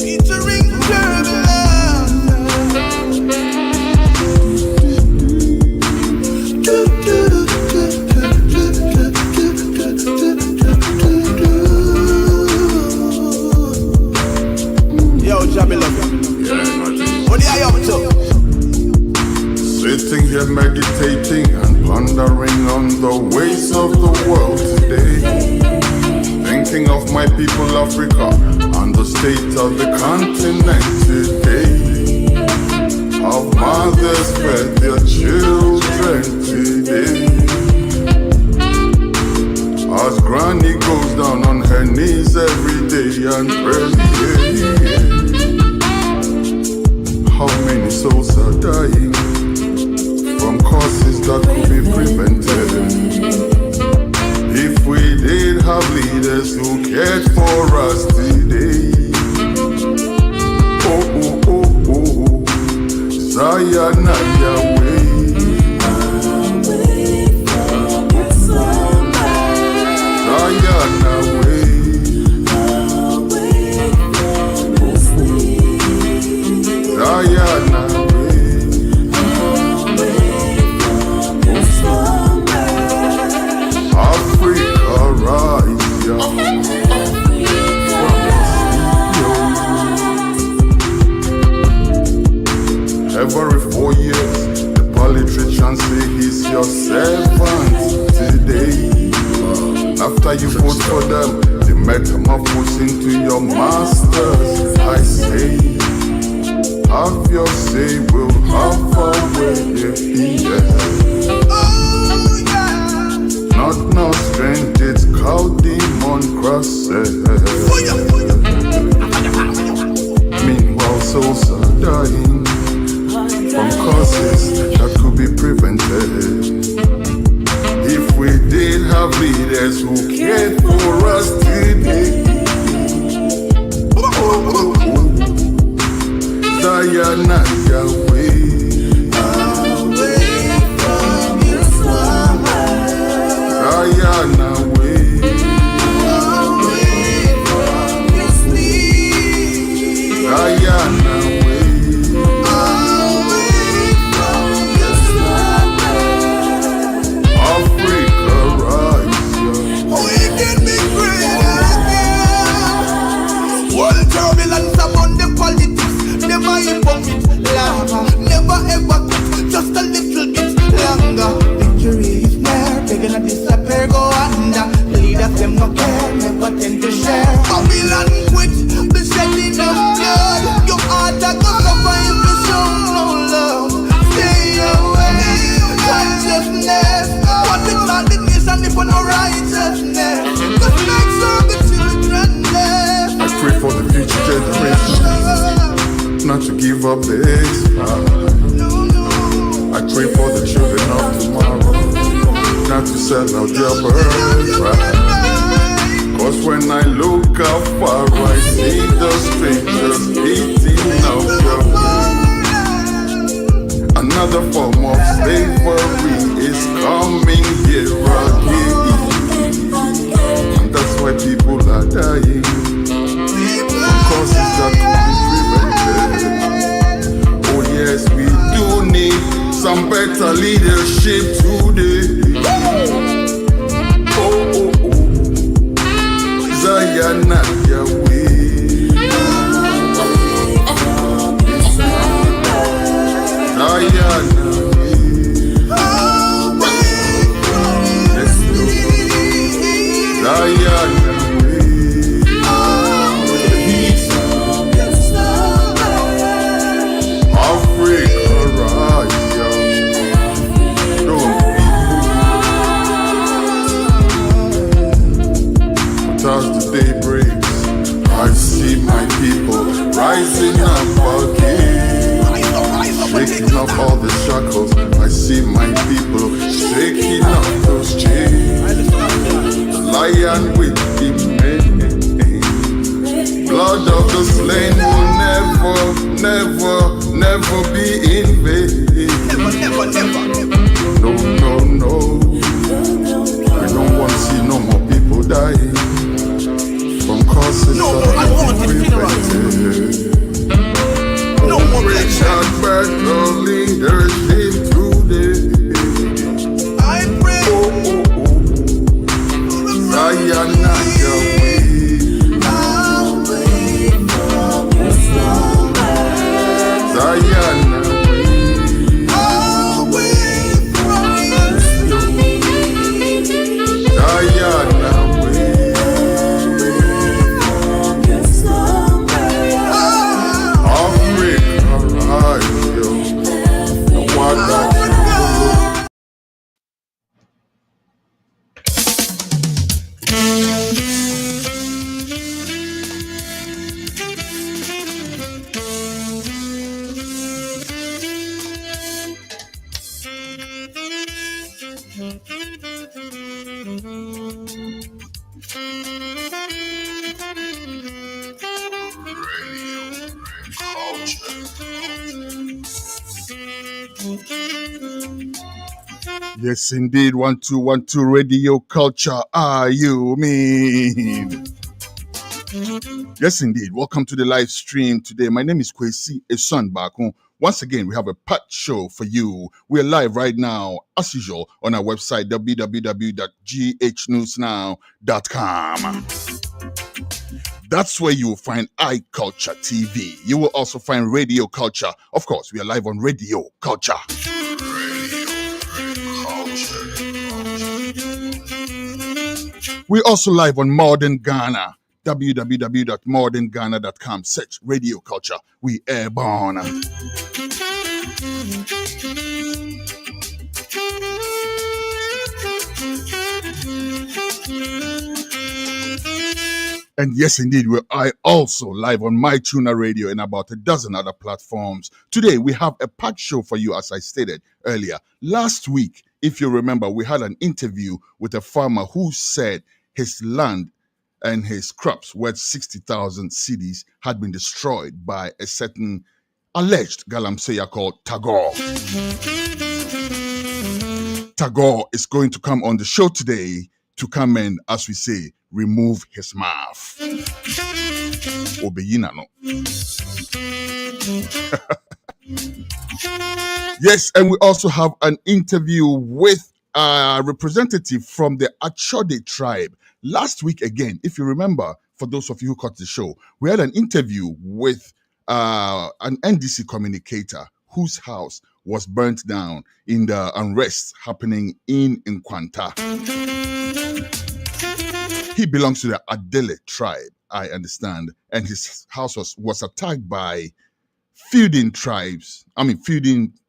featuring Yo, Jabby love you. What are you up to? Sitting here meditating and pondering on the ways of the world today. Thinking of my people Africa and the state of the continent today. How mothers fed their children today. As granny goes down on her knees every day and prays. How many souls are dying from causes that could be prevented? If we did have leaders who cared for us today. Oh, oh, oh, oh, Zion and Yahweh. Zion away. Zion away. Africa rise, young. Every 4 years, the politicians say he's your servant today. After you vote for them, they metamorphose into your masters. I say, have your say, we'll have our way, yeah. Not no strange, it's cow demon crosses. Meanwhile, souls are dying from causes that could be prevented. If we did have leaders who cared for us today. Zion and Yahweh. Zion away. Zion away. Africa rise. We can be great again. World turbulence among the politics. Never hypocrite, lava. Never ever quit, just a little bit longer. Victory is near, they're gonna disappear, go under. The leaders them no care, never tend to share. Babylon quit, the shedding of blood. Your heart that goes over if you show no love. Stay away, consciousness. What is not the nation if for no righteousness? Cause next are the children left. I pray for the future generation not to give up the ace. I pray for the children of tomorrow not to sell out their birthright. Cause when I look out far, I see the strangers eating up your way. Another form of slavery is coming here again. And that's why people are dying from causes that could be prevented. Oh yes, we do need some better leadership today. Oh, oh, oh. Zion and Yahweh. Zion away. Let's go. Zion away. Africa rise, young. Don't be fooled. But as the day breaks, I see my people rising up again. Shaking off all the shackles, I see my people shaking off those chains. The lion with the mane, blood of the slain will never be in vain. Never. No. We don't want to see no more people dying from causes that are prevented. Yes, indeed. 1212 Radio Culture. Are you mean? Yes, indeed. Welcome to the live stream today. My name is Kwesi Esunbakun. Once again, we have a packed show for you. We're live right now, as usual, on our website, www.ghnewsnow.com. That's where you will find iCulture TV. You will also find Radio Culture. Of course, we are live on Radio Culture. We're also live on Modern Ghana. www.modernghana.com. Search Radio Culture. We airborne. And yes, indeed, I also live on MyTuner Radio and about a dozen other platforms. Today, we have a packed show for you, as I stated earlier. Last week, if you remember, we had an interview with a farmer who said his land and his crops worth 60,000 cedis had been destroyed by a certain alleged Galamseyer called Tagor. Tagor is going to come on the show today to come and, as we say, remove his mouth. Obeyina no. Yes, and we also have an interview with a representative from the Achode tribe. Last week, again, if you remember, for those of you who caught the show, we had an interview with an NDC communicator whose house was burnt down in the unrest happening in Nkwanta. He belongs to the Adele tribe, I understand, and his house was attacked by feuding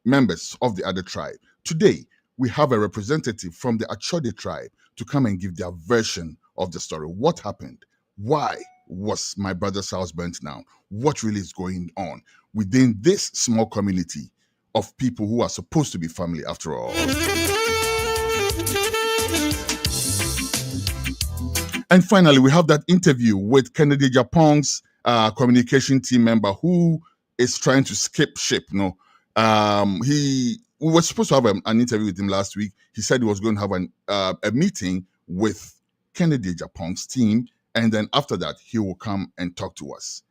members of the other tribe. Today, we have a representative from the Achode tribe to come and give their version of the story. What happened? Why was my brother's house burnt down? What really is going on within this small community of people who are supposed to be family after all? And finally, we have that interview with Ken Agyapong's communication team member who is trying to skip ship. We were supposed to have an interview with him last week. He said he was going to have a meeting with Ken Agyapong's team, and then after that, he will come and talk to us.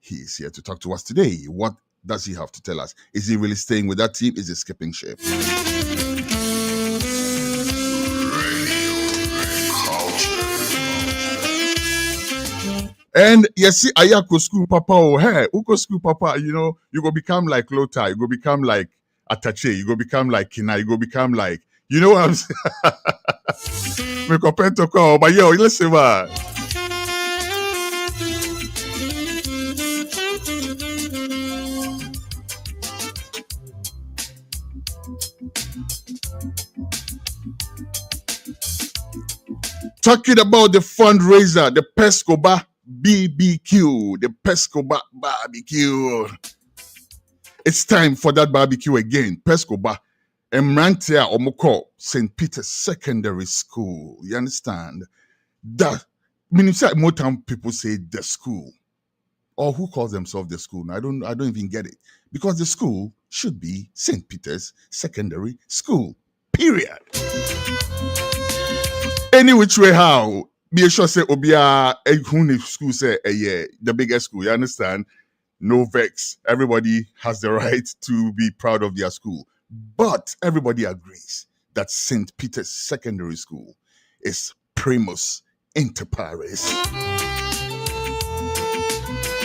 He is here to talk to us today. What does he have to tell us? Is he really staying with that team? Is he skipping ship? And you see, Ayako school papa, oh, hey, Uko school papa, you know, you go become like Lota, you go become like Atache, you go become like Kina, you go become like, you know what I'm saying? Me compare to call, but yo, listen, man. Talking about the fundraiser, the Pescoba BBQ, the Pescoba barbecue. It's time for that barbecue again. Pescoba, Mrantia Omoko, St. Peter's Secondary School. You understand? That, more time people say the school. Or who calls themselves the school? I don't even get it. Because the school should be St. Peter's Secondary School. Period. Any which way how, be sure say Obia school say the biggest school, you understand? No vex. Everybody has the right to be proud of their school. But everybody agrees that St. Peter's Secondary School is primus inter pares.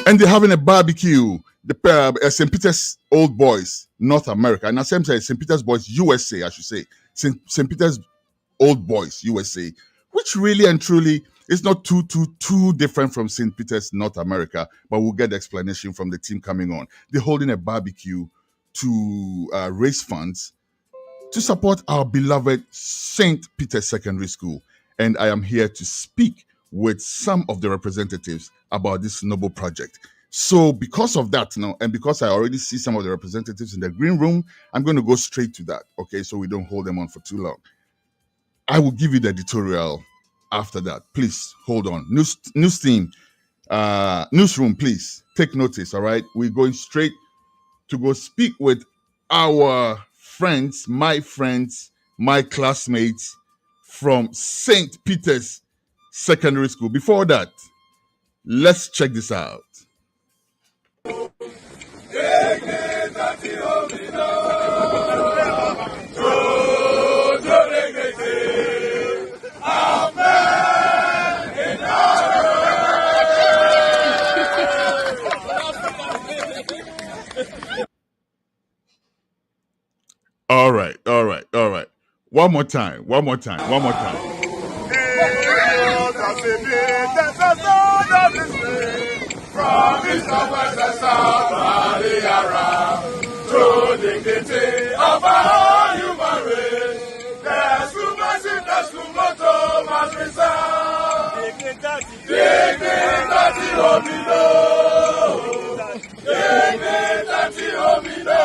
And they're having a barbecue. The St. Peter's Old Boys, North America. And St. Peter's Boys, USA, I should say. St. Peter's Old Boys, USA, which really and truly is not too different from St. Peter's, North America, but we'll get the explanation from the team coming on. They're holding a barbecue to raise funds to support our beloved St. Peter's Secondary School. And I am here to speak with some of the representatives about this noble project. So because of that, and because I already see some of the representatives in the green room, I'm going to go straight to that, okay, so we don't hold them on for too long. I will give you the editorial after that. Please hold on. News team, newsroom, please take notice. All right, we're going straight to go speak with our friends, my classmates from St. Peter's Secondary School. Before that, let's check this out. All right. One more time. From east to west and south, valley around, true dignity of our human race. There's too much, there's too much, must resound. Dignity, homino. Dignity, homino.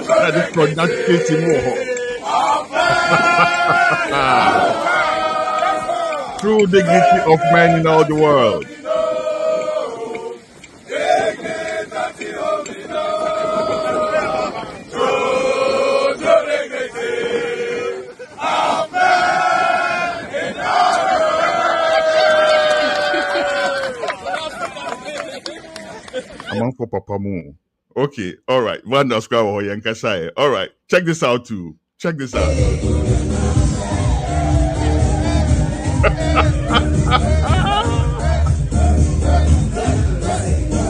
That is true dignity of men in all the world. I'm for Papa Mo. Okay, all right. All right, check this out too. Check this out.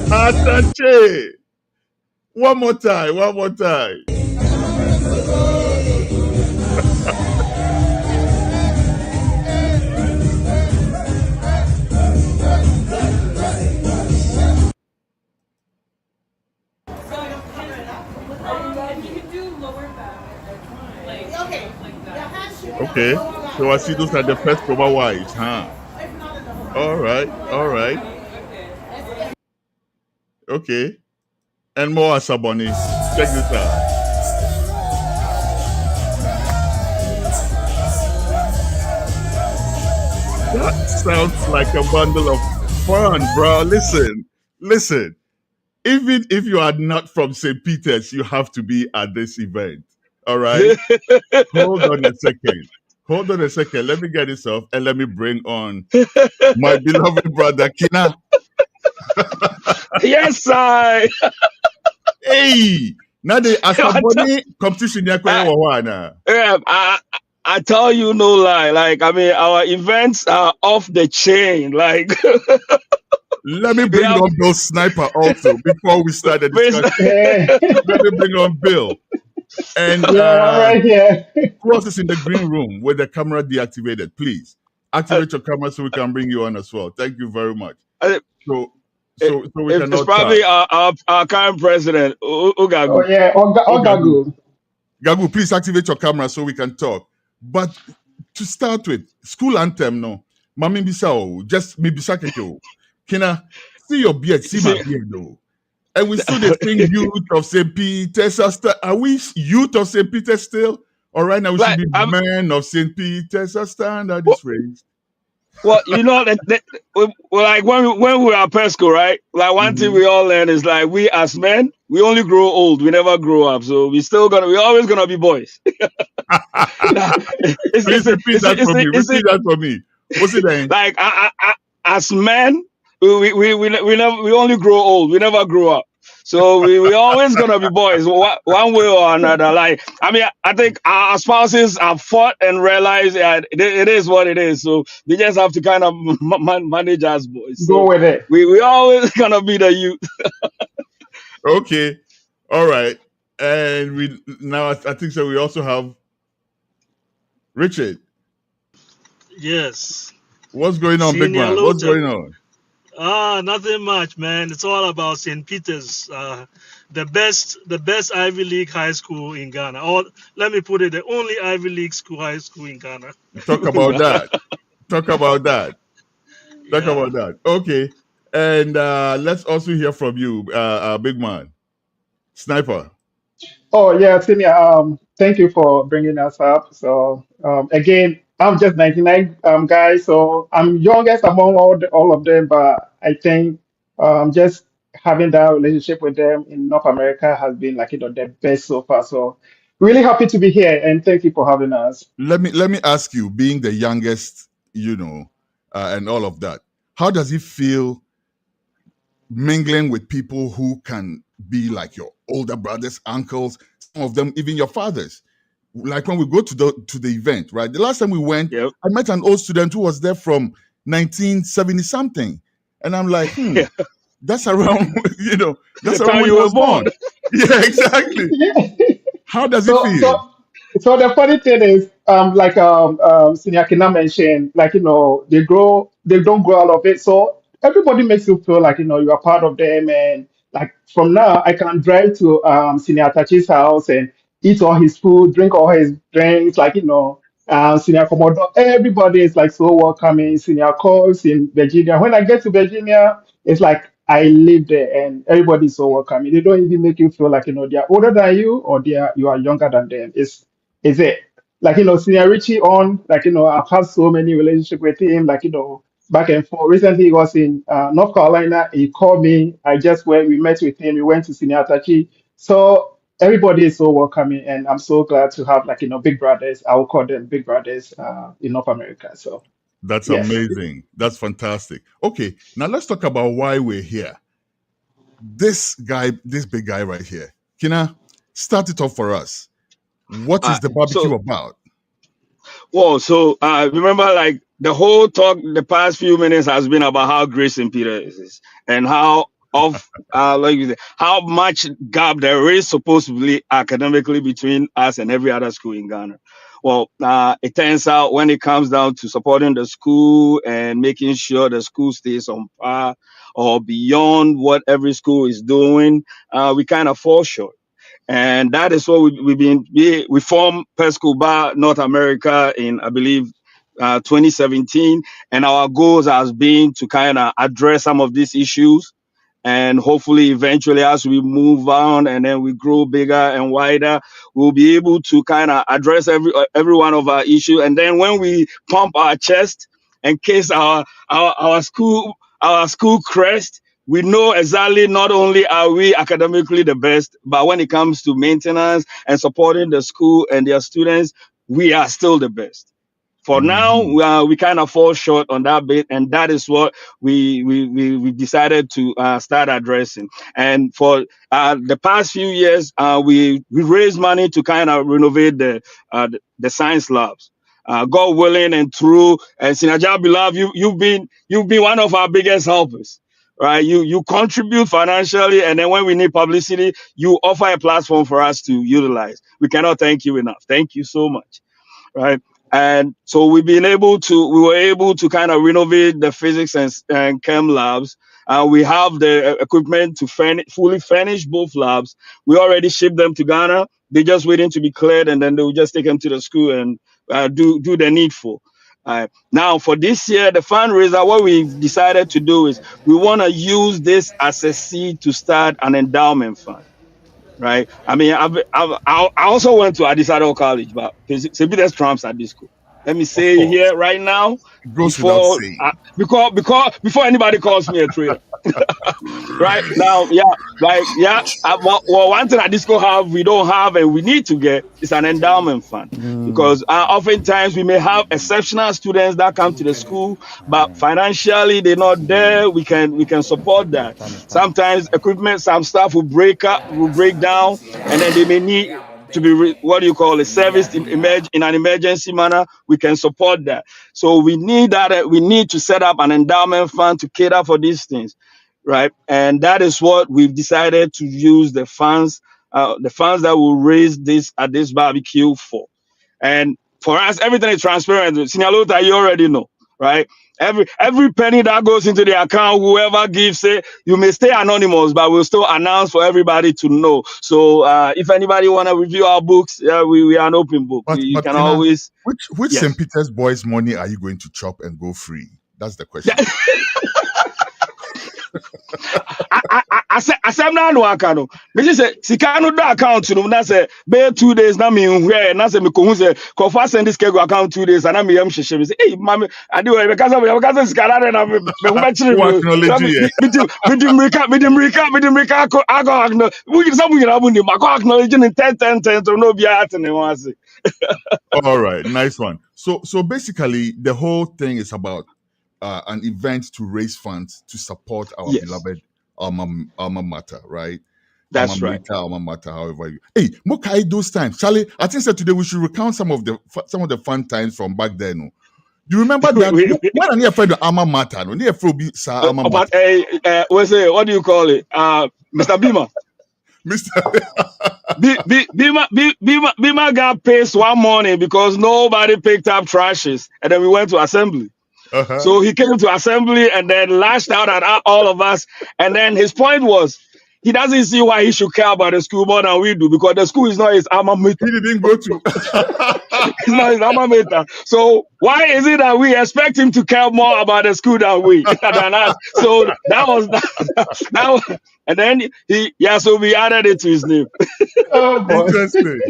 Atache. One more time. Okay, so I see those are the first proper wives, huh? All right. Okay, and more Asaboni. Check this out. That sounds like a bundle of fun, bro. Listen. Even if you are not from St. Peter's, you have to be at this event. All right? Hold on a second. Let me get this off and let me bring on my beloved brother, Kina. Yes, I. Hey! Now the Asaboni competition, I tell you no lie. Like, I mean, our events are off the chain. Like, let me bring on Bill Sniper also before we start the discussion. Let me bring on Bill. And right here. Who else is in the green room with the camera deactivated? Please activate your camera so we can bring you on as well. Thank you very much. So we can. It's probably our current president, Ugagu. Oh yeah, Ogagu. Gagu, please activate your camera so we can talk. But to start with, school anthem, no. Mami Bisao, just me Bisakeko. Kina, see your beard, see my beard though. And we still the same youth of St. Peter's. Are we youth of St. Peter's still? Or right now we should be men of St. Peter's standard this race. Well, you know like when we were at Pesco, right? Like one thing we all learn is like we as men, we only grow old, we never grow up. So we're always gonna be boys. Please repeat that for me. What's it then? Like as men, we only grow old, we never grow up. So we always gonna be boys, one way or another. Like, I mean, I think our spouses have fought and realized that it is what it is. So they just have to kind of manage as boys. So go with it. We always gonna be the youth. Okay, all right. And we now I think so. We also have Richard. Yes. What's going on, big man? What's going on? Nothing much, man. It's all about St. Peter's, the best Ivy League high school in Ghana. Or let me put it, the only Ivy League high school in Ghana. Talk about that. Okay, and let's also hear from you, big man, Sniper. Oh yeah, Senior. Thank you for bringing us up. So again, I'm just 99 guy, so I'm youngest among all of them, but I think just having that relationship with them in North America has been like, the best so far. So really happy to be here, and thank you for having us. Let me ask you, being the youngest, and all of that, how does it feel mingling with people who can be like your older brothers, uncles, some of them even your fathers? Like when we go to the event, right? The last time we went, Yep. I met an old student who was there from 1970 something, and I'm like, that's around, that's The around time when you I were was born. born. Yeah, exactly. How does it So, feel? so, so the funny thing is, Senior Kina mentioned, like, they don't grow out of it. So everybody makes you feel like, you are part of them. And like from now, I can drive to Senior Tachi's house and eat all his food, drink all his drinks, like, Senior Commodore. Everybody is like so welcoming. Senior calls in Virginia. When I get to Virginia, it's like I live there and everybody's so welcoming. They don't even make you feel like, they are older than you or you are younger than them. Is it? Like, Senior Richie on, like, I've had so many relationships with him, like, back and forth. Recently he was in North Carolina. He called me. We met with him. We went to Senior Tachi. So everybody is so welcoming and I'm so glad to have like, big brothers. I will call them big brothers in North America. So That's yes. amazing. That's fantastic. Okay, now let's talk about why we're here. This big guy right here. Kina, start it off for us. What is the So barbecue about? Well, so remember, like the whole talk, the past few minutes has been about how great St. Peter is and how like you say, how much gap there is supposedly academically between us and every other school in Ghana. Well, it turns out when it comes down to supporting the school and making sure the school stays on par or beyond what every school is doing, we kind of fall short. And that is what we formed Pesco Bar North America in, I believe, 2017. And our goals has been to kind of address some of these issues, and hopefully eventually as we move on and then we grow bigger and wider, we'll be able to kind of address every one of our issues. And then when we pump our chest and kiss our school crest, we know exactly not only are we academically the best, but when it comes to maintenance and supporting the school and their students, we are still the best. For now, Mhm. we kind of fall short on that bit, and that is what we decided to start addressing. And for the past few years, we raised money to kind of renovate the science labs. God willing and through, and Sinaja Beloved, you've been one of our biggest helpers. Right, you contribute financially, and then when we need publicity, you offer a platform for us to utilize. We cannot thank you enough. Thank you so much. Right. And so we were able to kind of renovate the physics and chem labs. We have the equipment to fully furnish both labs. We already shipped them to Ghana. They're just waiting to be cleared, and then they will just take them to the school and do the needful. Now, for this year, the fundraiser, what we've decided to do is we want to use this as a seed to start an endowment fund. Right. I mean, I also went to Adisado College, but St. Peter's trumps at this school. Let me Of say course. here right now, It goes without saying. before anybody calls me a traitor. Right now, yeah, like yeah. Well, one thing at Disco have we don't have and we need to get is an endowment fund, because oftentimes we may have exceptional students that come to the school, but financially they're not there. We can support that. Sometimes equipment, some stuff will break down, and then they may need to be what do you call it, serviced in an emergency manner. We can support that. So we need that. We need to set up an endowment fund to cater for these things, right? And that is what we've decided to use the funds that will raise this at this barbecue for. And for us, everything is transparent. Senior Luther, you already know, right? Every penny that goes into the account, whoever gives it, you may stay anonymous, but we'll still announce for everybody to know. So if anybody want to review our books, we are an open book. You But can Kina, always, which St. yes. Peter's boys' money are you going to chop and go free? That's the question. asem na no aka no me say sika no do account no na say be 2 days na me hwe na say me ko hu say ko fa send this go account 2 days and na me yam hwehwe me say hey mama ade we be kasa sika na na me hu be chiri Who acknowledge you? me dimrika ko ago we some you na bu ni ma ko acknowledge in 10 so no be at ne wan say. All right, nice one. So basically, the whole thing is about an event to raise funds to support our Yes. beloved alma mater, right? That's right. Alma mater, however you. Hey, Mokai, those times, Charlie. I think that today we should recount some of the fun times from back then. No? Do you remember that when I near friend the alma mater, no, near be alma mater. But what do you call it? Mr. Beamer. Mr. Beamer got pissed one morning because nobody picked up trashes, and then we went to assembly. Uh-huh. So he came to assembly and then lashed out at all of us. And then his point was, he doesn't see why he should care about the school more than we do, because the school is not his alma mater. He didn't go to. It's not his alma mater. So why is it that we expect him to care more about the school than us? So that was, and then so we added it to his name. Oh, boy. Interesting.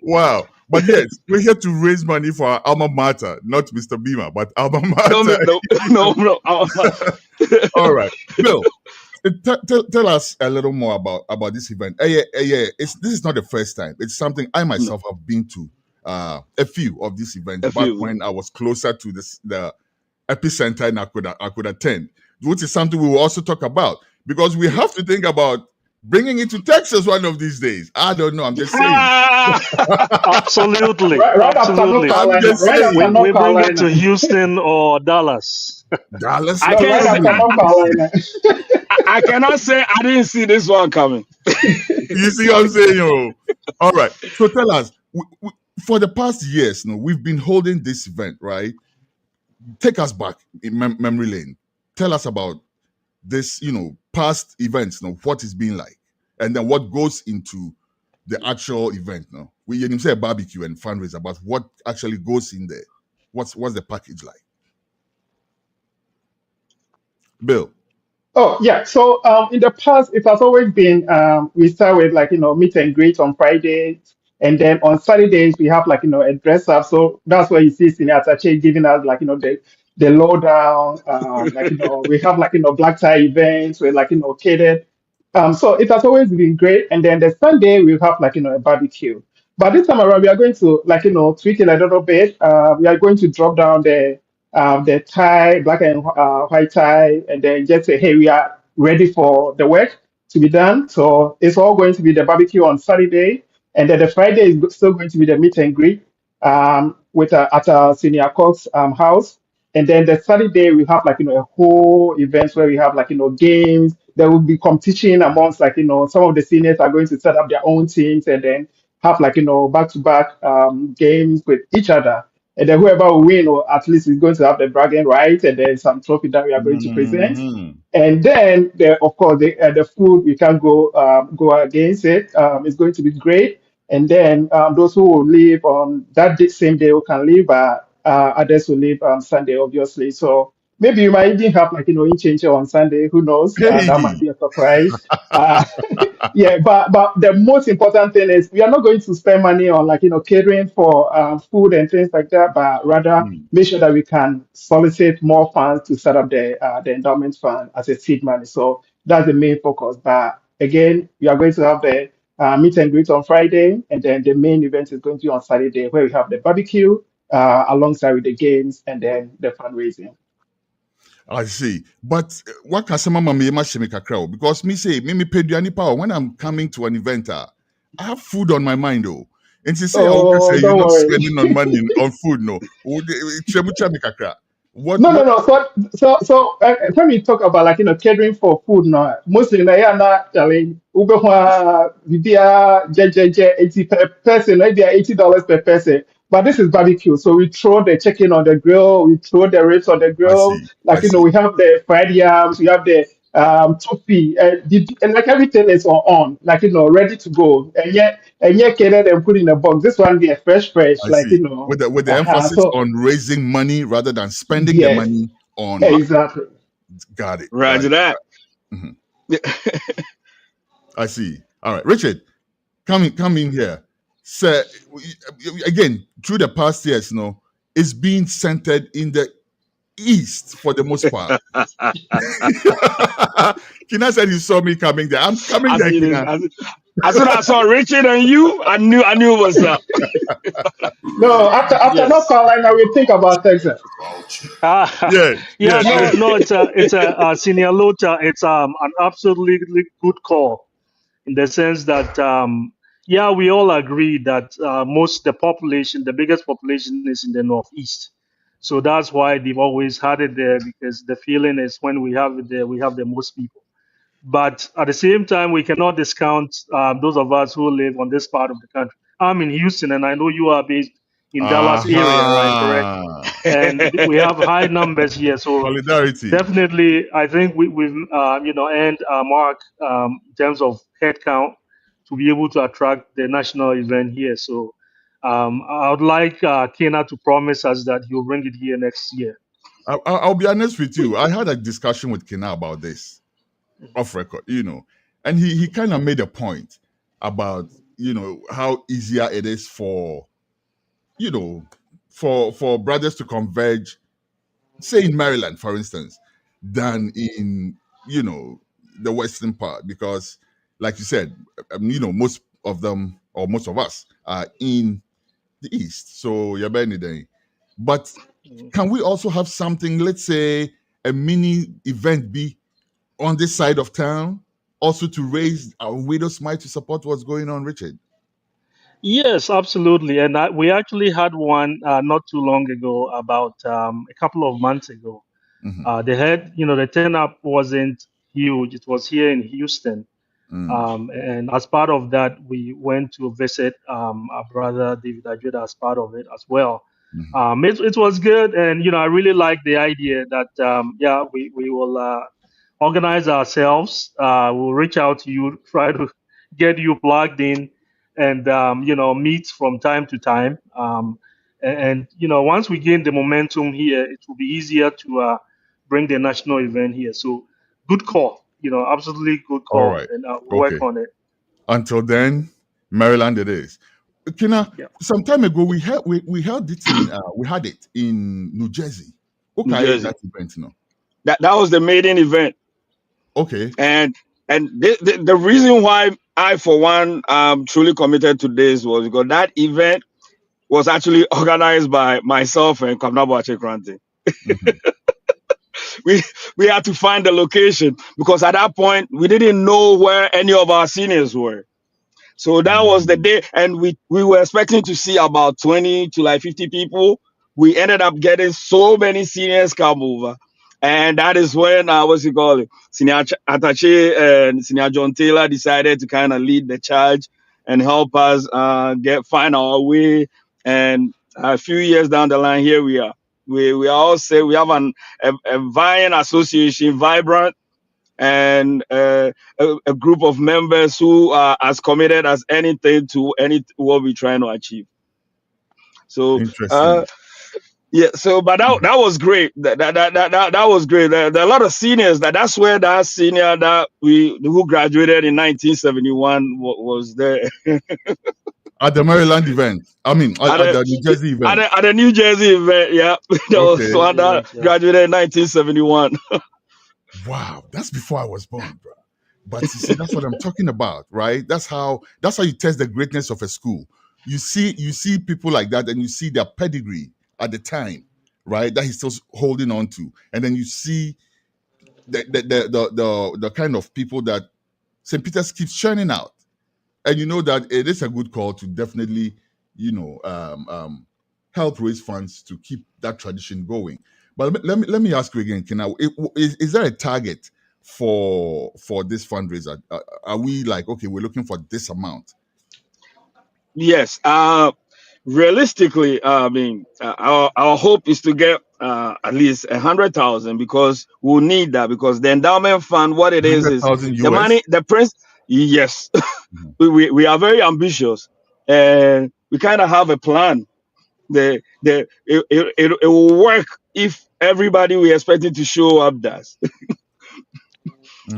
Wow. But yes, we're here to raise money for our alma mater, not Mr. Beamer, but alma mater. No. All right. Bill, tell us a little more about this event. This is not the first time. It's something I myself have been to a few of these events when I was closer to the epicenter and I could attend, which is something we will also talk about, because we have to think about bringing it to Texas one of these days. I don't know. I'm just saying. Absolutely. Right Absolutely. I'm just saying. We bring it to Houston or Dallas. Dallas. I cannot say I didn't see this one coming. You see what I'm saying? All right. So tell us, for the past years, we've been holding this event, right? Take us back in memory lane. Tell us about this, past events, what it's been like, and then what goes into the actual event. We say barbecue and fundraiser, but what actually goes in there? What's the package like? Bill. Oh yeah. So in the past, it has always been we start with meet and greet on Fridays, and then on Saturdays we have a dress up. So that's where you see Senior Attaché giving us the lowdown. We have black tie events with catered. So it has always been great. And then the Sunday we have a barbecue. But this time around we are going to tweak it a little bit. We are going to drop down the tie, black and white tie, and then just say, hey, we are ready for the work to be done. So it's all going to be the barbecue on Saturday, and then the Friday is still going to be the meet and greet at our senior courts house. And then the Saturday we have a whole event where we have games. There will be competition amongst some of the seniors are going to set up their own teams and then have back-to-back games with each other. And then whoever will win, or at least is going to have the bragging right, and then some trophy that we are going to present. And then, of course, the food we can't go against it. It's going to be great. And then those who will leave on that same day who can leave, others will leave on Sunday, obviously. So maybe you might even have in change on Sunday. Who knows? That might be a surprise. Yeah, but the most important thing is we are not going to spend money on catering for food and things like that, but rather make sure that we can solicit more funds to set up the endowment fund as a seed money. So that's the main focus. But again, we are going to have the meet and greet on Friday, and then the main event is going to be on Saturday, where we have the barbecue alongside with the games and then the fundraising. I see. But what can some crowd? Because me pay the power when I'm coming to an event, I have food on my mind though. And she say, you're not spending on money on food, no. So when we talk about catering for food now, mostly $80 per person. But this is barbecue, so we throw the chicken on the grill, we throw the ribs on the grill. We have the fried yams, we have the toffee, and everything is on, ready to go. And yet catered and put in a box. This one be a fresh, with the emphasis on raising money rather than spending the money on. Exactly. Got it. Roger that. Mm-hmm. I see. All right, Richard, come in here. So again, through the past years, it's been centered in the east for the most part. Kina said he saw me coming there. I'm coming I there, see this. Kina. As soon as I saw Richard and you, I knew it was up. No, after North Yes. Carolina, we think about Texas. Ah, Yes, yeah, yes, no, yes. no, it's a senior Lota. It's an absolutely good call in the sense that yeah, we all agree that the biggest population is in the northeast. So that's why they've always had it there because the feeling is when we have it there, we have the most people. But at the same time, we cannot discount those of us who live on this part of the country. I'm in Houston, and I know you are based in Dallas area, right? Correct. Aha. And we have high numbers here, so Solidarity. definitely, I think we've earned our mark in terms of headcount to be able to attract the national event here. So I would like Kena to promise us that he'll bring it here next year. I'll be honest with you. I had a discussion with Kina about this off record, and he kind of made a point about how easier it is for you know for brothers to converge, say in Maryland, for instance, than in the western part, because, like you said, most of them or most of us are in the east. So you're Day. But can we also have something, let's say a mini event be on this side of town, also to raise our widows' might to support what's going on, Richard? Yes, absolutely. And we actually had one not too long ago, about a couple of months ago. Mm-hmm. The turnout wasn't huge. It was here in Houston. Mm, And as part of that, we went to visit our brother David Ajeda as part of it as well. mhm. It was good, and I really like the idea that yeah, we will organize ourselves. We'll reach out to you, try to get you plugged in, and meet from time to time. And once we gain the momentum here, it will be easier to bring the national event here. So good call. Absolutely good All call, right. and we'll work Okay. on it. Until then, Maryland it is. Kina, Yeah. some time ago we held it in we had it in New Jersey. New Okay, Jersey. that event, That was the maiden event, Okay. and the reason why I, for one, truly committed to this was because that event was actually organized by myself and Kamnabo Achekranti. Mhm. we we had to find the location because at that point we didn't know where any of our seniors were. So that was the Mm. day, and we were expecting to see about 20 to like 50 people. We ended up getting so many seniors come over, and that is when what's it called, Senior Atache and Senior John Taylor decided to kind of lead the charge and help us find our way. And a few years down the line, here we are. We are all say we have a vying association, vibrant, and a group of members who are as committed as anything to what we're trying to achieve. So Interesting. yeah, so but that was great. That was great. There are a lot of seniors. That's where that senior that we who graduated in 1971 was there At the Maryland event. I mean, at at the New Jersey event. at the New Jersey event. Yeah, there was Okay. one that Event, yeah. graduated in 1971. Wow, that's before I was born, bro. But you see, that's what I'm talking about, right? That's how you test the greatness of a school. You see people like that, and you see their pedigree at the time, right? That he's still holding on to, and then you see the kind of people that St. Peter's keeps churning out, and you know that it is a good call to definitely, help raise funds to keep that tradition going. But let me ask you again, Kina, is there a target for this fundraiser? Are we like, okay, we're looking for this amount? Yes. Realistically, I mean, our hope is to get at least 100,000 because we'll need that because the endowment fund, what it is 100,000 the US? money, the prince. Yes, Mhm. we are very ambitious and we kind of have a plan. It will work if everybody we expected to show up does.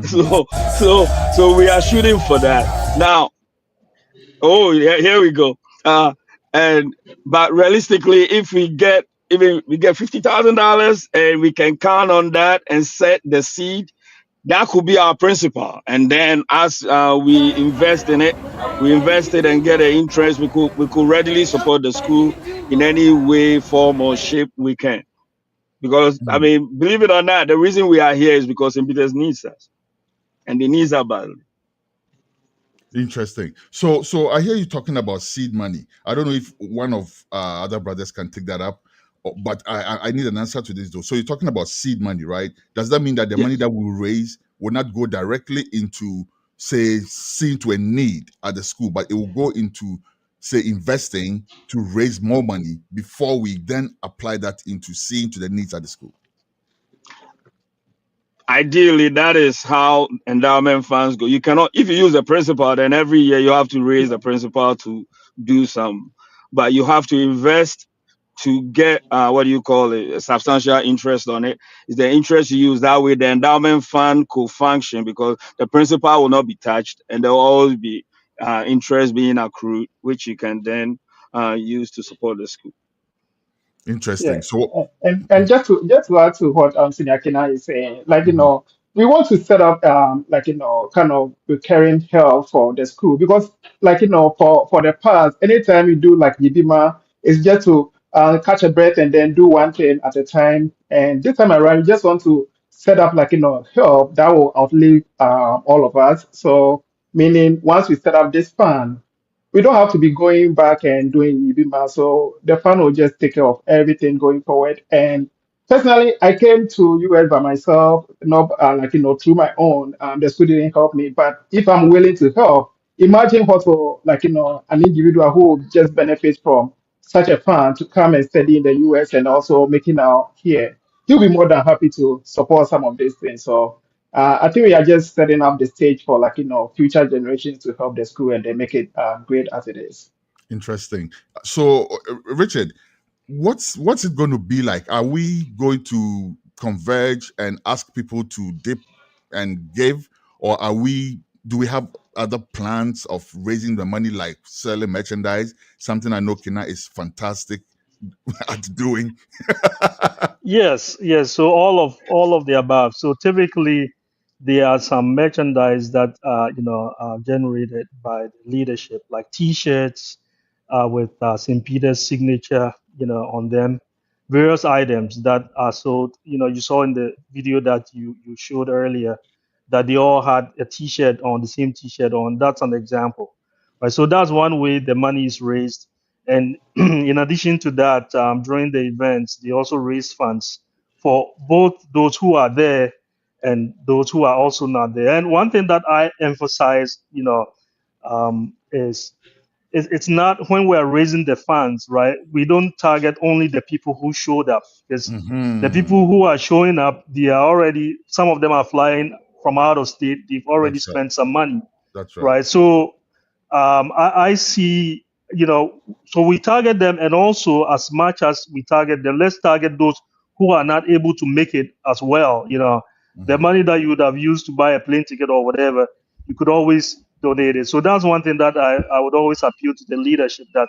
So we are shooting for that now. Oh, yeah, here we go. And but realistically, if we get even we get $50,000 and we can count on that and set the seed, that could be our principal. And then as we invest in it, we invest it and get an interest. We could readily support the school in any way, form, or shape we can. Because I mean, believe it or not, the reason we are here is because St. Peter's needs us, and the needs are badly. Interesting. So I hear you talking about seed money. I don't know if one of other brothers can take that up, but I need an answer to this though. So you're talking about seed money, right? Does that mean that the money Yes. that we raise will not go directly into, say, seeing to a need at the school, but it will go into, say, investing to raise more money before we then apply that into seeing to the needs at the school? Ideally, that is how endowment funds go. You cannot, if you use the principal, then every year you have to raise the principal to do some, but you have to invest to get what do you call it, a substantial interest on it. Is the interest you use that way? The endowment fund could function because the principal will not be touched, and there will always be interest being accrued, which you can then use to support the school. Interesting. Yeah, So and just to add to what Senior Kena is saying, like mhm, we want to set up like kind of recurring help for the school because like for the past, anytime you do like Yibima, it's just to catch a breath and then do one thing at a time. And this time around, we just want to set up like help that will outlive all of us. So meaning once we set up this fund we don't have to be going back and doing Ibima. So the fund will just take care of everything going forward. And personally, I came to US by myself, not like through my own. The school didn't help me, but if I'm willing to help, imagine what for like an individual who just benefits from such a fund to come and study in the US and also making out here. He'll be more than happy to support some of these things. So I think we are just setting up the stage for like future generations to help the school and they make it great as it is. interesting. So Richard, what's it going to be like? Are we going to converge and ask people to dip and give, or do we have other plans of raising the money, like selling merchandise? Something I know Kina is fantastic at doing. Yes, yes. So all of the above. So typically, there are some merchandise that are generated by the leadership, like T-shirts with St. Peter's signature, on them. Various items that are sold. You saw in the video that you showed earlier that they all had a T-shirt on, the same T-shirt on. That's an example, right? So that's one way the money is raised. And in addition to that, during the events, they also raise funds for both those who are there and those who are also not there. And one thing that I emphasize, is it's not when we're raising the funds, right? We don't target only the people who showed up because the Mhm. people who are showing up, they are already, some of them are flying from out of state. They've already That's right. spent some money, That's right. right? So I see, so we target them, and also as much as we target them, let's target those who are not able to make it as well. The Mhm. money that you would have used to buy a plane ticket or whatever, you could always donate it. So that's one thing that I would always appeal to the leadership, that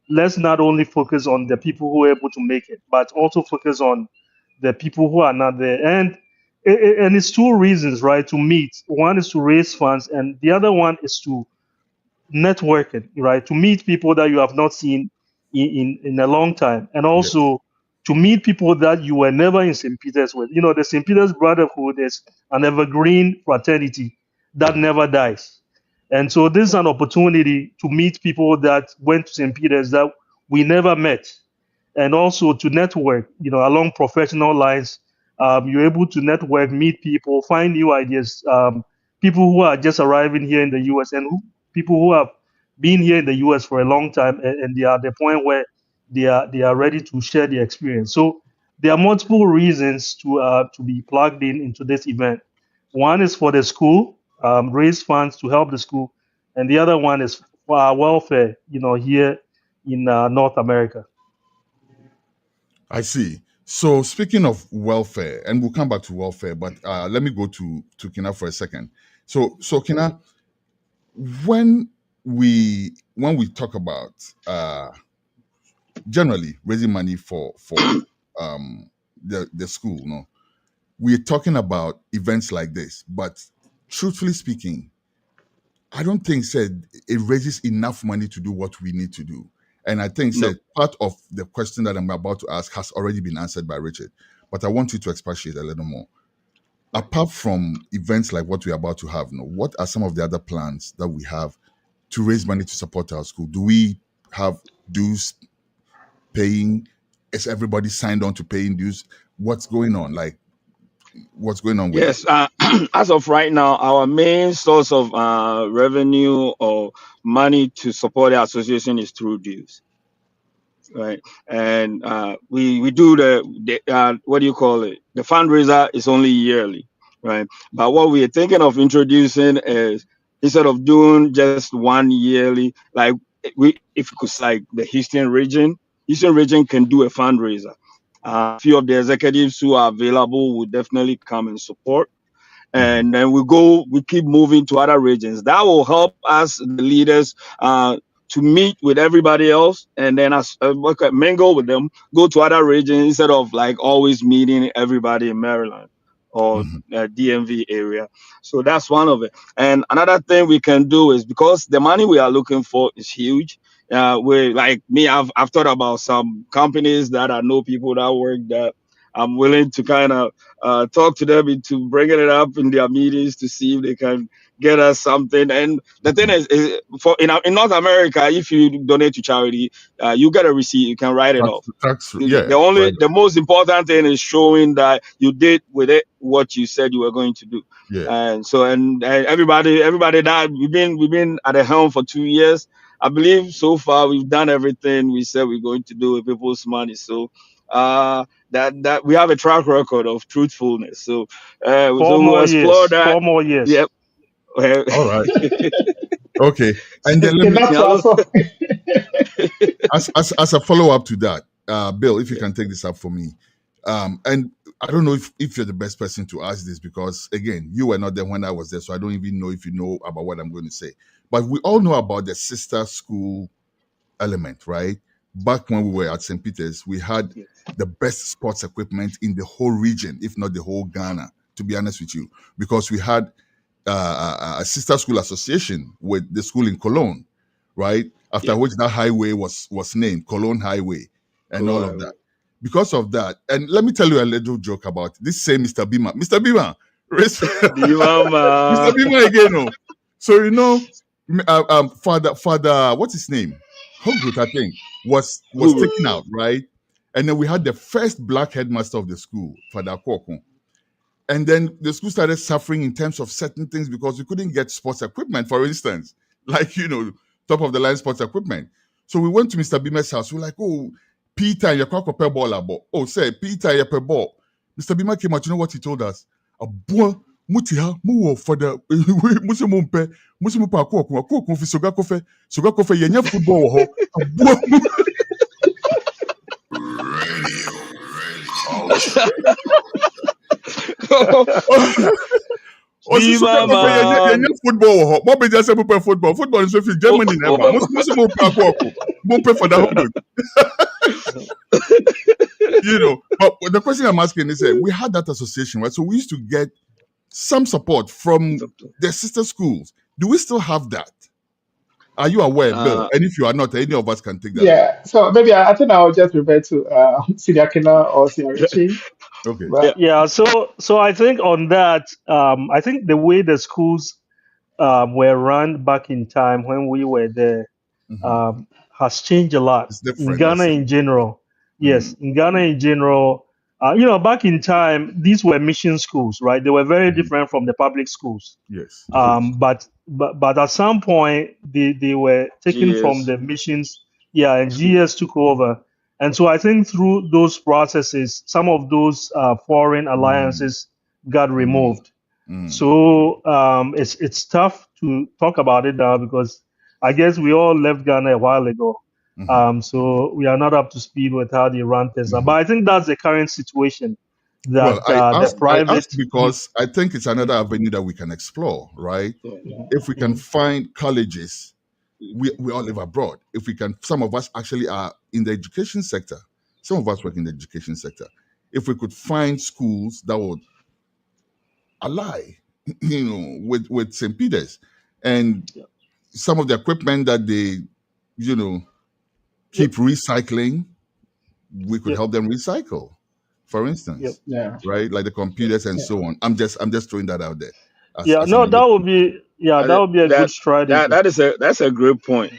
let's not only focus on the people who are able to make it, but also focus on the people who are not there. And it's two reasons, right, to meet. One is to raise funds, and the other one is to networking, right? To meet people that you have not seen in a long time, and Yes. also to meet people that you were never in St. Peter's with. The St. Peter's Brotherhood is an evergreen fraternity that never dies. And so this is an opportunity to meet people that went to St. Peter's that we never met, and also to network, along professional lines. You're able to network, meet people, find new ideas. People who are just arriving here in the U.S. and people who have been here in the U.S. for a long time, and they are at the point where they are ready to share their experience. So there are multiple reasons to be plugged into this event. One is for the school, raise funds to help the school, and the other one is for our welfare, here in North America. I see. So speaking of welfare, and we'll come back to welfare, but let me go to Kina for a second. So Kina, when we talk about generally raising money for the school, no, we're talking about events like this. But truthfully speaking, I don't think said it raises enough money to do what we need to do. And I think No. said part of the question that I'm about to ask has already been answered by Richard. But I want you to expatiate a little more. Apart from events like what we're about to have now, what are some of the other plans that we have to raise money to support our school? Do we have dues paying? Is everybody signed on to paying dues? What's going on? Like, what's going on with it? Yes, as of right now, our main source of revenue or money to support the association is through dues, right? And we do the what do you call it? The fundraiser is only yearly, right? But what we are thinking of introducing is, instead of doing just one yearly, like we if you could like the Eastern region can do a fundraiser. A few of the executives who are available will definitely come and support, Mhm. and then we keep moving to other regions. That will help us, the leaders, to meet with everybody else, and then mingle with them, go to other regions instead of like always meeting everybody in Maryland or Mhm. DMV area. So that's one of it. And another thing we can do is, because the money we are looking for is huge. We like me, I've thought about some companies that I know, people that work, that I'm willing to kind of talk to them into bringing it up in their meetings to see if they can get us something. And the thing is for in North America, if you donate to charity, you get a receipt. You can write it off. Yeah, right. The most important thing is showing that you did with it what you said you were going to do. Yeah. And so, and everybody that we've been at the helm for 2 years. I believe so far we've done everything we said we're going to do with people's money. So that we have a track record of truthfulness. So Four we'll more explore years. that. 4 more years. Yep. Well, All right. Okay. And then let Okay, me, that's yeah, look, also. as a follow up to that, Bill, if you can take this up for me. And I don't know if you're the best person to ask this, because again, you were not there when I was there, so I don't even know if you know about what I'm going to say. But we all know about the sister school element, right? Back when we were at St. Peter's, we had yes, the best sports equipment in the whole region, if not the whole Ghana, to be honest with you, because we had a sister school association with the school in Cologne, right? After yep, which that highway was named Cologne Highway and all of Kolo, that. Because of that, and let me tell you a little joke about this same Mr. Bima. Mr. Bima, the Mr. mama, Bima again. Oh. So Father, what's his name? Hogut, I think, was who, taken out, right? And then we had the first black headmaster of the school, Father Kwokun. And then the school started suffering in terms of certain things because we couldn't get sports equipment, for instance, like, top of the line sports equipment. So we went to Mr. Bima's house. We're like, oh, Peter, you're quite a ball ball. Oh, say, Peter, you're a ball. Mr. Bima came out. You know what he told us? A boy, mutiha, muwo for the musimumpe, musimupa kuoku, fi soga kofe, yenya football ho. A boy, o si the soga kofe, mama. yenya football ho. What be just say football? Football is fi Germany never. Musimupa kuoku, mumpe for the home. But the question I'm asking is, we had that association, right? So we used to get some support from the sister schools. Do we still have that? Are you aware, Bill? Uh, And if you are not, any of us can take that up. Yeah, so maybe I think I'll just refer to Senior Kina or Senior Richie. Okay. yeah, But Yeah. So I think on that, I think the way the schools were run back in time when we were there Mhm. has changed a lot It's in different, Ghana yes. in general. Yes, Mm. in Ghana in general, back in time, these were mission schools, right? They were very Mhm. different from the public schools. Yes. But at some point, they were taken from GS. the missions, yeah, and GS took over. And so I think through those processes, some of those foreign Mm. alliances got Mm. removed. Mm. So it's tough to talk about it now because I guess we all left Ghana a while ago. So we are not up to speed with how they run things. But I think that's the current situation Well, that the I private. asked because I think it's another avenue that we can explore, right? Yeah. If we can find colleges, we all live abroad. If we can, some of us actually are in the education sector. Some of us work in the education sector. If we could find schools that would ally, with St. Peter's, and some of the equipment that they, keep recycling, we could Yep. help them recycle, for instance, Yeah. right? Like the computers and so on. I'm just throwing that out there. As, Yeah, as no, another that would be a good strategy. That's a great point.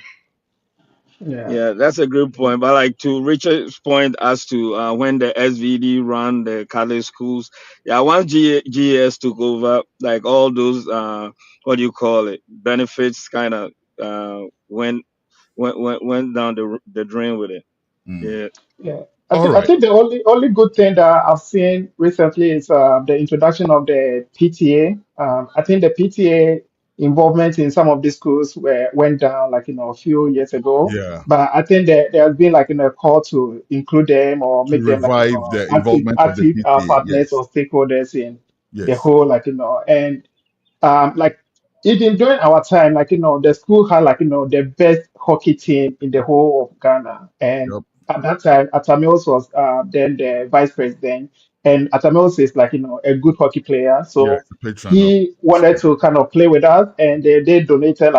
Yeah. Yeah, that's a good point. But like to Richard's point as to when the SVD run the Catholic schools, yeah, once GES took over, like all those what do you call it, benefits kind of went down the drain with it. Yeah. Yeah. All I right. think the only good thing that I've seen recently is the introduction of the PTA. I think the PTA involvement in some of these schools went down a few years ago. Yeah. But I think that there has been a call to include them or To make them revive the active involvement of the PTA. partners Yes. or stakeholders in the Yes. whole and like even during our time, the school had the best hockey team in the whole of Ghana. And Yep. at that time, Atamils was then the vice president, and Atamils is a good hockey player. Yeah. So It's a patron of he wanted to kind of play with us, and they donated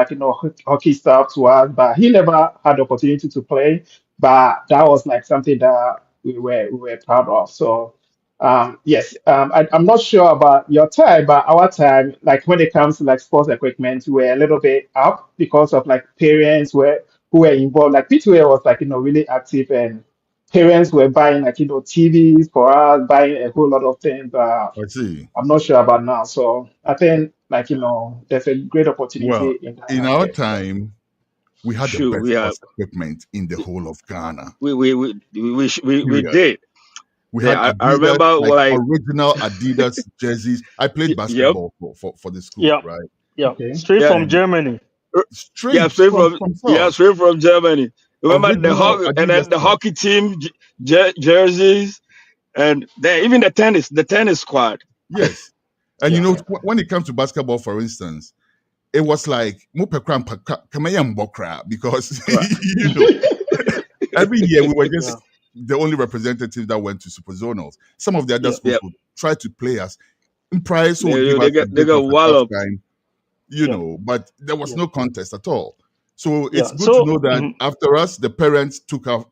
hockey stuff to us, but he never had the opportunity to play. But that was something that we were proud of. So yes, I'm not sure about your time, but our time, when it comes to sports equipment, we're a little bit up because of parents who were involved. PTA was really active, and parents were buying TVs for us, buying a whole lot of things. I see. I'm not sure about now. So I think there's a great opportunity Well, in that in our aspect. time, we had the Shoot, best sports equipment in the whole of Ghana. we Period. did. We had Yeah, I Adidas, remember like like original Adidas jerseys. I played yep. basketball for the school, Yeah, right? yeah, Okay. straight Yeah, from And Germany. yeah, straight from source, straight from Germany. Remember the original hockey and Adidas then the stuff. hockey team jerseys, and then even the tennis squad. Yes. And Yeah, when it comes to basketball, for instance, it was like because Right. every year we were yeah, just the only representatives that went to super zonals. Some of the other yeah, schools Yep. would try to play us. In price would They give they us a get they bit got of a tough walloped. time, yeah, but there was yeah, no contest at all. So it's yeah. good to know So that after us, the parents took up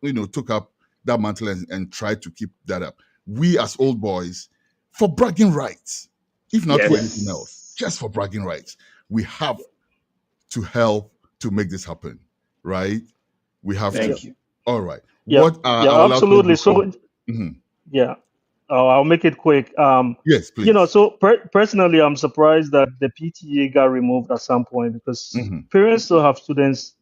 that mantle and tried to keep that up. We as old boys, for bragging rights, if not for anything else, Yes. just for bragging rights, we have to help to make this happen, right? We have to. Thank you. All right. yeah, What yeah, our last word absolutely. before? So Mhm. yeah, I'll make it quick. Yes, please. So personally, I'm surprised that the PTA got removed at some point because Hmm. parents still have students,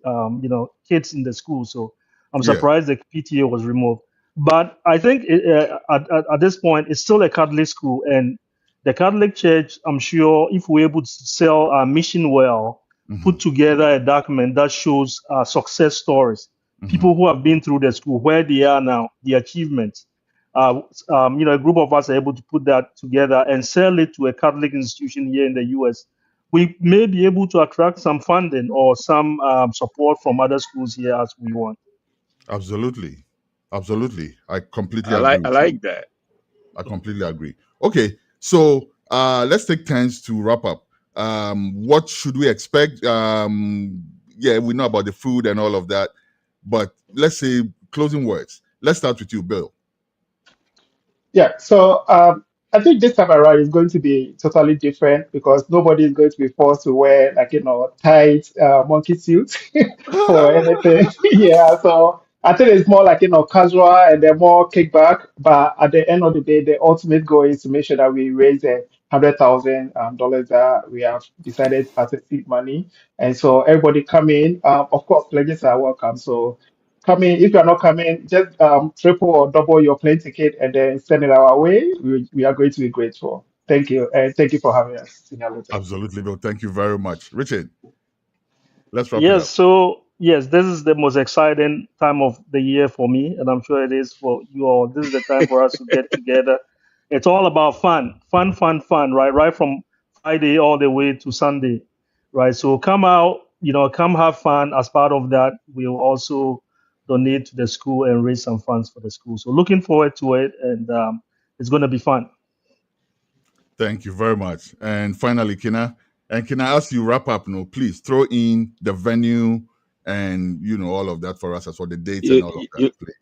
kids in the school. So I'm Yeah. surprised the PTA was removed. But I think at this point, it's still a Catholic school, and the Catholic Church, I'm sure, if we're able to sell our mission well, Hmm. put together a document that shows success stories, Hmm. people who have been through the school, where they are now, the achievements. A group of us are able to put that together and sell it to a Catholic institution here in the US. We may be able to attract some funding or some support from other schools here as we want. Absolutely. Absolutely. I completely I agree like with you. that. I completely agree. Okay, so let's take turns to wrap up. What should we expect? Yeah, we know about the food and all of that, but let's say closing words. Let's start with you, Bill. Yeah, so I think this time around is going to be totally different because nobody is going to be forced to wear tight monkey suits for anything. Yeah, so I think it's more casual and then more kickback. But at the end of the day, the ultimate goal is to make sure that we raise $100,000 that we have decided as a seed money. And so everybody come in. Of course, pledges are welcome. So come in. If you're not coming, just triple or double your plane ticket and then send it our way. We are going to be grateful. Thank you. And thank you for having us. Senior Lieutenant. Absolutely, Bill. Thank you very much. Richard, let's wrap it Yes, up. so Yes, this is the most exciting time of the year for me, and I'm sure it is for you all. This is the time for us to get together. It's all about fun, fun, fun, fun, right? Right from Friday all the way to Sunday, right? So come out, come have fun. As part of that, we'll also donate to the school and raise some funds for the school. So looking forward to it, and it's going to be fun. Thank you very much. And finally, can I ask you wrap up? No, please throw in the venue and all of that for us as well, the dates and You, all of that, you, please.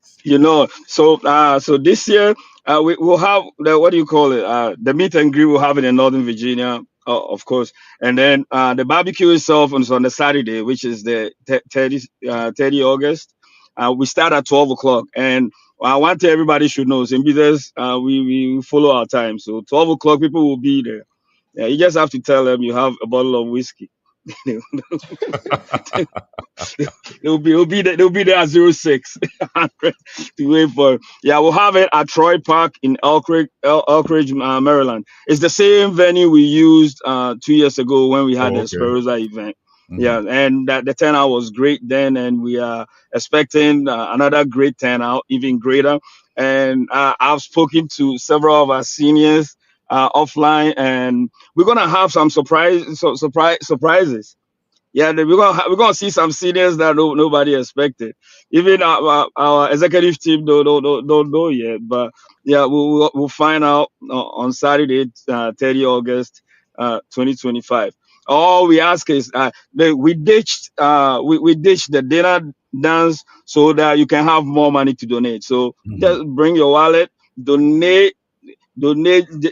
so this year we will have the, what do you call it? The meet and greet we'll have it in Northern Virginia, of course, and then the barbecue itself is on the Saturday, which is the 30 August. We start at 12 o'clock, and one thing everybody should know is in business, we follow our time. So 12 o'clock, people will be there. Yeah, you just have to tell them you have a bottle of whiskey. They'll be there at 06 to wait for it. Yeah, we'll have it at Troy Park in Elkridge, Maryland. It's the same venue we used 2 years ago when we had Oh, the okay. Sperosa event. Mhm. Yeah, and that the turnout was great then, and we are expecting another great turnout, even greater. And I've spoken to several of our seniors offline, and we're gonna have some surprises. Yeah, we're gonna see some seniors that nobody expected. Even our executive team don't know yet. But yeah, we'll find out on Saturday, 30 August, 2025. All we ask is we ditched the dinner dance so that you can have more money to donate. So just bring your wallet, donate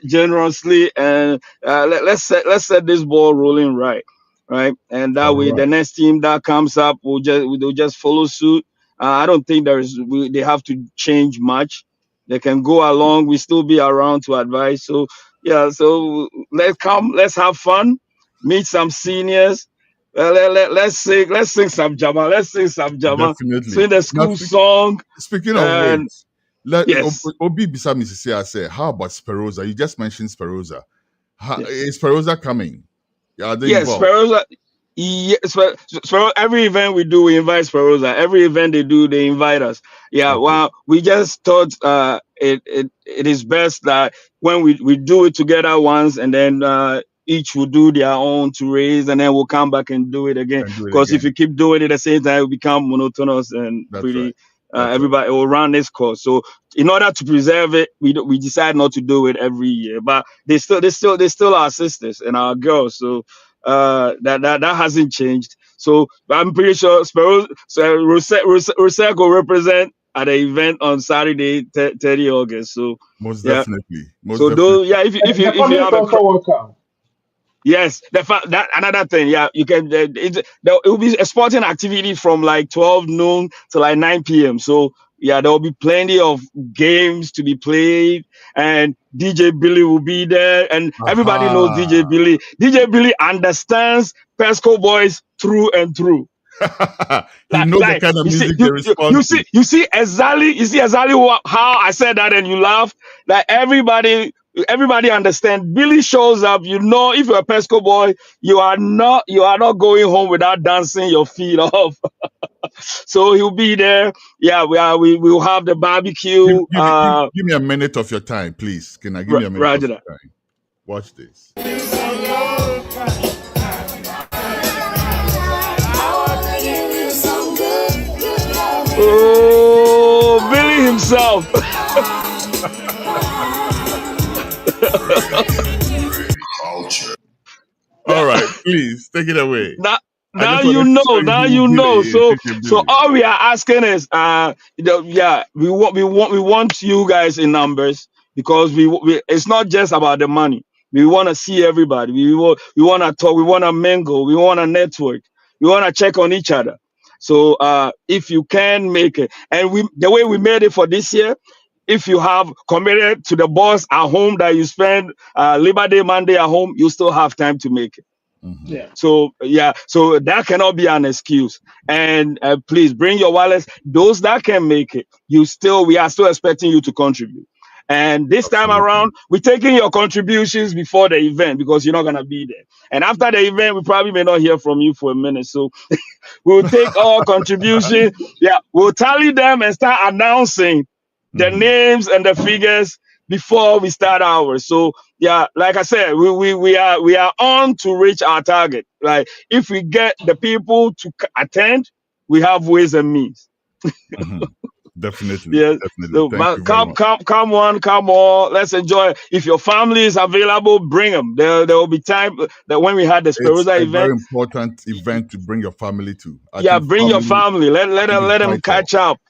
generously, and let's set this ball rolling right, and that All way the right. next team that comes up will just follow suit. I don't think they have to change much. They can go along. We still be around to advise. So yeah, so let's have fun, meet some seniors. Let's sing some jama. Let's sing some jama. Definitely. Sing the Now, school song. speaking of And which, let yes, Obi beside me say, how about Sperosa? You just mentioned Sperosa. yes. Is Sperosa coming? Are they Yes, involved? Sperosa. Yes, every event we do, we invite Sperosa. Every event they do, they invite us. Yeah, Okay. well, we just thought it is best that when we do it together once, and then each will do their own to raise, and then we'll come back and do it again. And do it Because if again. you keep doing it at the same time, it will become monotonous and That's right. pretty. That's right. Everybody will run this course. So in order to preserve it, we decide not to do it every year. But they still our sisters and our girls. So that hasn't changed. So I'm pretty sure Rosette will represent at the event on Saturday, 30 August. So Most yeah. definitely. Most So definitely. yeah, The if you family is have a also welcome. yes, that another thing. Yeah, you can. It will be a sporting activity from like 12 noon to like 9 p.m. So yeah, there will be plenty of games to be played, and DJ Billy will be there, and everybody knows Aha. DJ Billy. DJ Billy understands Pesco boys through and through. He knows the Like kind of music they respond to. you see exactly how I said that, and you laugh. Like everybody understand. Billy shows up. You know, if you're a Pesco boy, you are not going home without dancing your feet off. So he'll be there. Yeah, we will have the barbecue. Give me a minute of your time, please. Can I give me a minute of Roger that. your time? Watch this. Oh, Billy himself. All right, please take it away. I Now just you wanted to show know. you Now who you know. Billy is. So DJ Billy. all we are asking is, yeah, we want you guys in numbers, because we it's not just about the money. We want to see everybody. We want to talk. We want to mingle. We want to network. We want to check on each other. So if you can make it, and the way we made it for this year, if you have committed to the boss at home that you spend Labor Day Monday at home, you still have time to make it. Yeah. So yeah, so that cannot be an excuse. And please bring your wallets. Those that can make it, we are still expecting you to contribute. And this time Absolutely. around, we're taking your contributions before the event because you're not gonna be there. And after the event, we probably may not hear from you for a minute. So we'll take all contributions. Yeah, we'll tally them and start announcing the names and the figures before we start ours. So yeah, like I said, we are on to reach our target. Like if we get the people to attend, we have ways and means. Definitely, Yes. definitely. So Thank you very much. come on, come on. Let's enjoy. If your family is available, bring them. There will be time that when we had the It's Sperosa a very event. important event to bring your family to. I Yeah, think bring your family. Let I think it's them vital. catch up.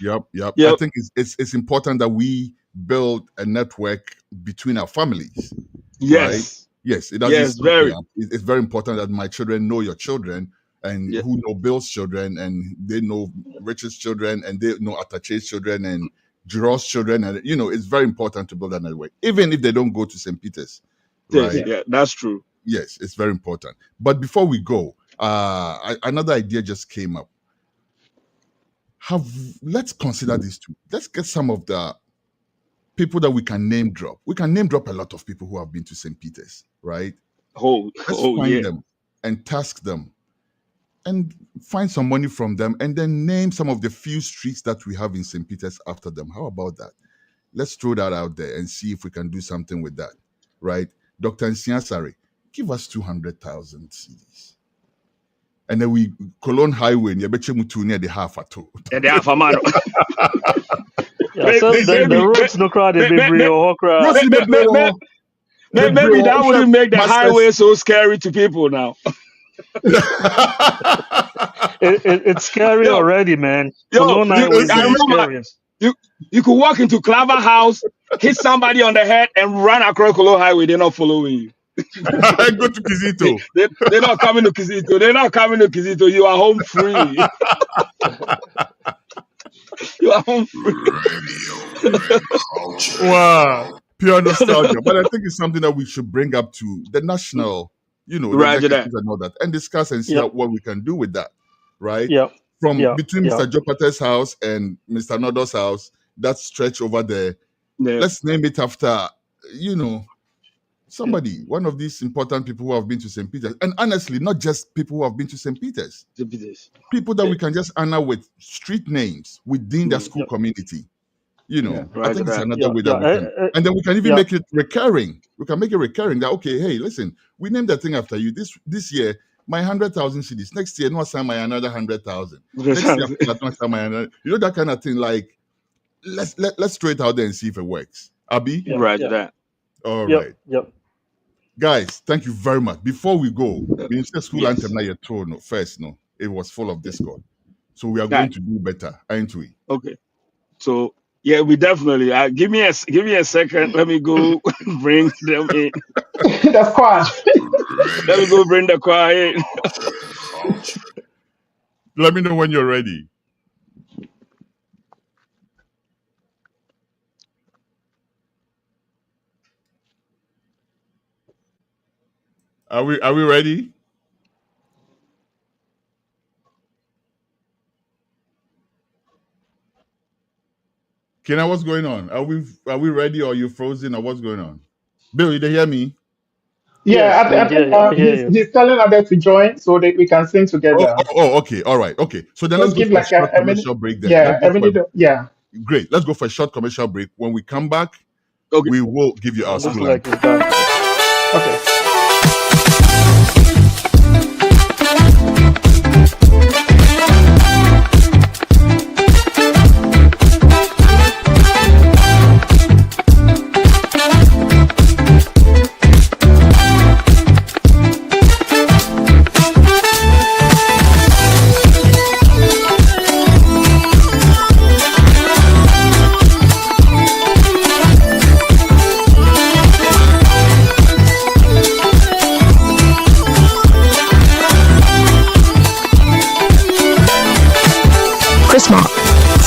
Yep. I Yep. think it's important that we build a network between our families, right? Yes. Yes, it doesn't. Yes. Very. It's very important that my children know your children, and Yeah. who know Bill's children, and they know Richard's children, and they know Atache's children, and Jiro's children, and it's very important to build that network, even if they don't go to St. Peter's, Yes. right? Yeah, that's true. Yes, it's very important. But before we go, another idea just came up. Let's consider these two. Let's get some of the people that we can name drop. We can name drop a lot of people who have been to St. Peter's, right? Let's find Yeah. them and task them and find some money from them and then name some of the few streets that we have in St. Peter's after them. How about that? Let's throw that out there and see if we can do something with that, right? Dr. Nsiasare, give us 200,000 cedis. And then we Cologne Highway near Bechemutu near the half at all. And the Alpha Man. Yeah, so the roads no crowd be real crowd. Maybe that wouldn't make the highway so scary to people now. It's scary already, man. Cologne Highway is the experience. You could walk into Claver House, hit somebody on the head, and run across Cologne Highway. They're not following you. Go to Kizito. They're not coming to Kizito. They're not coming to Kizito. You are home free. You are home free. Wow. Pure nostalgia. But I think it's something that we should bring up to the national, the executives and all that, and discuss and see what we can do with that, right? Between Mr. Jopate's house and Mr. Nodo's house, that stretch over there, let's name it after, somebody, one of these important people who have been to St. Peter's. And honestly, not just people who have been to St. Peter's. People that we can just honor with street names within their school community. I think it's another way that we can. And then we can even make it recurring. We can make it recurring that, okay, hey, listen, we named that thing after you. This year, my 100,000 cedis. Next year, no sign my another 100,000. Next year, no sign my another. That kind of thing. Like, let's throw it out there and see if it works. Abi? All right. Guys, thank you very much. Before we go, Minister School Anthem na your tone first, no. It was full of discord. So we are going to do better, aren't we? Okay. So yeah, we definitely give me a second. Let me go bring them in. The squad. Let me go bring the choir in. Let me know when you're ready. Are we ready? Kena, what's going on? Are we ready, or are you frozen, or what's going on? Bill, you hear me? Yeah, I think he's telling Adele to join so that we can sing together. Okay, all right, okay. So then let's go for a short commercial break then. Yeah, Great. Let's go for a short commercial break. When we come back, we will give you our school like it's done. Okay.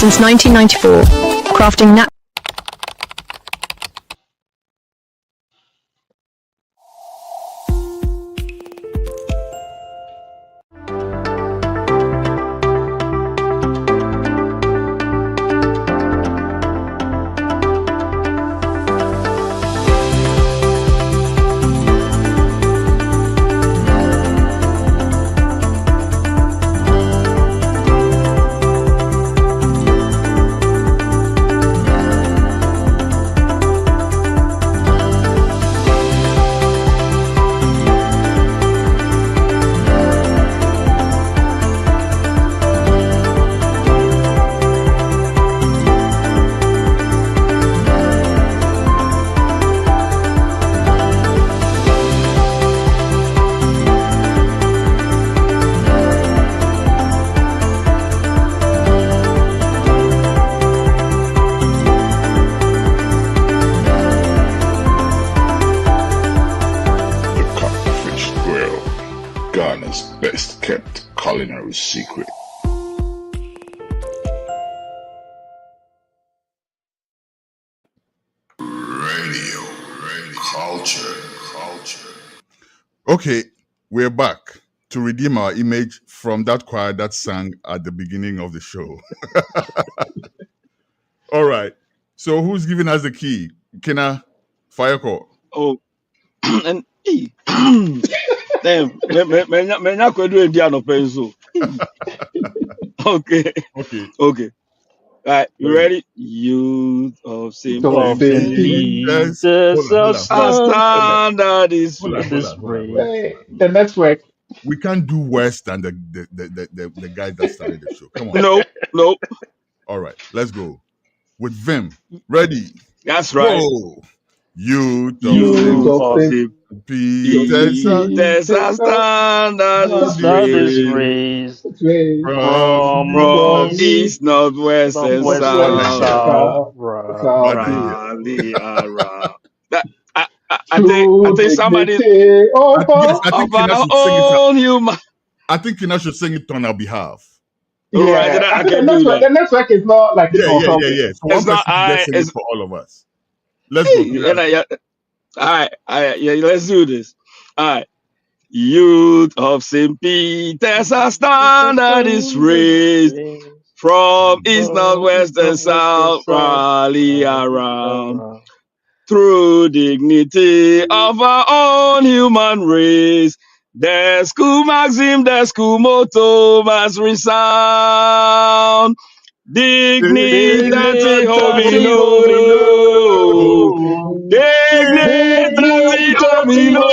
Since 1994, crafting Ghana's best kept culinary secret. Radio culture. Okay, we're back to redeem our image from that choir that sang at the beginning of the show. All right. So who's giving us the key? Kena, fire call. Oh, and damn, me not going to do Indiano pencil. Okay. Okay. All right, you ready? Youth of St. sympathy. Peter's Our standard is Hold on. Hey, the network. We can't do worse than the guy that started the show. Come on. Nope. All right, let's go. With Vim. Ready. That's right. Go. Youth Youth of of sympathy. There's a standard is raised from east, northwest, and south. Rally around. I think somebody of our own human. I think Kina should sing it on our behalf. Right, I can do that. The network is not like Yeah. So one It's person not- just sing it for all of us. Let's go. Kina. All right, let's do this. All right. Youth of St. Peter's, our standard is raised from east, northwest, and south. Rally around through dignity of our own human race. The school maxim, the school motto must resound. Dignity homino. Dignity homino.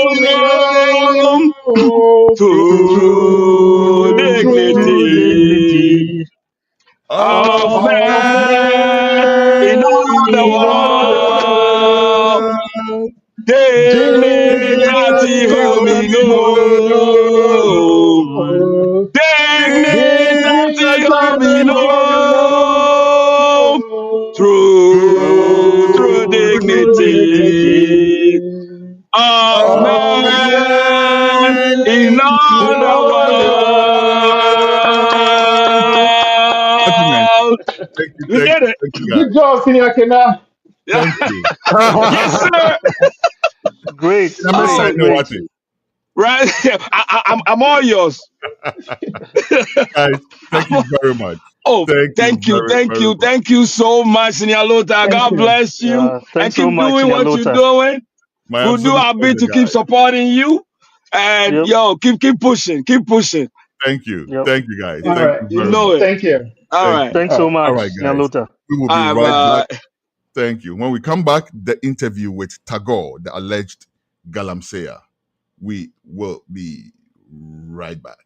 True dignity of man in all the world. Dignity homino. Dignity homino. True dignity of man in all the world. Thank you. You did it. Thank you, Good guys. job, Senior Kena. Thank you. Yes, sir. Great. Right. I'm all yours. Guys, thank you very much. Oh, thank you so much, Senior Lota. God bless you. And Thanks keep so much, doing what Senior you're Lota. doing. We'll do our bit to keep supporting you. And keep pushing. Thank you. Yep. Thank you, guys. All Thank right. you very know much. it. Thank you. All right. Thanks so much, All right, Senior guys. Lota. We will be right back. Thank you. When we come back, the interview with Tagor, the alleged Galamseyer. We will be right back.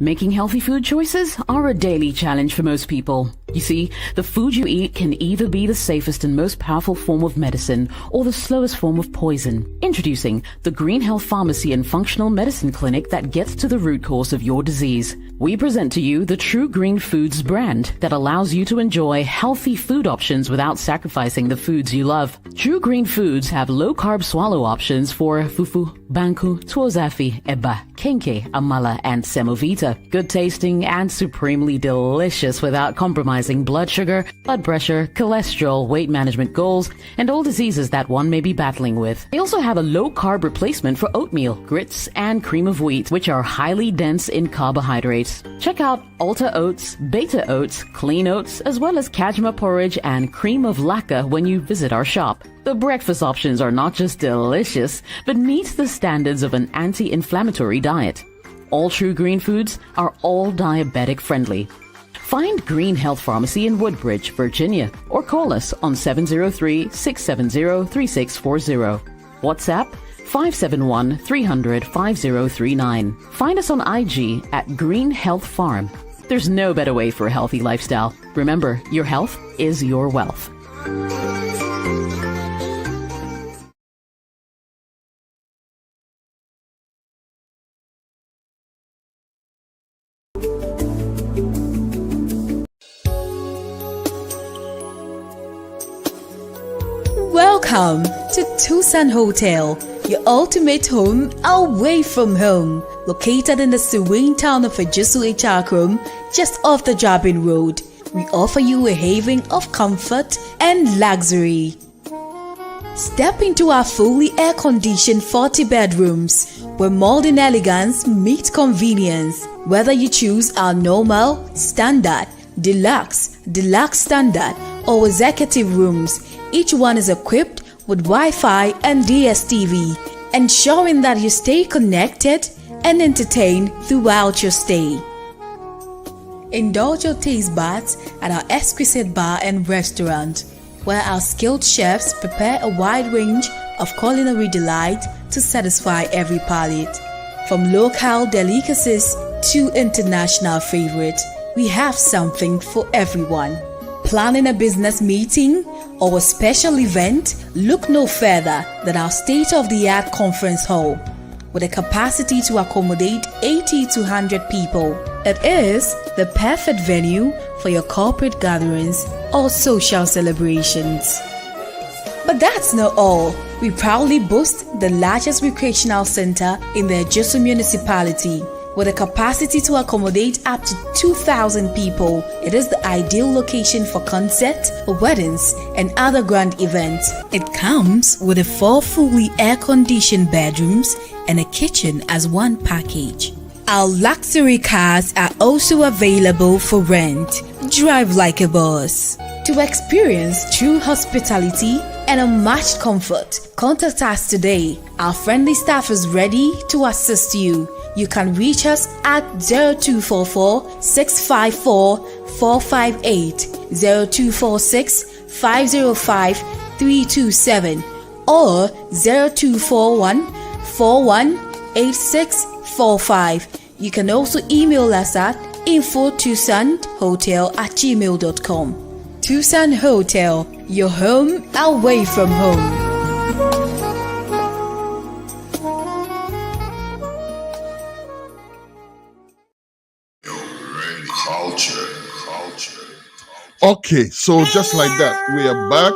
Making healthy food choices are a daily challenge for most people. You see, the food you eat can either be the safest and most powerful form of medicine or the slowest form of poison. Introducing the Green Health Pharmacy and Functional Medicine Clinic that gets to the root cause of your disease. We present to you the True Green Foods brand that allows you to enjoy healthy food options without sacrificing the foods you love. True Green Foods have low-carb swallow options for fufu, banku, tuozafi, eba, kenke, amala, and semovita. Good tasting and supremely delicious without compromising blood sugar, blood pressure, cholesterol, weight management goals, and all diseases that one may be battling with. They also have a low-carb replacement for oatmeal, grits, and cream of wheat, which are highly dense in carbohydrates. Check out Alta Oats, Beta Oats, Clean Oats, as well as Kajma porridge and cream of lacca when you visit our shop. The breakfast options are not just delicious, but meet the standards of an anti-inflammatory diet. All True Green Foods are all diabetic friendly. Find Green Health Pharmacy in Woodbridge, Virginia, or call us on 703-670-3640. WhatsApp 571-300-5039. Find us on IG at Green Health Farm. There's no better way for a healthy lifestyle. Remember, your health is your wealth. Welcome to Tucson Hotel, your ultimate home away from home. Located in the serene town of Ejisu Echakrom, just off the Jabin Road, we offer you a haven of comfort and luxury. Step into our fully air-conditioned 40 bedrooms where modern elegance meets convenience. Whether you choose our normal, standard, deluxe standard, or executive rooms, each one is equipped with Wi-Fi and DSTV, ensuring that you stay connected and entertained throughout your stay. Indulge your taste buds at our exquisite bar and restaurant, where our skilled chefs prepare a wide range of culinary delight to satisfy every palate. From local delicacies to international favorites, we have something for everyone. Planning a business meeting or a special event? Look no further than our state-of-the-art conference hall. With a capacity to accommodate 80 to 100 people. It is the perfect venue for your corporate gatherings or social celebrations. But that's not all. We proudly boast the largest recreational center in the Ejisu municipality. With a capacity to accommodate up to 2,000 people, it is the ideal location for concerts, weddings, and other grand events. It comes with 4 fully air-conditioned bedrooms and a kitchen as one package. Our luxury cars are also available for rent. Drive like a boss. To experience true hospitality and unmatched comfort, contact us today. Our friendly staff is ready to assist you. You can reach us at 0244 654 458, 0246 505 327, or 0241 418645. You can also email us at info@tucsonhotel@gmail.com. Tucson Hotel, your home away from home. Okay, so just like that, we are back.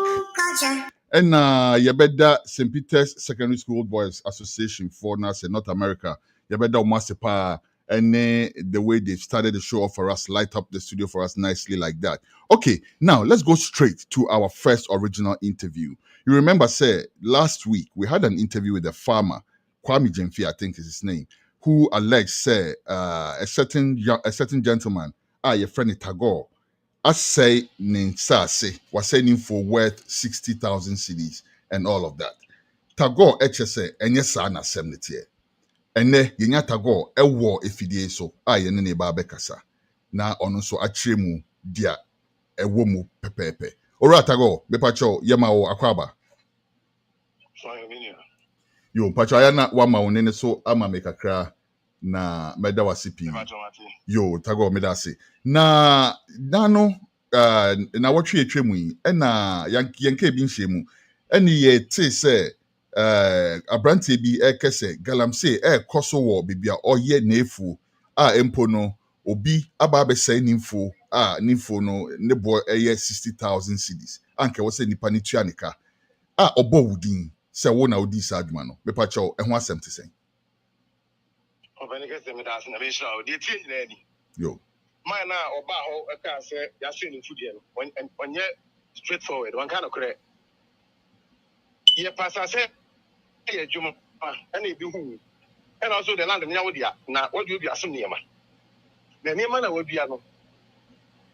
And Yabeda St. Peter's Secondary School Boys Association for North America. Yabeda Umasepa, and the way they started the show for us, light up the studio for us nicely like that. Okay, now let's go straight to our first original interview. You remember, last week we had an interview with a farmer, Kwame Jemfi, I think is his name, who alleged, a certain gentleman, your friend Tagor, I say Ninsase was sending for worth 60,000 CDs and all of that. Tagor HSA and yes, Sana Semnetier. And ne yenya Tagor a war efidie so aye ne ba bekasa. Na ono so atremu dia e womu pepepe. Ora Tagor, bepacho yema o akwaba. Yo, pacho aya na wama onene so ama mekakra na meda wasipi. Yo, Tagor medase. Na nano na watwe etwemu yi na yanke bi nhye mu ene ye te se abrante bi ekese Galamseyer koso wo bibia oye nefu a empo no obi aba abesai nimfo a nimfo no ne bo eye 60,000 cedis anke wo se nipa ni tuanika a obo wudin se wo na odi sa adwuma no bepa cho eho asem te sen obanike se me da se na be shira o de tie nyina ni yo man na oba ho eka se ya se ni fudie no onye straightforward one kind of correct ye pasa se ye dwuma and e bi hu and also the land nya wodia na wodi obi asem niema na niema na wodia no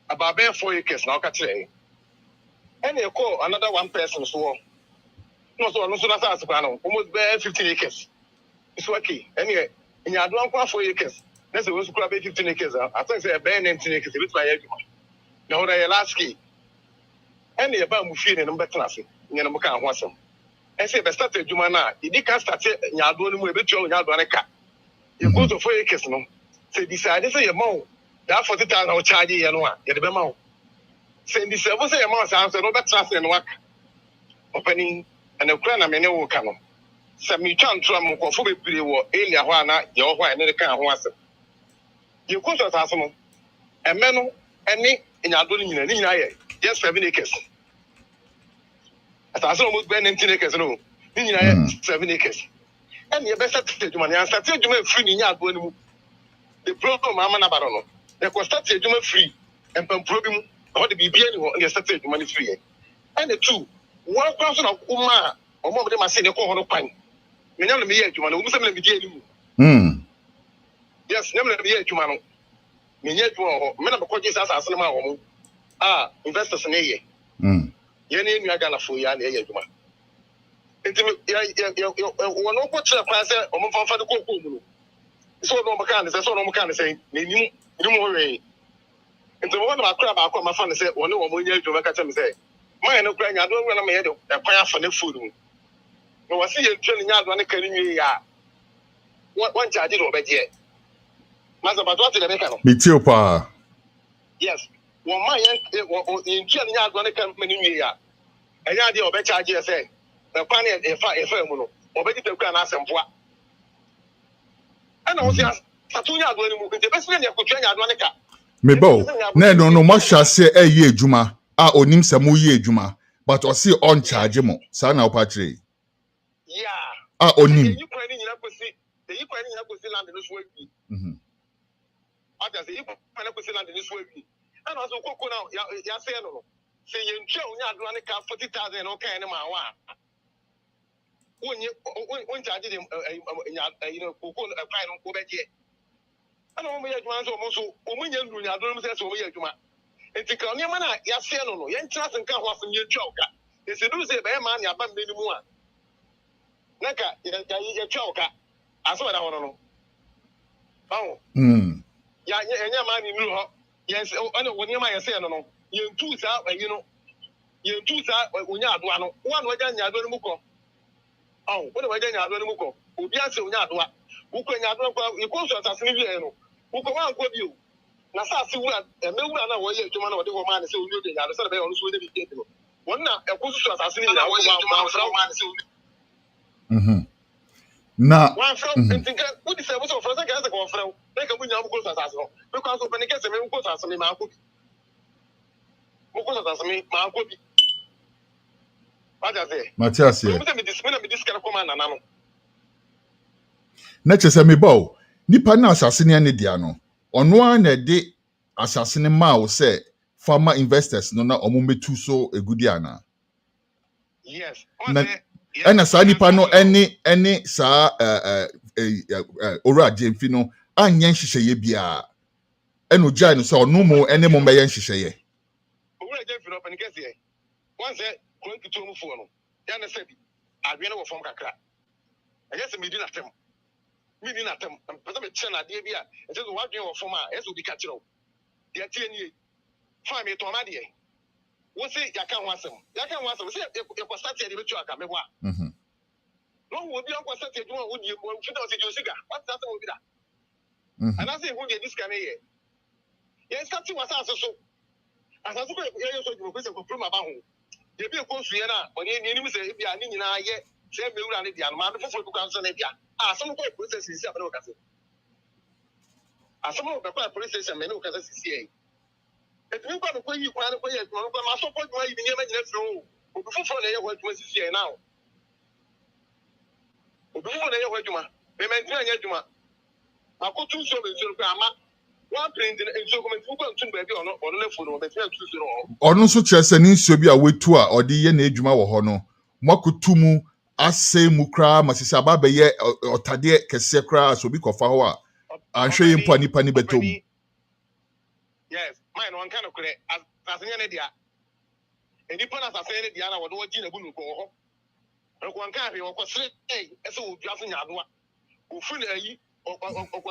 about 4 acres na okatre and e call another one person so no so na sa aspa no almost 15 acres it's okay anyway in your do 4 acres let's say we school about 15 acres I think say about 19 acres bit by you na ho da last key and e ba mu fie ne no betra se nya no ka ho asem and say, start a Jumana, you can't start Yadon with a bit of Yadonaka. You go to 4 acres, no? Say, decide, say, a mo, that 40,000 I'll charge you, and what? Get the memo. Say, this was a month, answer, no better trust and work. Opening and a crown, I may know, come. Some you can't try more for a pretty war, Elia Wana, your wife, and the kind of answer. You go to Tasman, and Meno, and Nick, in Yadon, just 7 acres. As I almost been 19 acres, no, 7 acres. And you best start to money and start to do free in your bone. The problem, Mamma Barono. They could start to do free and problem or the BBN or you start to money free. And the two, one person of Uma or more of them are saying a call of pine. Me never be to man, who some be yes, never be to man. Me yet more, men of coaches as a cinema. Investors in a year. Yenny, you are gonna for yan a year. One of what's a pass or more for the cocoa. So no mechanics, I saw no mechanics saying, you more rain. And the one of my crab, I call my son and said, one more year to make a time say, mine no crying, I don't want to make a fire for the food. No, I see you training out when they can you. One charge it over yet. Master, but what did I make? Mitiopa. Yes. One my in training out when they come in here. And the idea of a charge, I say, the panny a fire, or better to can ask them what. And I was just Satunya going to move the best way you could train Adwanica. Mebo, no much shall say a year Juma, onim samu ye Juma, but or see on charge mo, sana opatre. Yeah. Onim. You planning in the Ukrainian land in this way. I just say, you plan land in this way. And also, Coco now, Yaseno, say you chill Adwanica 40,000 okay, and when charging him, Coco, a fine on Quebec. I don't know where almost Ominion, I don't say so. It's a Kanyamana, Yaseno, Yantas and Kawas and your choker. It's a do say, man, you have many more. Naka, your choker. I saw that I don't know. Oh, yeah, man, you know, yes, I know when you might say, no, you two out, you know, you two out when you are one way down your muko. Oh, what way down your muko? Ubias, Yadwa, who can you go to Assassin, who come out with you. Nasa, and no one away to man or the woman is so good. I was on the video. One now, a position assassin, I was Now, one from what is the first guy as a conference? They can win your goals as well. Because of the case, and goes as me, my cookie. Mokos as me, my cookie. What I say? Matthias, I'm this kind of command and I'm Nature say me bow. Nipa na assassin any diano. On one de assassin ma say farmer investors no na omumbetu so a good diana. yes. And a sani pano any sa ora jemfino an yen shishaye bia. Eno jai no so no more any mo yen shishaye. Ora jemfino up and guess here. Once going to two for no. Yana said, I've been over from Kakra. I guess a meeting at them. Meeting at them. I'm a channel at the area. And just what you are from my as will be catching up. They are 10 years. Find me to Amadia. What's it? You can't want some. You can't want some. If you start to the truck, I'm a one. No, would be on what you want. Would you want to cigar? What's that will be that? And I say, who get this kind of year? Yes, that's what I so. As I said, you go from about home. You be a consumer, but you need to say, if you are in a year, say, me run it down. Man, before you come to Nebia. Some of the process is seven occasions. As some of the process and many occasions is here. If you got to pay you, I support why you never get through. Before they work with here now. Before they work, they maintain Yajuma. I go to show the grammar. One print in so to baby or no food or the Ono so chese ni nsuo bi a wetu a ode ye na adwuma wo ho no mokotumu ase mu kra masisa ba be ye otade kese kra so bi kofa ho a anhwe ye mpo anipa ni betom. Yes, mine one kind of correct as any dia. And you put us as any dia na wo do gina bunu ko ho. One kind of ko sre so wo biaso nyadoa. Wo funi ayi or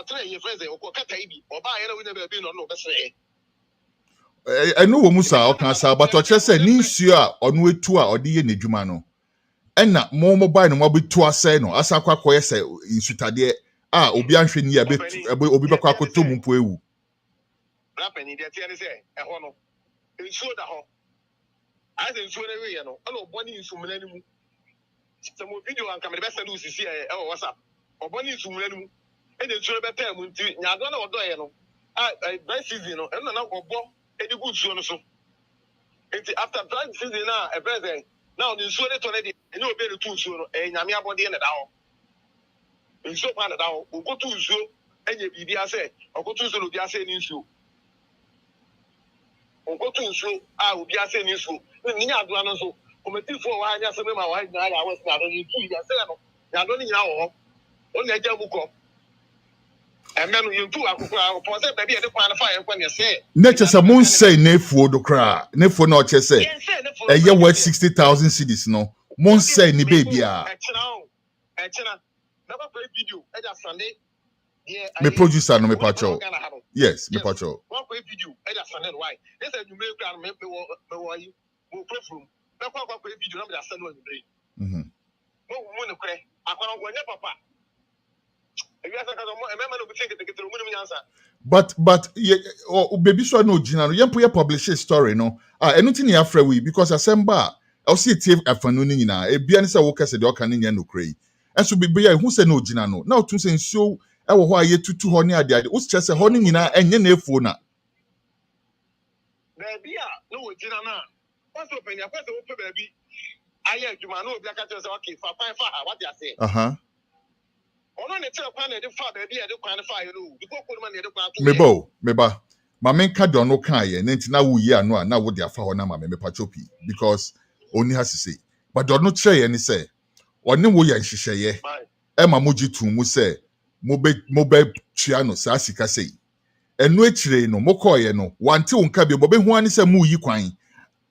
try your friends or kata ibi or buy any winner be no be say. Eno wo musa o kan sa but o chese ni nsuo a ono etu a ode ye na adwuma no. Enna mo mobile no mobetu ase no asa kwakoye se insutade a obi anhwe ni ya betu obi bekwa akoto mu mpo ewu. Rapeni de tie ne se e ho no. Nsuo da ho. As nsuo na we ye no, ana oboni nsumuna ni mu. Some video an kamera be send usisi e WhatsApp. Oboni nsumuna ni mu. E de nsuo be taa mu nti nyado na odo ye no. Dry season no, and na obo e de good nsuo no so. Nti after dry season na e present now the nsuo de to na de e no be the two nsuo no, e nyame abode na da ho. In so far now, we go to zoo and you be say, or go to zoo, be saying in zoo. Or go to zoo, I will be saying in zoo. Nina do not so. Committee for why I said my wife, I was not only 2 years. I don't know. Only a jabuko. And then you two are for that baby at the fire when you say. Nature someone say nefu do cry. Nefu no che say. A year worth 60,000 cedis no. Mon say ni baby ah. Never play video. I just Sunday. Me producer no me patrol. Yes, me patrol. One play video. I just Sunday why? They said you make plan me you. Mo play from. Na kwa play video na me just send one play. Mo no kre. Akwa no nya papa. But baby so no gina no yempo ye publish a story no anything ya frɛ we because asemba I see it afanu ni nyina e bia ne sɛ wo kase de oka ne nya no krai enso bibi ya hu sɛ no gina no na otu sɛ nsuo e wo ho aye tutu ho ne ade wo kyerɛ sɛ ho ne nyina enye na efuo na baby a no gina na kwaso penya kwaso wo pe baby aye adwuma no obi aka kyerɛ sɛ okay fa ha what you say Meba. Mama nka no kan ye nti na wo yi anu a na wo de afa ho na mama me pachopi because oni has to say but do no kire ye ni say oni wo ya nhihye e ma moji tu mu say mo be tua no sa sika sei enu akire no mo call ye no wante wo nka bi bo be hu ani say mu yi kwan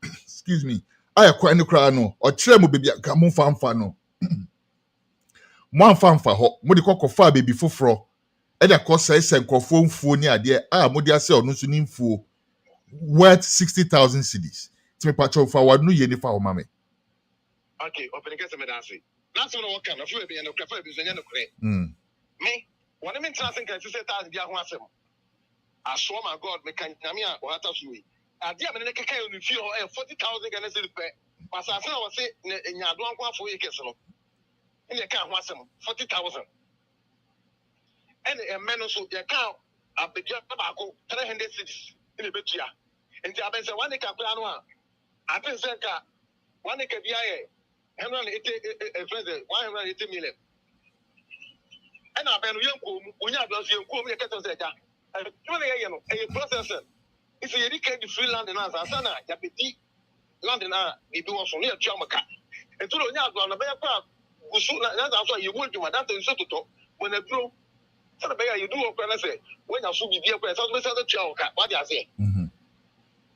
excuse me aya kwan ni kra no o kire mo bebi ka mo famfa no mo amfa ho mo de kokofa baby foforo e da ko sai senkofo mfuo ni ade a mo de ase onu so ni mfuo worth 60,000 cedis ti me pacho fa wa nu ye ni fa ho mame okay open case me dance that's no work na fu be no krafa be so nya no kre me one me trans kan say 1,000 dia ho asem aso my god me kan nyame a o hata so we ade a me ne keka no fi ho 40,000 Ghana cedis pe pasase na wo say nya do anko afo ye kese no ene ka ho asem 40,000 ene emeno so ye ka abedia ba ko 300 cedis ene betua enti abense one ka kura no a abense ka one ka bia ye 180 million ena abenu yenko mu onya do so yenko mu ye keto se ja you na ye no e processor if you dey the free land na asa na ya peti land na e bi wo so no ye tua maka enti no onya do na be kwa gusu na so ye wo dwuma that is so to when a bro so the you do what I say when you should be there so be say to tua maka what you say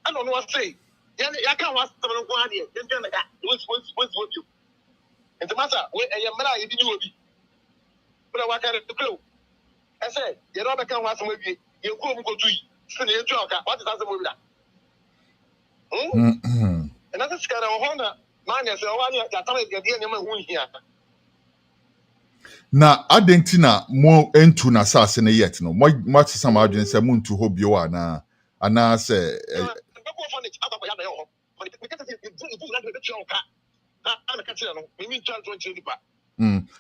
I don't know what say ya kan was to no kwa de enti na ga what you enti masa we e mara ye bi ni obi but wa kare to clue I say you no be kan was mo bi ye ko mu ko tu yi so na ye tua maka what is that mo bi da and that's kind of honor man ya say o wa ni ya tama ye de ne ma hu hia na adentina mo entu na sase ne yet no mo tsama ma adwen se mo ntu ho bio ana se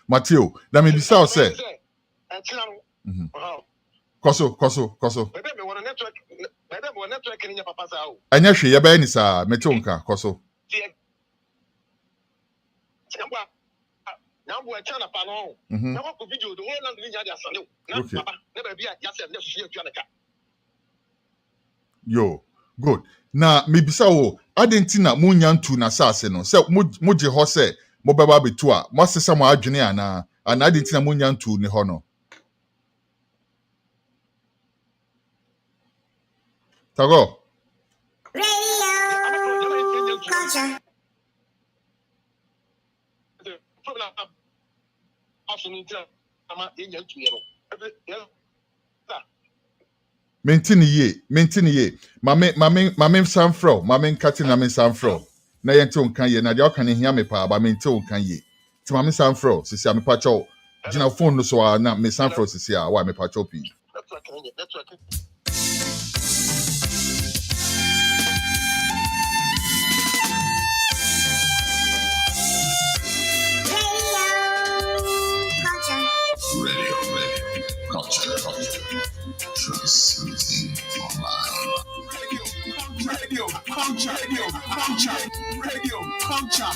Mateo da me bisa o se koso bebe me wona network ni nya papa sa o anya hwe ye ba ni sa mete nka koso now we chana pa no na ko video the whole land ni nya dia sale na papa na ba bia ya se na so ye tuanaka yo good na me bisa wo adentina mo nya ntu na sase no se mo je ho se mo baba betu a mo sesa mo adwene ana adentina mo nya ntu ni ho no Tagor Radio culture. Mentini ye mame sanfro mame nkati na me sanfro na yente onkan ye na de okan hia me pa ba mente onkan ye ti mame sanfro sisi ame pa cho gina phone no so na me sanfro sisi a wa me pa cho pi Transmitting online. Radio culture.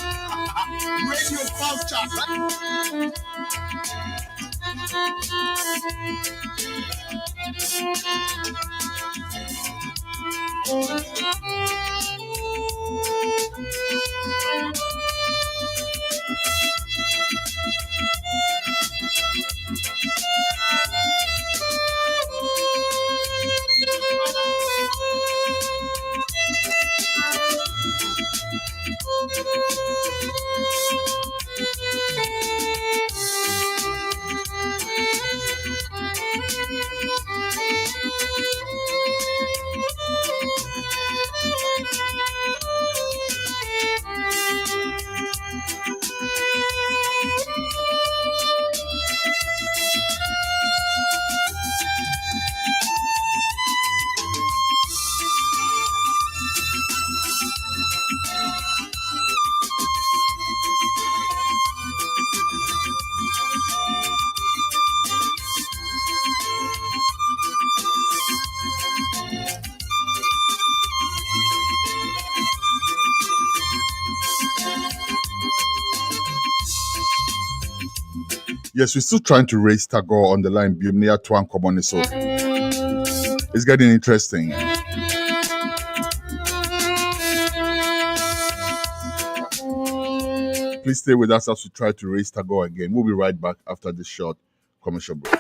Yes, we're still trying to raise Tagor on the line. So it's getting interesting. Please stay with us as we try to raise Tagor again. We'll be right back after this short commercial break.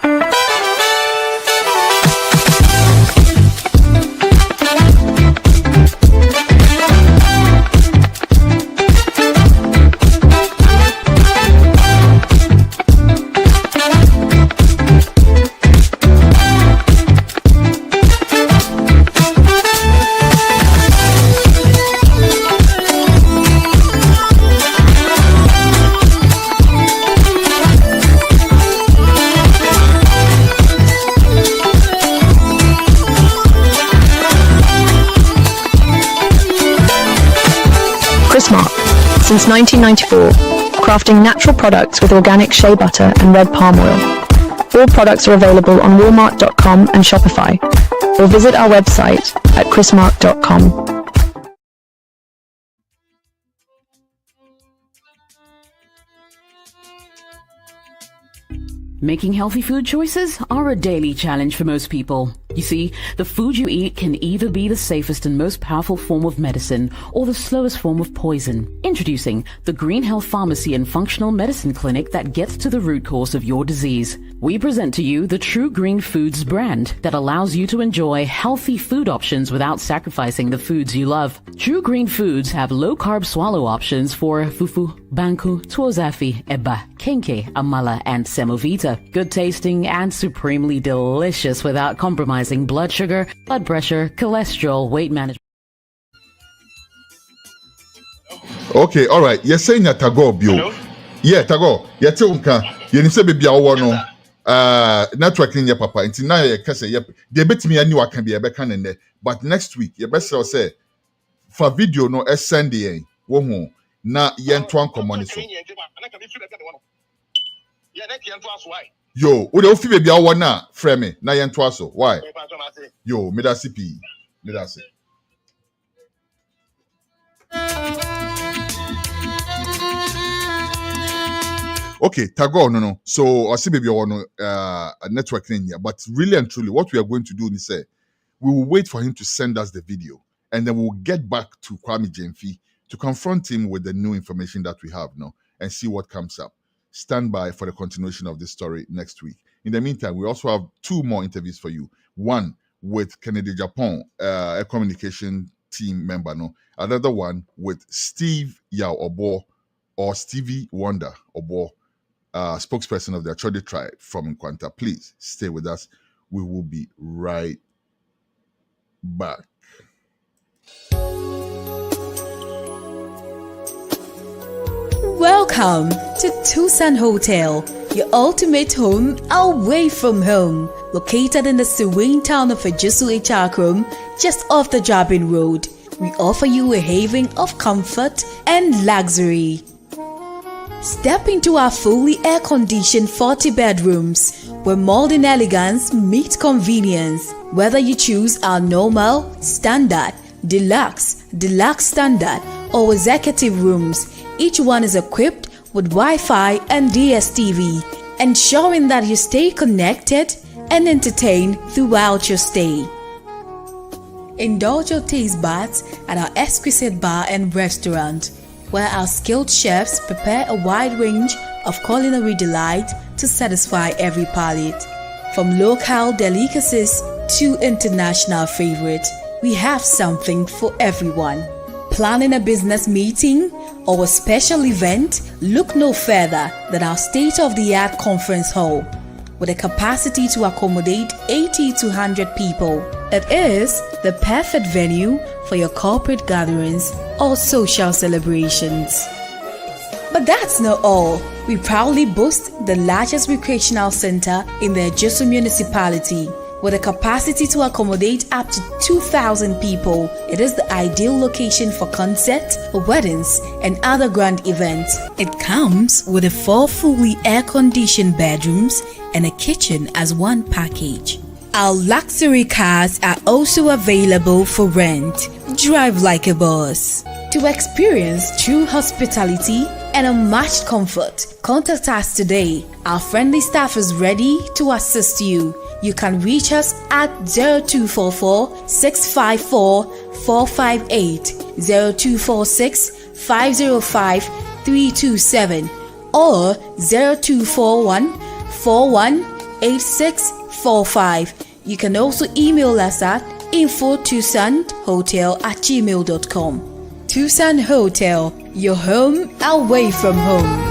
Since 1994, crafting natural products with organic shea butter and red palm oil. All products are available on Walmart.com and Shopify, or visit our website at chrismark.com. Making healthy food choices are a daily challenge for most people. You see, the food you eat can either be the safest and most powerful form of medicine or the slowest form of poison. Introducing the Green Health Pharmacy and Functional Medicine Clinic that gets to the root cause of your disease. We present to you the True Green Foods brand that allows you to enjoy healthy food options without sacrificing the foods you love. True Green Foods have low-carb swallow options for fufu, banku, tuozafi, eba, kenke, amala, and semovita. Good tasting and supremely delicious without compromising blood sugar, blood pressure, cholesterol, weight management. Okay, all right. You're saying that Tagor, Bio. Yeah, Tagor. You're telling me, you say baby, I want no networking your papa. Until now, you can say, yep. They bet me I knew I can be a becan in there. But next week, you best say for video no send the one na yen twan common so. Yo, we don't feel baby I want na frame na yen twa so. Why? Yo, me da CP. Me da say. Okay, Tagor, no. So I see baby I want a networking here, but really and truly, what we are going to do is say we will wait for him to send us the video, and then we'll get back to Kwame Jemfi to confront him with the new information that we have now and see what comes up. Stand by for the continuation of this story next week. In the meantime, we also have two more interviews for you. One with Ken Agyapong, a communication team member, no. Another one with Steve Obour or Stevie Wonder Obour, spokesperson of the Achode tribe from Nkwanta. Please stay with us. We will be right back. Welcome to Tucson Hotel, your ultimate home away from home. Located in the serene town of Achode, just off the Jabin Road, we offer you a haven of comfort and luxury. Step into our fully air-conditioned 40 bedrooms where modern elegance meets convenience. Whether you choose our normal, standard, deluxe standard, or executive rooms, each one is equipped with Wi-Fi and DSTV. ensuring that you stay connected and entertained throughout your stay. Indulge your taste buds at our exquisite bar and restaurant, where our skilled chefs prepare a wide range of culinary delight to satisfy every palate. From local delicacies to international favorites, we have something for everyone. Planning a business meeting or a special event? Look no further than our state-of-the-art conference hall. With a capacity to accommodate 80 to 100 people. It is the perfect venue for your corporate gatherings or social celebrations. But that's not all. We proudly boast the largest recreational center in the Achode Municipality. With a capacity to accommodate up to 2,000 people, it is the ideal location for concerts, weddings, and other grand events. It comes with 4 fully air-conditioned bedrooms and a kitchen as one package. Our luxury cars are also available for rent. Drive like a boss. To experience true hospitality and unmatched comfort, contact us today. Our friendly staff is ready to assist you. You can reach us at 0244 654 458, 0246 505 327, or 0241 418645. You can also email us at info@tucsonhotel@gmail.com. Tucson Hotel, your home away from home.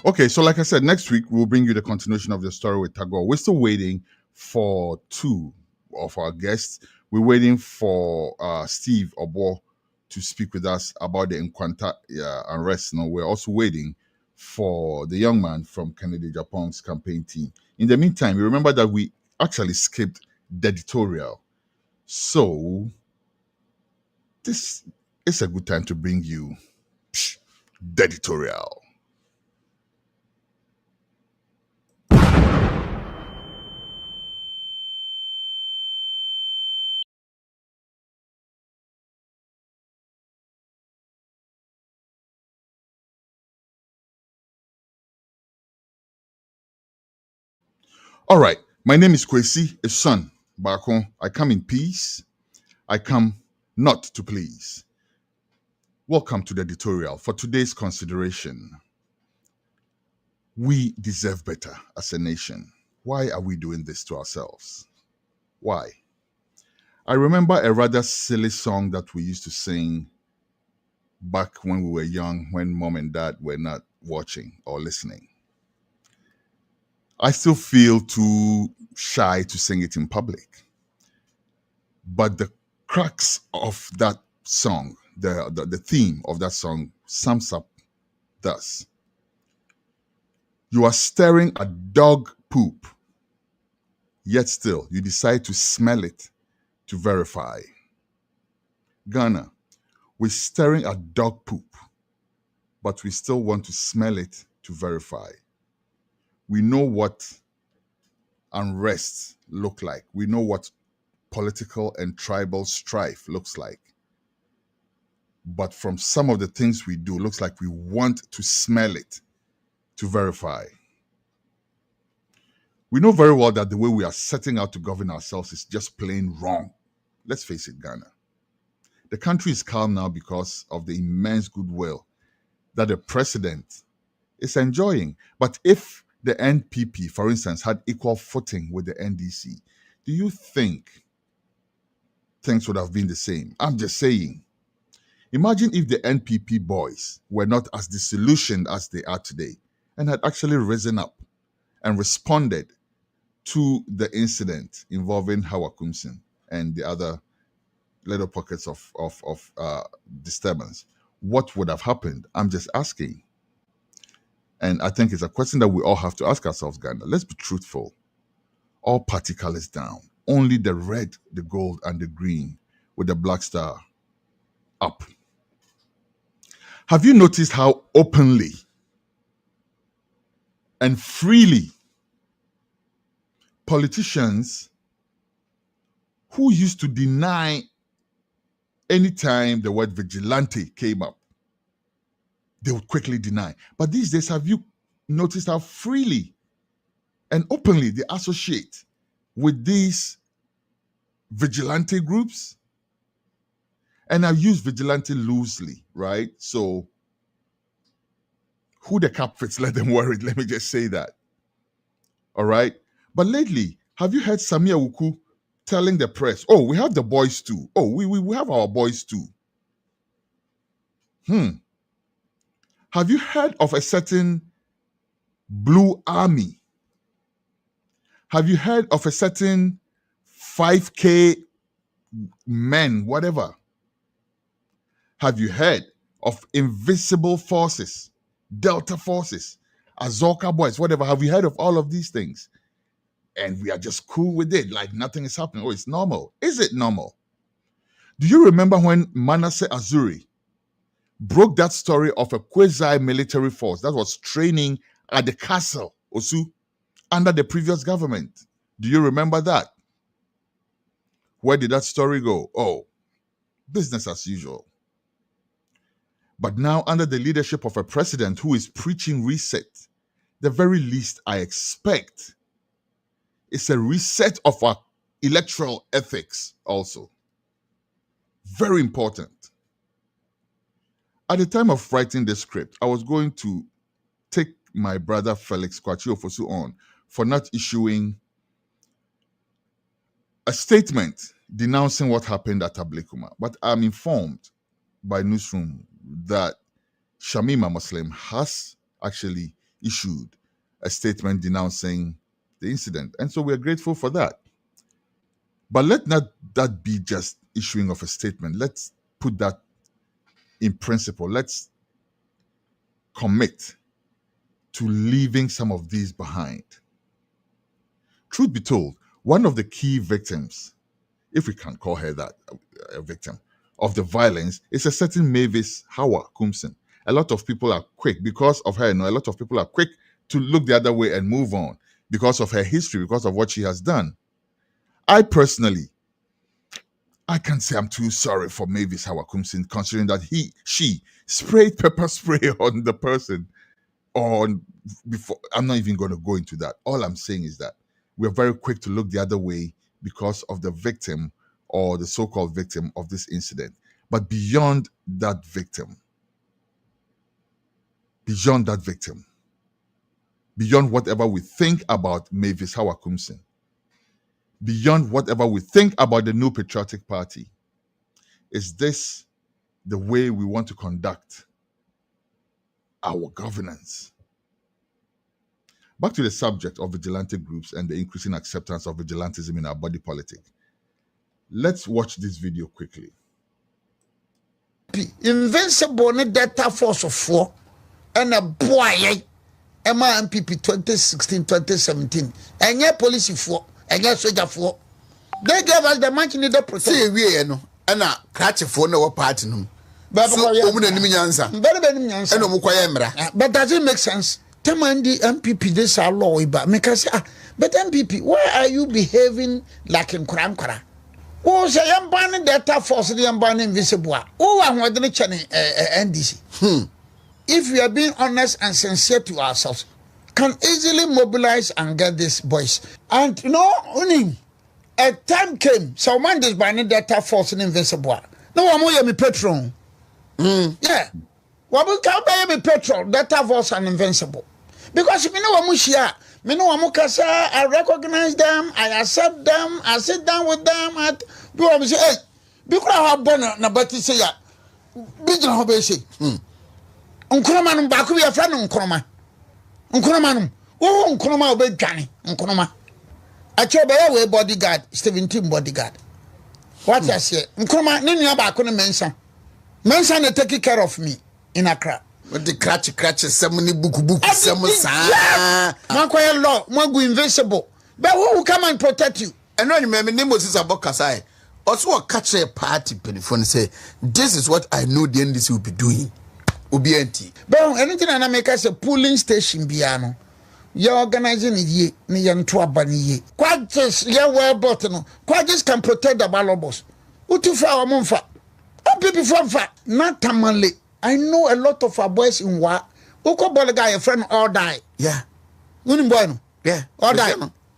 Okay, so like I said, next week we'll bring you the continuation of the story with Tagor. We're still waiting for 2 of our guests. We're waiting for Steve Obour to speak with us about the Nkwanta unrest. No, we're also waiting for the young man from Ken Agyapong's campaign team. In the meantime, you remember that we actually skipped the editorial. So this is a good time to bring you the editorial. All right. My name is Kwesi, a son. Bako. I come in peace. I come not to please. Welcome to the editorial. For today's consideration, we deserve better as a nation. Why are we doing this to ourselves? Why? I remember a rather silly song that we used to sing back when we were young, when mom and dad were not watching or listening. I still feel too shy to sing it in public. But the crux of that song, the theme of that song sums up thus. You are staring at dog poop, yet still you decide to smell it to verify. Ghana, we're staring at dog poop, but we still want to smell it to verify. We know what unrest look like. We know what political and tribal strife looks like. But from some of the things we do, looks like we want to smell it to verify. We know very well that the way we are setting out to govern ourselves is just plain wrong. Let's face it, Ghana. The country is calm now because of the immense goodwill that the president is enjoying. But if the NPP, for instance, had equal footing with the NDC, do you think things would have been the same? I'm just saying. Imagine if the NPP boys were not as disillusioned as they are today and had actually risen up and responded to the incident involving Hawakumsin and the other little pockets of disturbance. What would have happened? I'm just asking. And I think it's a question that we all have to ask ourselves, Ghana. Let's be truthful. All party colors down. Only the red, the gold, and the green with the black star up. Have you noticed how openly and freely politicians who used to deny anytime the word vigilante came up, they would quickly deny. But these days, have you noticed how freely and openly they associate with these vigilante groups? And I use vigilante loosely, right? So who the cap fits, let them wear it. Let me just say that. All right. But lately, have you heard Samia Wuku telling the press, oh, we have the boys too. Oh, we have our boys too. Have you heard of a certain Blue Army? Have you heard of a certain 5K men, whatever? Have you heard of invisible forces, Delta forces, Azoka boys, whatever? Have you heard of all of these things? And we are just cool with it, like nothing is happening. Oh, it's normal. Is it normal? Do you remember when Manasseh Azuri broke that story of a quasi-military force that was training at the castle, Osu, under the previous government? Do you remember that? Where did that story go? Oh, business as usual. But now, under the leadership of a president who is preaching reset, the very least I expect is a reset of our electoral ethics also. Very important. At the time of writing this script, I was going to take my brother Felix Kwachiofosu on for not issuing a statement denouncing what happened at Ablekuma. But I'm informed by Newsroom that Shamima Muslim has actually issued a statement denouncing the incident. And so we're grateful for that. But let not that be just issuing of a statement. Let's put that in principle. Let's commit to leaving some of these behind. Truth be told, one of the key victims, if we can call her that, a victim of the violence, is a certain Mavis Hawa Kumsin. A lot of people are quick, because of her, a lot of people are quick to look the other way and move on because of her history, because of what she has done. I personally, I can't say I'm too sorry for Mavis Hawa Kumsin, considering that she sprayed pepper spray on the person. Before, I'm not even going to go into that. All I'm saying is that we're very quick to look the other way because of the victim or the so-called victim of this incident. But beyond that victim, beyond whatever we think about Mavis Hawa Kumsin, beyond whatever we think about the New Patriotic Party, is this the way we want to conduct our governance? Back to the subject of vigilante groups and the increasing acceptance of vigilantism in our body politic. Let's watch this video quickly. Invincible data force of 4 and a boy MPP 2016-2017 and your policy 4 and your soldier 4. They gave us the money needed to say we no and a catch for no party no. But does it make sense? Tamandi MPP this are law because but MPP, why are you behaving like in Krankara? Oh, say I'm banning data force, I'm banning invisible. Oh, I'm going to NDC. If we are being honest and sincere to ourselves, can easily mobilize and get these boys. And only a time came, so man is banning data force and invincible. No, I'm going to be patron. Yeah. What we can't buy me petrol, data force and invincible. Because me know Amushia, me know Amukasa, I recognize them, I accept them, I sit down with them at do I say, hey, because I have born na bati say ya. Bijna ho be say. Unkroma no ba ko be friend unkroma. Unkroma no. Wo unkroma obe dwane, unkroma. Achode we bodyguard, 17 bodyguard. What I say? Unkroma ne nua ba ko no mensa. Mensa na take care of me in Accra. What the cratch somebody book some Manquay law, Mangu invincible. But who will come and protect you? And when you remember name was about Kasai. Also a catch a party telephone say, this is what I know the NDC will be doing. Obianti. But anything I make us a polling station piano. You're organizing ye, Nian Twabani ye. Quite just, yeah, well, bottom. Quite just can protect the balobos. Utufa or Monfa. Oh, people from fat. Not Tamanli. I know a lot of our boys in what. Oko Bolaga, a friend, all die. Yeah. Unibuano. Yeah. All die.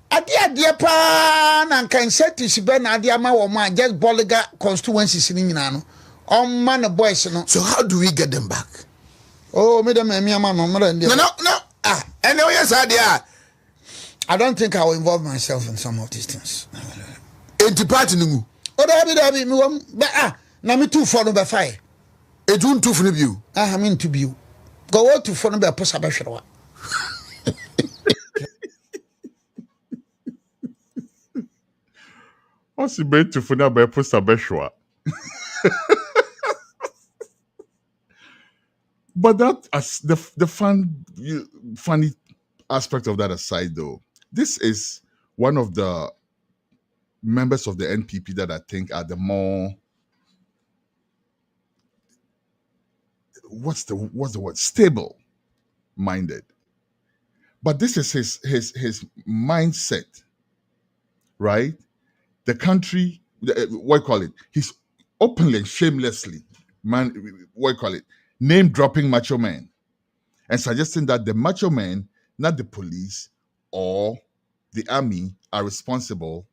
Adia pan and can set to Siben Adiama or man just Bolaga constituency in Nano. Oh, man, of boys. So, how do we get them back? Oh, Madam Miama, no. Anyway, yes, idea. I don't think I will involve myself in some of these things. Enti party numu. Oh, Dabi, but now me too follow by fire. It won't too for you. I mean to be you. Go out to follow by Posabashwa. What's the bait to find by Posabashwa? But that as the funny aspect of that aside, though, this is one of the members of the NPP that I think are the more what's the word, stable minded. But this is his mindset, right? The country, what you call it? He's openly, shamelessly, name dropping macho men and suggesting that the macho men, not the police or the army, are responsible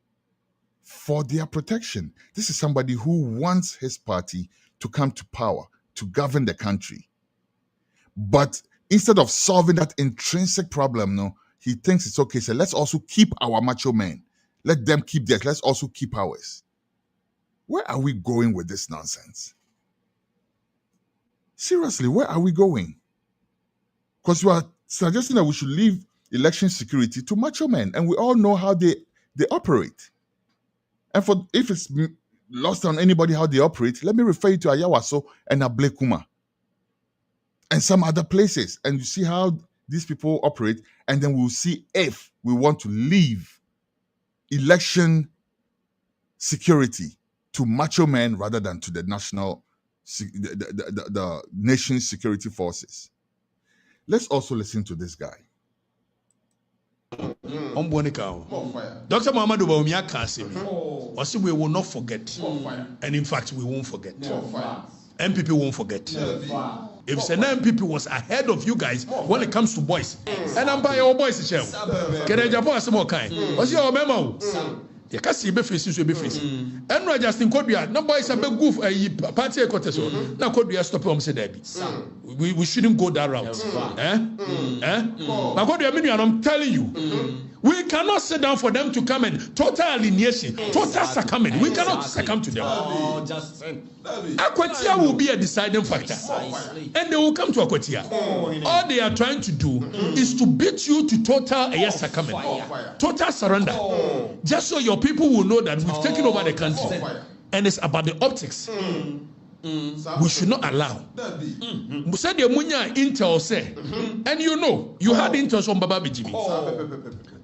for their protection. This is somebody who wants his party to come to power, to govern the country. But instead of solving that intrinsic problem, no, he thinks it's okay. So let's also keep our macho men. Let them keep theirs. Let's also keep ours. Where are we going with this nonsense? Seriously, where are we going? Because you are suggesting that we should leave election security to macho men, and we all know how they operate. And if it's lost on anybody how they operate, let me refer you to Ayawaso and Ablekuma and some other places, and you see how these people operate, and then we'll see if we want to leave election security to macho men rather than to the nation's security forces. Let's also listen to this guy. Dr. Muhammad Obaumia Kasimi, also we will not forget, and in fact we won't forget. MPP won't forget. If it's an MPP was ahead of you guys when it comes to boys, and I'm by your boys, Ken Agyapong some more kind. What's your memo? You can't see be facing so be facing. And no Justin Kodria, no boys a big goof a party coteso. Now Kodria stop him say Debbie. We shouldn't go that route. Now Kodria meaning I'm telling you. We cannot sit down for them to come and total alienation, total succumbing. We cannot succumb to them. Akwatia will be a deciding factor. And they will come to Akwatia. All they are trying to do is to beat you to total succumbing, total surrender. Just so your people will know that we've taken over the country. And it's about the optics. We should not allow. Said the Munya Intel say, and you know, you had Intel from Baba BGB.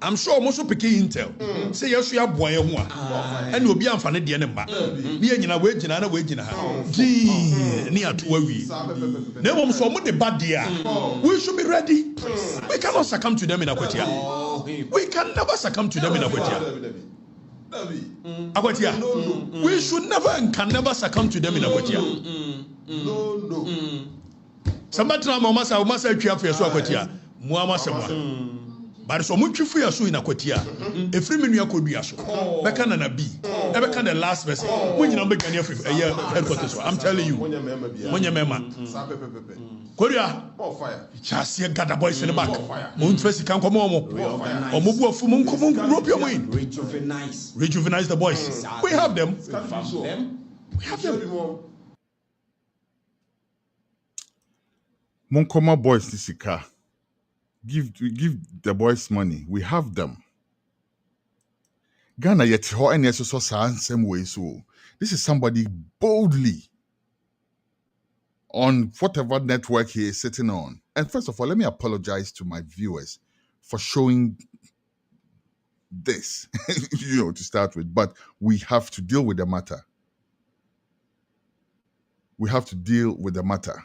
I'm sure most of picking Intel. Say yes, you have boy and you'll be unfunny the enemy. Be in a wage and another wage in a house. Near to where we never saw the bad dear. We should be ready. We cannot succumb to them in Akwatia. We can never succumb to them in Akwatia. Akwatia. We should never and can never succumb to them in Akwatia. No. Somebody tell Mama say Akwatia so Akwatia. Muama semwa. But so much free aso in Akwatia. A free menu Kodua so. Beka na bi. E beka the last verse. When you know make any free headquarters. I'm telling you. Monya mema. Kodua. Just see gather boys in the back. Mon first can come on. Omobu afu mon come rope your win. Rejuvenate the boys. We have them. We have them. Monkoma boys Nisika. Give the boys money. We have them. Ghana yet ho any so same way. So this is somebody boldly on whatever network he is sitting on. And first of all, let me apologize to my viewers for showing this, to start with. But we have to deal with the matter. We have to deal with the matter.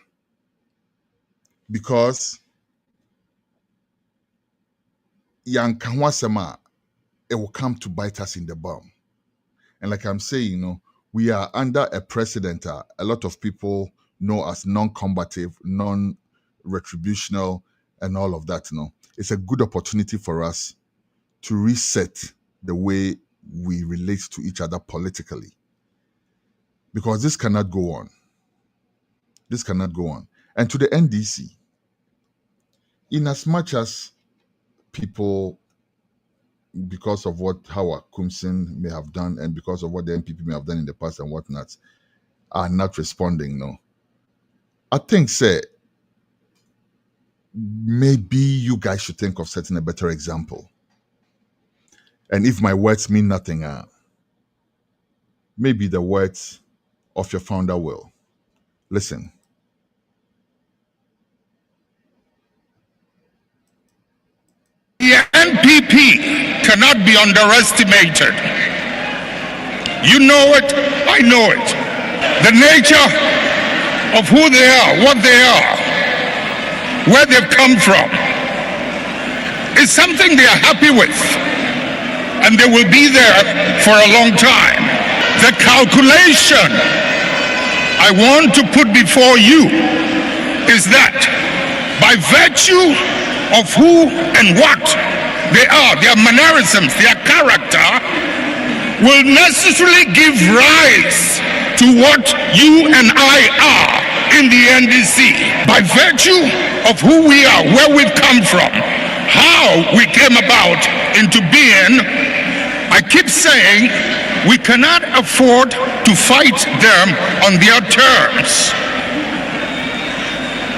because Yankawasema, it will come to bite us in the bum. And like I'm saying, we are under a precedent. A lot of people know as non-combative, non-retributional, and all of that. It's a good opportunity for us to reset the way we relate to each other politically. Because this cannot go on. This cannot go on. And to the NDC, in as much as people, because of what Howard Kumsin may have done and because of what the NPP may have done in the past and whatnot, are not responding, I think, maybe you guys should think of setting a better example. And if my words mean nothing, maybe the words of your founder will. Listen. The NPP cannot be underestimated. You know it, I know it. The nature of who they are, what they are, where they've come from, is something they are happy with. And they will be there for a long time. The calculation I want to put before you is that by virtue of who and what they are, their mannerisms, their character, will necessarily give rise to what you and I are in the NDC. By virtue of who we are, where we've come from, how we came about into being, I keep saying we cannot afford to fight them on their terms.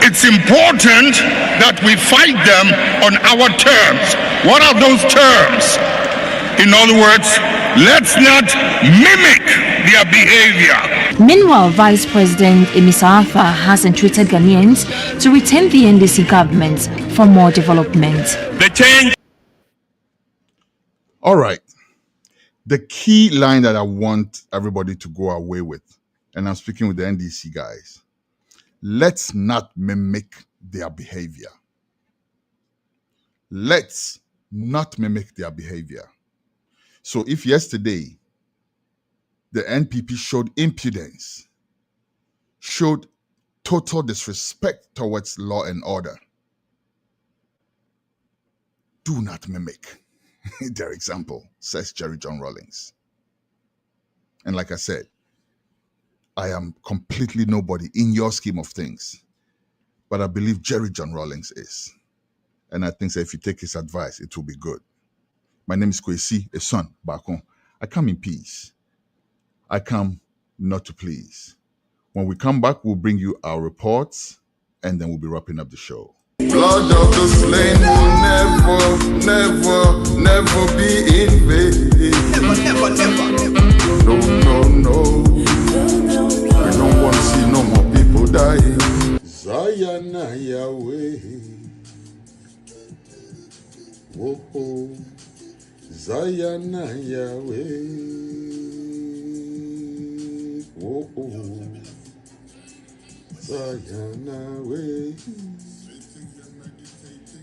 It's important that we fight them on our terms. What are those terms? In other words, let's not mimic their behavior. Meanwhile, Vice President Emisafa has entreated Ghanaians to retain the NDC government for more development. The change. All right. The key line that I want everybody to go away with, and I'm speaking with the NDC guys, let's not mimic their behavior. Let's not mimic their behavior. So if yesterday the NPP showed impudence, showed total disrespect towards law and order, do not mimic their example, says Jerry John Rawlings. And like I said, I am completely nobody in your scheme of things, but I believe Jerry John Rawlings is. And I think that if you take his advice, it will be good. My name is Kwesi, a son, Bakon. I come in peace. I come not to please. When we come back, we'll bring you our reports, and then we'll be wrapping up the show. Blood of the slain will never be in vain. Never. No. We don't want to see no more people dying. Zayana Yahweh. Whoa. Zayana Yahweh. Whoa. Zayana Yahweh.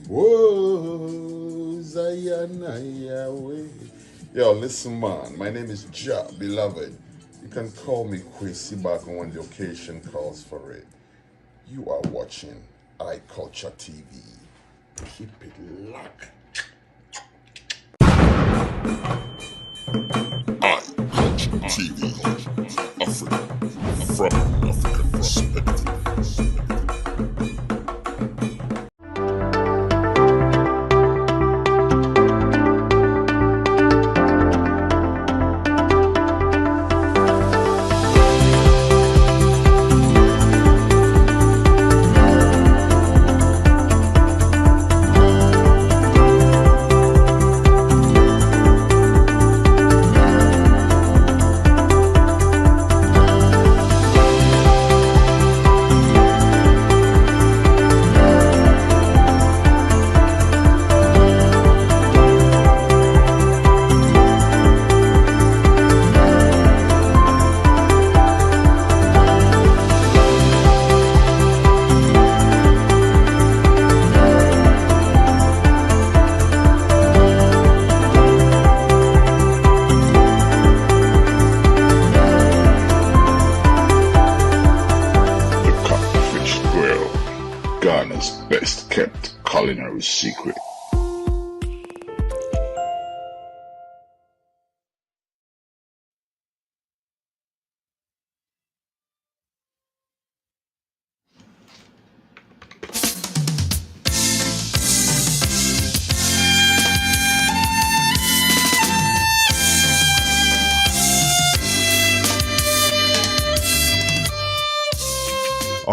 Whoa, Zayana Yahweh. Yo, listen, man. My name is Ja, beloved. You can call me Kwesi Bakon when the occasion calls for it. You are watching iCulture TV. Keep it locked. iCulture TV. Africa from African perspective.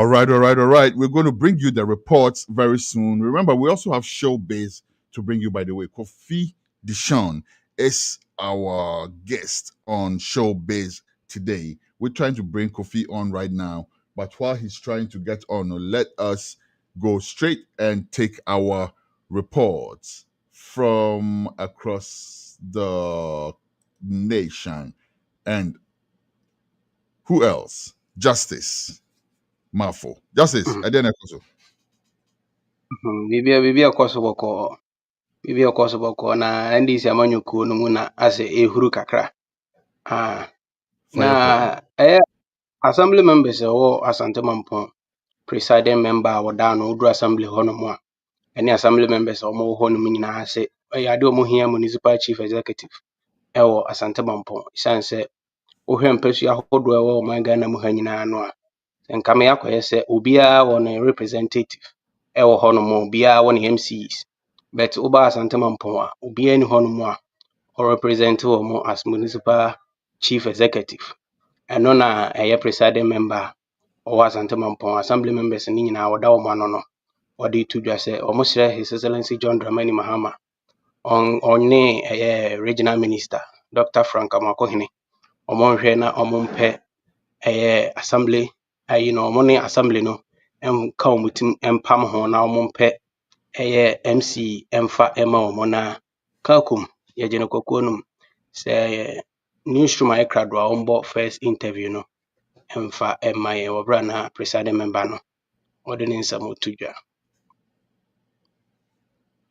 All right. We're going to bring you the reports very soon. Remember, we also have Showbiz to bring you, by the way. Kofi Dishon is our guest on Showbiz today. We're trying to bring Kofi on right now, but while he's trying to get on, let us go straight and take our reports from across the nation. And who else? Justice Mafo. Justice, I didn't know. Bibia boko na NDC amanyuku no mu na ase ehuru kakra. Na assembly members wo Asante Mampong presiding member wo da no Udru assembly hono mu a ene assembly members wo mo hono mu nyina ase ade wo mo hia municipal chief executive ewo Asante Mampong sanse wo hwem pesu ahodo ewo man Ghana mu ha nyina no a nka me yakoye se obia wo no representative ewo hono mu obia wo no MCs but uba Asante Mampong a obia ni hono mu a or represent wo mo as municipal chief executive eno na presiding member or Asante Mampong assembly members ni nyina woda wo mano no wodi tudwa se omo sere His Excellency John Dramani Mahama on ne regional minister Dr. Frank Amakohene omo hwe na omo mpe assembly no omo ne assembly no ka omutim empam ho na omo mpe MC emfa ema omo na kakum ye jeno kokonum se newsroom ay krado a ombo first interview no emfa ema ye obra na presiding member no odeni nsamo tudwa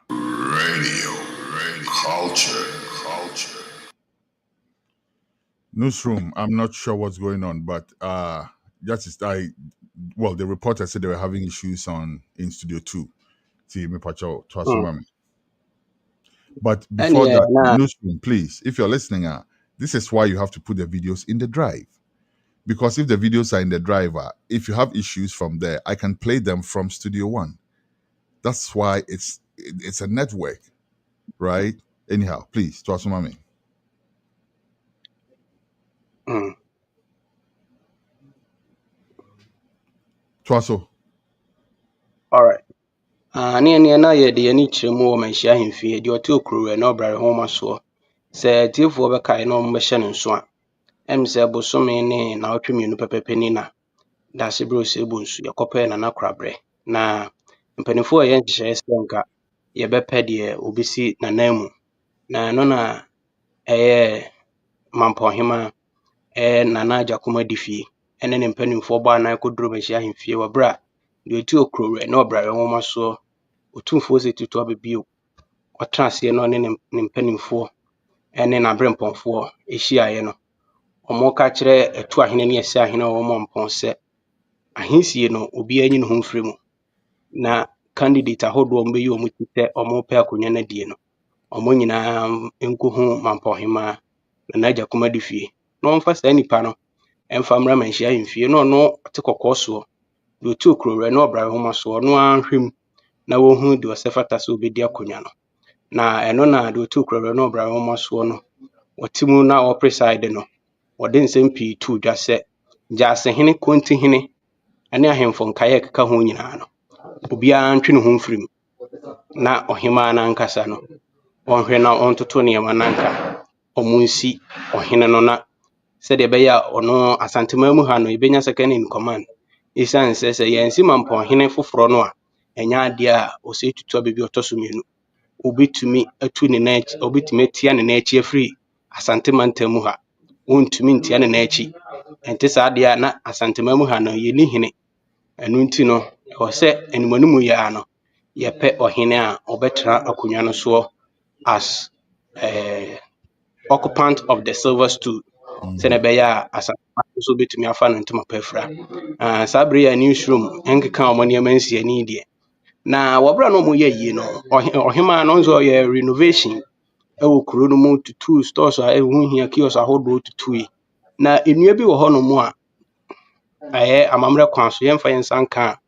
Radio culture. Newsroom, I'm not sure what's going on, but the reporter said they were having issues in Studio 2. See me pacho mami. But before Newsroom, please, if you're listening, this is why you have to put the videos in the drive. Because if the videos are in the driver, if you have issues from there, I can play them from Studio 1. That's why it's a network, right? Anyhow, please, Twasumami. Twaso. All right. Ani na ye de ani chiremu wo manhia hemfie de ote okuru na obrare ho maso. Se tiefo be kai no mbehye ne nso a. Em se bosome ne na otwemienu pepepeni na. Da se bro se bonsu yakope na nakrabre. Na mpanifo ye nhye se nka ye bepe de obisi na namu. Na no na Mampohema Nana Agyapong difie ene ne mpanimfo ba na koduro manhia hemfie wa bra de ote okuru na obrare ho maso. Otumfo se tutu abebio otrase no ne mpanimfo ene na brempomfo ehia no omo ka kire etu ahene ne ese ahene wo Mampong se ahensie no obi anyi no ho mfremu na candidate ahodo ombe yi omutite omo pe akonya na die no omo nyina enkohu Mampohema na Agyapong difie no mfa sa nipa no emfa mra manhia hemfie no te kokoso do tu okuro na obrare ho maso no anhwem na wohu de osefata so obedi akonya no na eno na de otu kroro no bra wo maso no otimu na o preside no wode nsempi tu dwa se jase hene konti hene ane ahemfo nkaye keka ho nyina no obi antwe ne ho mfirim na ohema na nkasa no onhwe na ontoto ne yamananka omunsi ohene no na se de beya ono asantemamu ha no ibenya second in command isan se yensi Mampong hene foforo no a enya ade a osetutu abebi otosomienu obitumi atu ne na obitumi tia ne na echi afri Asante Mantamu ha wontumi ntia ne na echi ente sa ade a na Asantemamu ha no ye ni hene enu nti no o se enimonumu ya no ye pe ohene a obetra akonwa no so as occupant of the silver stool se ne beya Asante so bitumi afa no ntuma pafra sabre ya newsroom enkeka omone mansi ani die na wabra no mo ye yi no ohema no nzo ye renovation ewo kuro no mu tutu stores a ehu hia kiosk ahodo tutu yi na enua bi wo ho no mu a amamre kwan so yemfa yensanka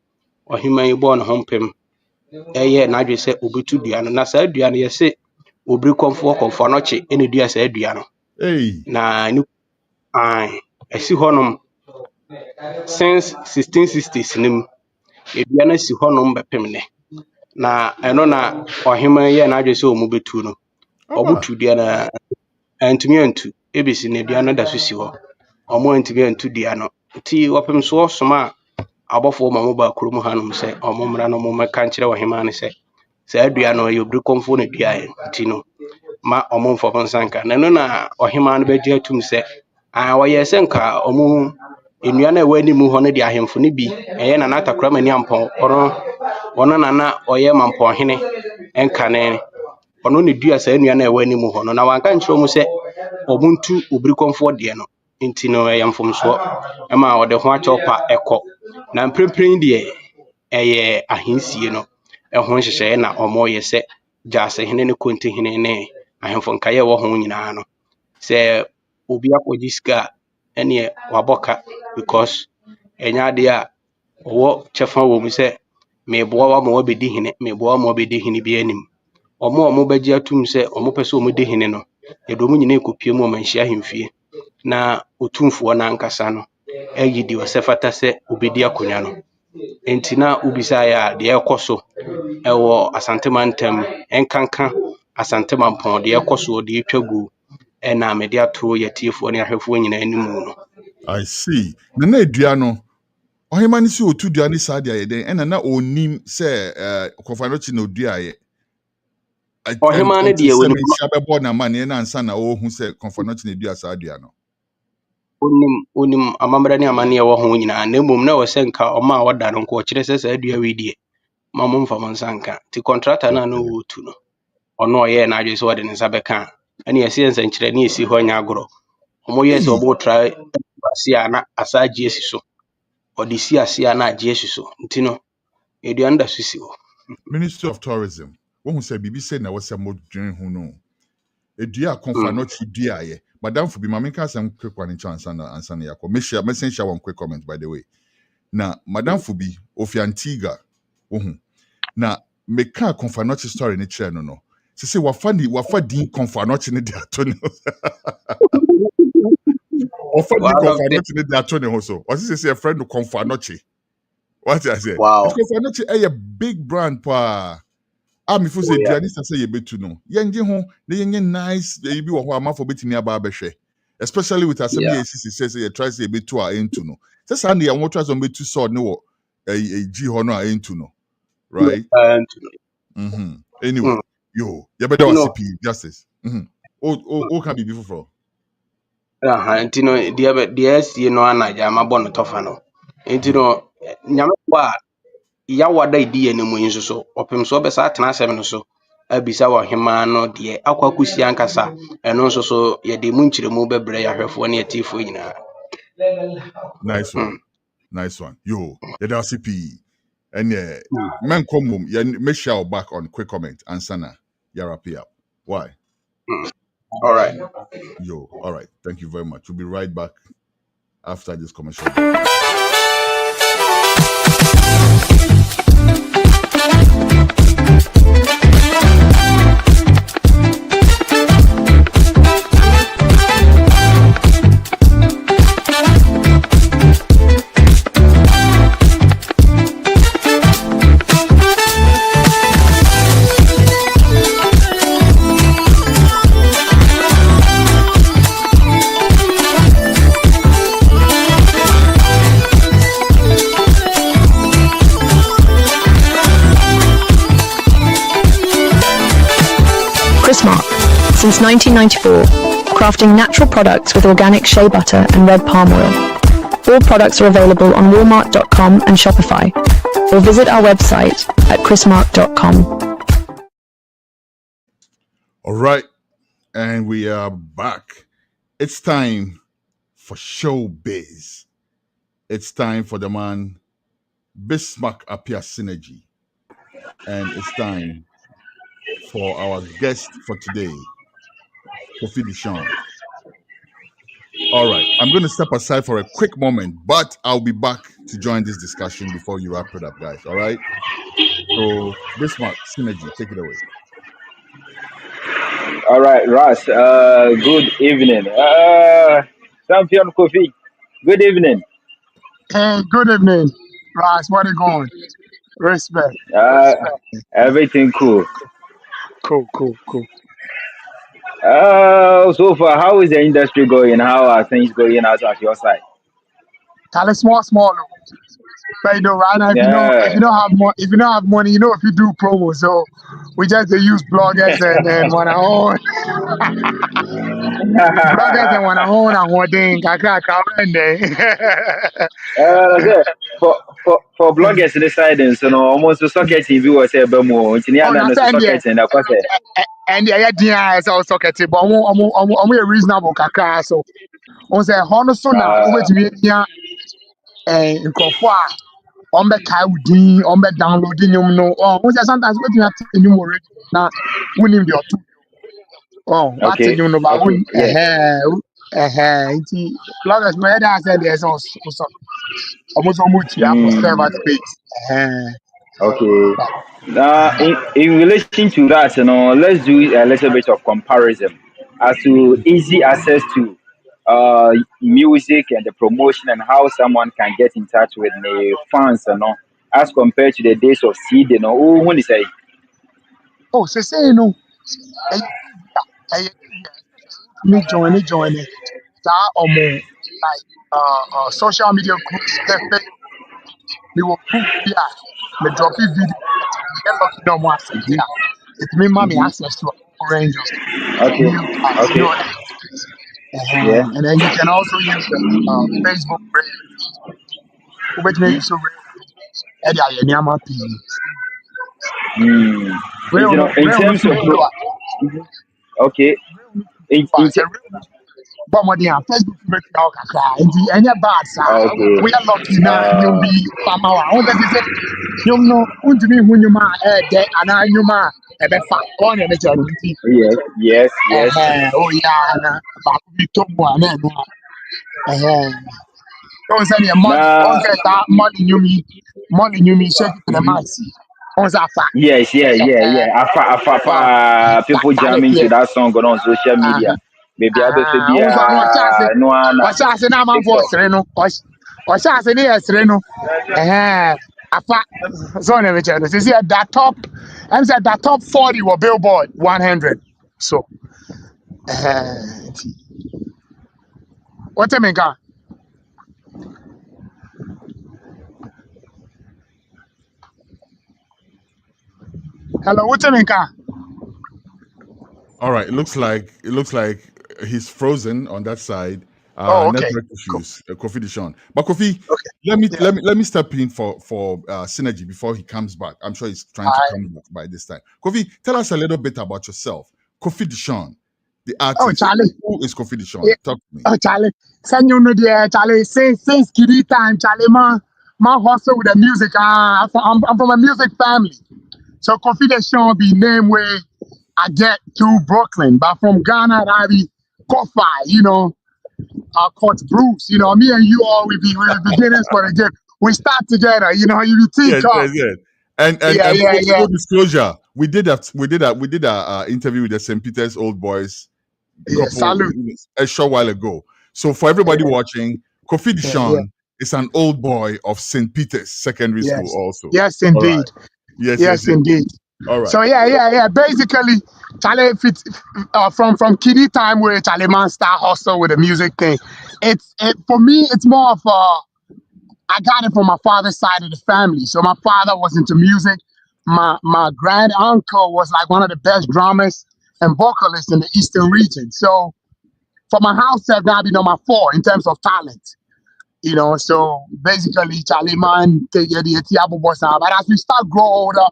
ohema yi bo no hompem na adwe se obetu dua no na sa dua no ye se obri komfo no che ene dua sa dua no na ni esi honom since 1660s nim edua no si honom bepem ne na eno na ohema ye na adwe se omu betu no obutu dua na antumi antu ebisi ne dua no da so si ho omo antumi antu dua no ti wopem so osoma abofo ma mo ba kurom hanom se omo mra no mo meka nkire ohema ne se adua no ye obri komfo na dua ye ti no ma omo mfo nsanka na no na ohema no begye atum se woye se nka omo enua na wani mu ho no de ahemfo ne bi eye na natakura mani ampon ono na oye mampo hene enka ne ono ne dua sa enua na wani mu ho no na wanka nkyerɛ mu se omuntu obri komfo de no nti no yamfomso ema ode ho achopa ekɔ na mprempren de eye ahensie no ɛho hyehyɛ na omo ye se jase hene ne konte hene ne ahemfo nkaye wo ho nyinaa no se obi akɔgye sika ene waboka because enya de a wo chefa wo mu se meboa wa ma wabedi hene meboa ma wabedi hene bi anim omo begye atum se omo pese omo de hene no edomu nyina ekopie mu manhia hemfie na otumfo na nkasa no ayidi osefata se obedi akonya no enti na ubisa ya de ekoso ewo asantemantem enkanka asantemampon de ekoso de etwagu ena mede ato yetiefo ne ahwefo nyina animu no I see. Na edua no ohema ni si otu dua ni saade aye den na onim se kofanochi na odua aye. Ohema ne de woni shabebo na man na ansa na ohun se kofanochi na dua saade no. Onim amamra ne amane wo ho nyina na emom na wo se nka oma a woda no nko kire se adua wedie ma mo mfa monsanka ti contractor na no wo tu no ono ye na adwe se wode ne sabeka ani ese nsankyire ne esi ho nya agoro omo ye se obo try asia na asaje esi so odisi asia na aje esi so ntino edua nda sisi ho Ministry of Tourism wo hu se bibi se na wo se modwen hu no edua kofanochi dua aye madam for be mameka some quick one chance and yako messenge one quick comment by the way na madam for be of Antigua na meka confanochi story ni chere no se wafa din confanochi ni de atoni wafa din confanochi ni de atoni so o se a friend confanochi what I say confanochi a big brand pa me fo say duani say ye betu no yenje ho na yenye nice ye bi wo ho amafo betimi aba behwe especially with assembly ACC say ye try say betu a entu no say say na ye won try so betu sword ne wo gi ho no a entu no right anyway yo ye better was CP justice o can be before ntino de asie no anaja mabɔ no tɔfa no ntino nyame kwa ya wada idi ye ne mu nso so opem so besa atena asɛm no so abisa wa hema no de akwakusi ankasa ɛno nso so ye de mu nkyeremu bebre ya hwefo ne atifo nyina nice one yo ye da CP and men come ye make sure back on quick comment answer na ya wrap up why all right yo all right thank you very much we'll be right back after this commercial Since 1994, crafting natural products with organic shea butter and red palm oil. All products are available on Walmart.com and Shopify, or visit our website at chrismark.com. All right, and we are back. It's time for showbiz. It's time for the man Bismarck Apia Synergy, and it's time for our guest for today, Kofi Dishon. All right, I'm going to step aside for a quick moment, but I'll be back to join this discussion before you wrap it up, guys. All right? So, Bismarck Synergy, take it away. All right, Ross. Good evening. Champion Kofi. Good evening. Hey, good evening, Ross. What are you going? Respect. Uh, Everything cool. Cool. So far, how is the industry going? How are things going out at your side? Tell us small. But you know, right now, if Yeah. you don't have money, if you do promo, so we just use bloggers and want to own bloggers and want to own and what thing, So for bloggers deciding, so no, almost the socket TV was a bemo. It's near Oh, now the saying there, socket and the cost. and the idea is also okay, but we reasonable kakra so. On say hono so na obetumi nya nkrofo a on be kai wudin on be downloading nyum no on say sometimes obetumi ate nyum already na wunim the otu what Okay. nyum no ba Okay. wun Yeah. nti bloggers me that say there's also almost much for server Mm, space okay. but In relation to that, let's do a little bit of comparison as to easy access to music and the promotion and how someone can get in touch with the fans, as compared to the days of CD. Who when say? say no me join it that like social media group me will group yeah me drop a video get lucky no more accept Mm-hmm. yeah it mean mommy Mm-hmm. access to a whole range of Okay. new guys Okay. Yeah. and then you can also use the Facebook which may use and yeah yeah nyama p Mm. In real no terms so of be what Mhm. Okay. but say real but more than Facebook make now kakra and any bad sir Okay. we are lucky na you Uh, be farmer I say nyom no untumi hu nyom a ɛɛdɛ anaa nyom a ɛbɛfa ɔn na ɛbɛkyɛ no nti yes. Yes. Yes. ɔyɛ a na baako bi tɔ mu a na ɛno a ɔn sɛ neɛ mɔni ɔn Now. sɛ saa mɔni nwom yi shake it to the max ɔn sɛ afa Yes, yeah. People saa na jam into ɛteɛ that song on social media. Maybe I be ɔn sɛ ɔno no one ɔhyɛ ase na amanfoɔ TikTok. sere no ɔhyɛ ase ne yɛ sere no afa so na ɛbɛkyɛ no sisi that top ɛm sɛ that top 40 wɔ Billboard 100 so. What I mean, hello, what I mean, All right, it looks like he's frozen on that side. oh, okay, Network cool, issues, Kofi Dishon. But Kofi, okay, let me yeah, let me let me step in for synergy before he comes back. I'm sure he's trying to I, come back by this time. Kofi, tell us a little bit about yourself. Kofi Dishon, the oh, artist. Charlie, Who is Kofi yeah, Dishon? Talk to me. oh, Charlie, send you know the Charlie, since kiddie time, Charlie, my hustle with the music, I'm from a music family, so confidential be name where I get to Brooklyn, but from Ghana, I be Kofi, Court Bruce, me and you all, we be beginners for the game. We start together, you be team Yes, up. yes, yes. And Yeah. full disclosure, we did a interview with the St. Peter's Old Boys Yeah, salute. a short while ago. So for everybody watching, Kofi Yeah. Dishon is an old boy of St. Peter's Secondary School Yes. also. Yes, All right. indeed. Yes. Yes, indeed. All right. So yeah. Basically, Charlie, if it's from kiddie time where Charlie man start hustle with the music thing, for me it's more of I got it from my father's side of the family. So my father was into music. My grand uncle was like one of the best drummers and vocalists in the Eastern region. So for my house, I've now been number 4 in terms of talent. So basically Charlie man take the Tiago boss. But as we start grow older,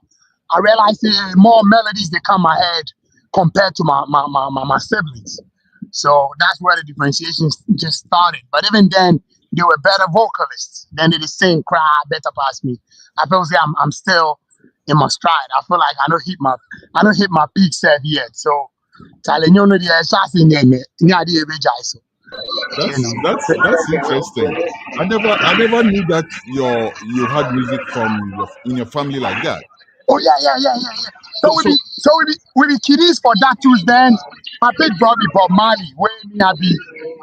I realize more melodies they come ahead compared to my siblings. So that's where the differentiation just started. But even then, they were better vocalists. Then they sing, cry better past me. I feel like I'm still in my stride. I feel like I don't hit my peak set yet. So Charlie, you know the shots in there, so That's interesting. I never knew that you had music from in your family like that. Oh yeah. So so We be kiddies for that too. Then my big brother Bob Marley, where me I be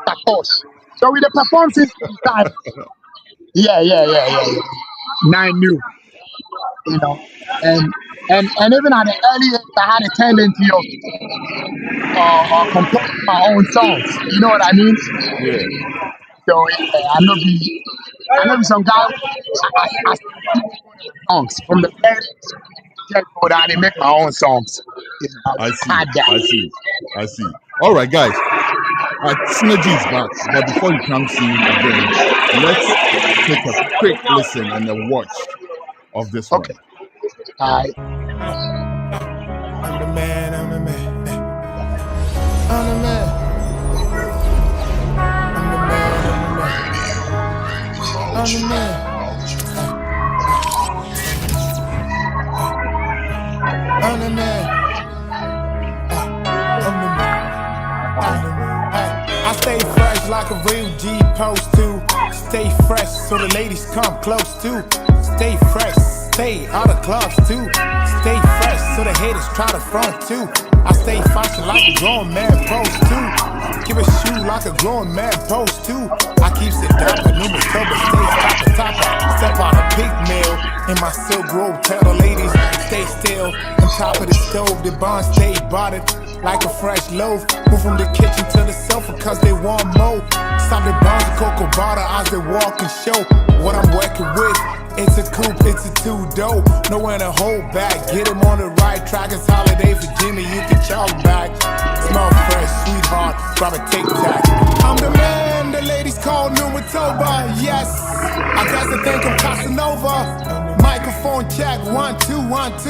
Takosh. So we the perform since the time. Yeah. Nine new, you know, and even at the early age, I had a tendency of composing my own songs. You know what I mean? Yeah. So yeah, I know be some guy. I start recording my songs from the very get go down and make my own songs. You know, I I see. had that. I see. I see. All right, guys. Synergy is back. But before he comes in again, let's take a quick listen and a watch of this one. Okay. All right. I'm the man, I'm the man. I'm the man. I'm the man, I'm the man. I'm the man. I'm the man. I'm the man. I stay fresh like a real G post to. Stay fresh so the ladies come close to. Stay fresh, stay out of clubs too. Stay fresh so the haters try to front too. I stay fashion like a grown man post too. Give a shoe like a grown man post too. I keep it dapper, numerous turbo, stay topper. Step out a pig mill in my silk robe. Tell the ladies stay still. On top of the stove, the bond stay botted like a fresh loaf. Move from the kitchen to the sofa cause they want more. Stop the bones of cocoa butter as they walk and show what I'm working with. It's a coupe, it's a two-door. Nowhere to hold back. Get him on the right track. It's holiday for Jimmy, you can chalk back. Smell fresh, sweetheart, grab a tic-tac. I'm the man, the ladies call Nkwanta. Yes, I guess they think I'm Casanova. Microphone check, 1, 2, 1, 2.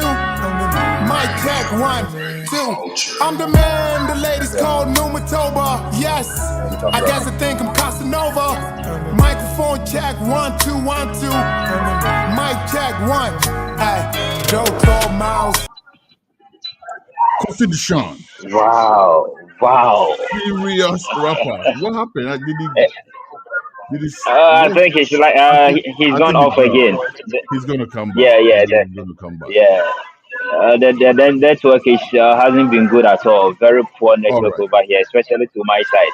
Mic check, 1, 2. I'm the man, the ladies call Nkwanta. Yes, I guess they think I'm Casanova. Microphone check, 1, 2, 1, 2. Mic check, 1. Hey, Joe 12 miles. Kofi Deshawn. Wow. Serious rapper. What happened? Did he I think he's like he's I gone think off he dropped. again. He's gonna come back. Yeah, He's that, gonna come back. yeah. The network is hasn't been good at all. Very poor All network right. over here, especially to my side.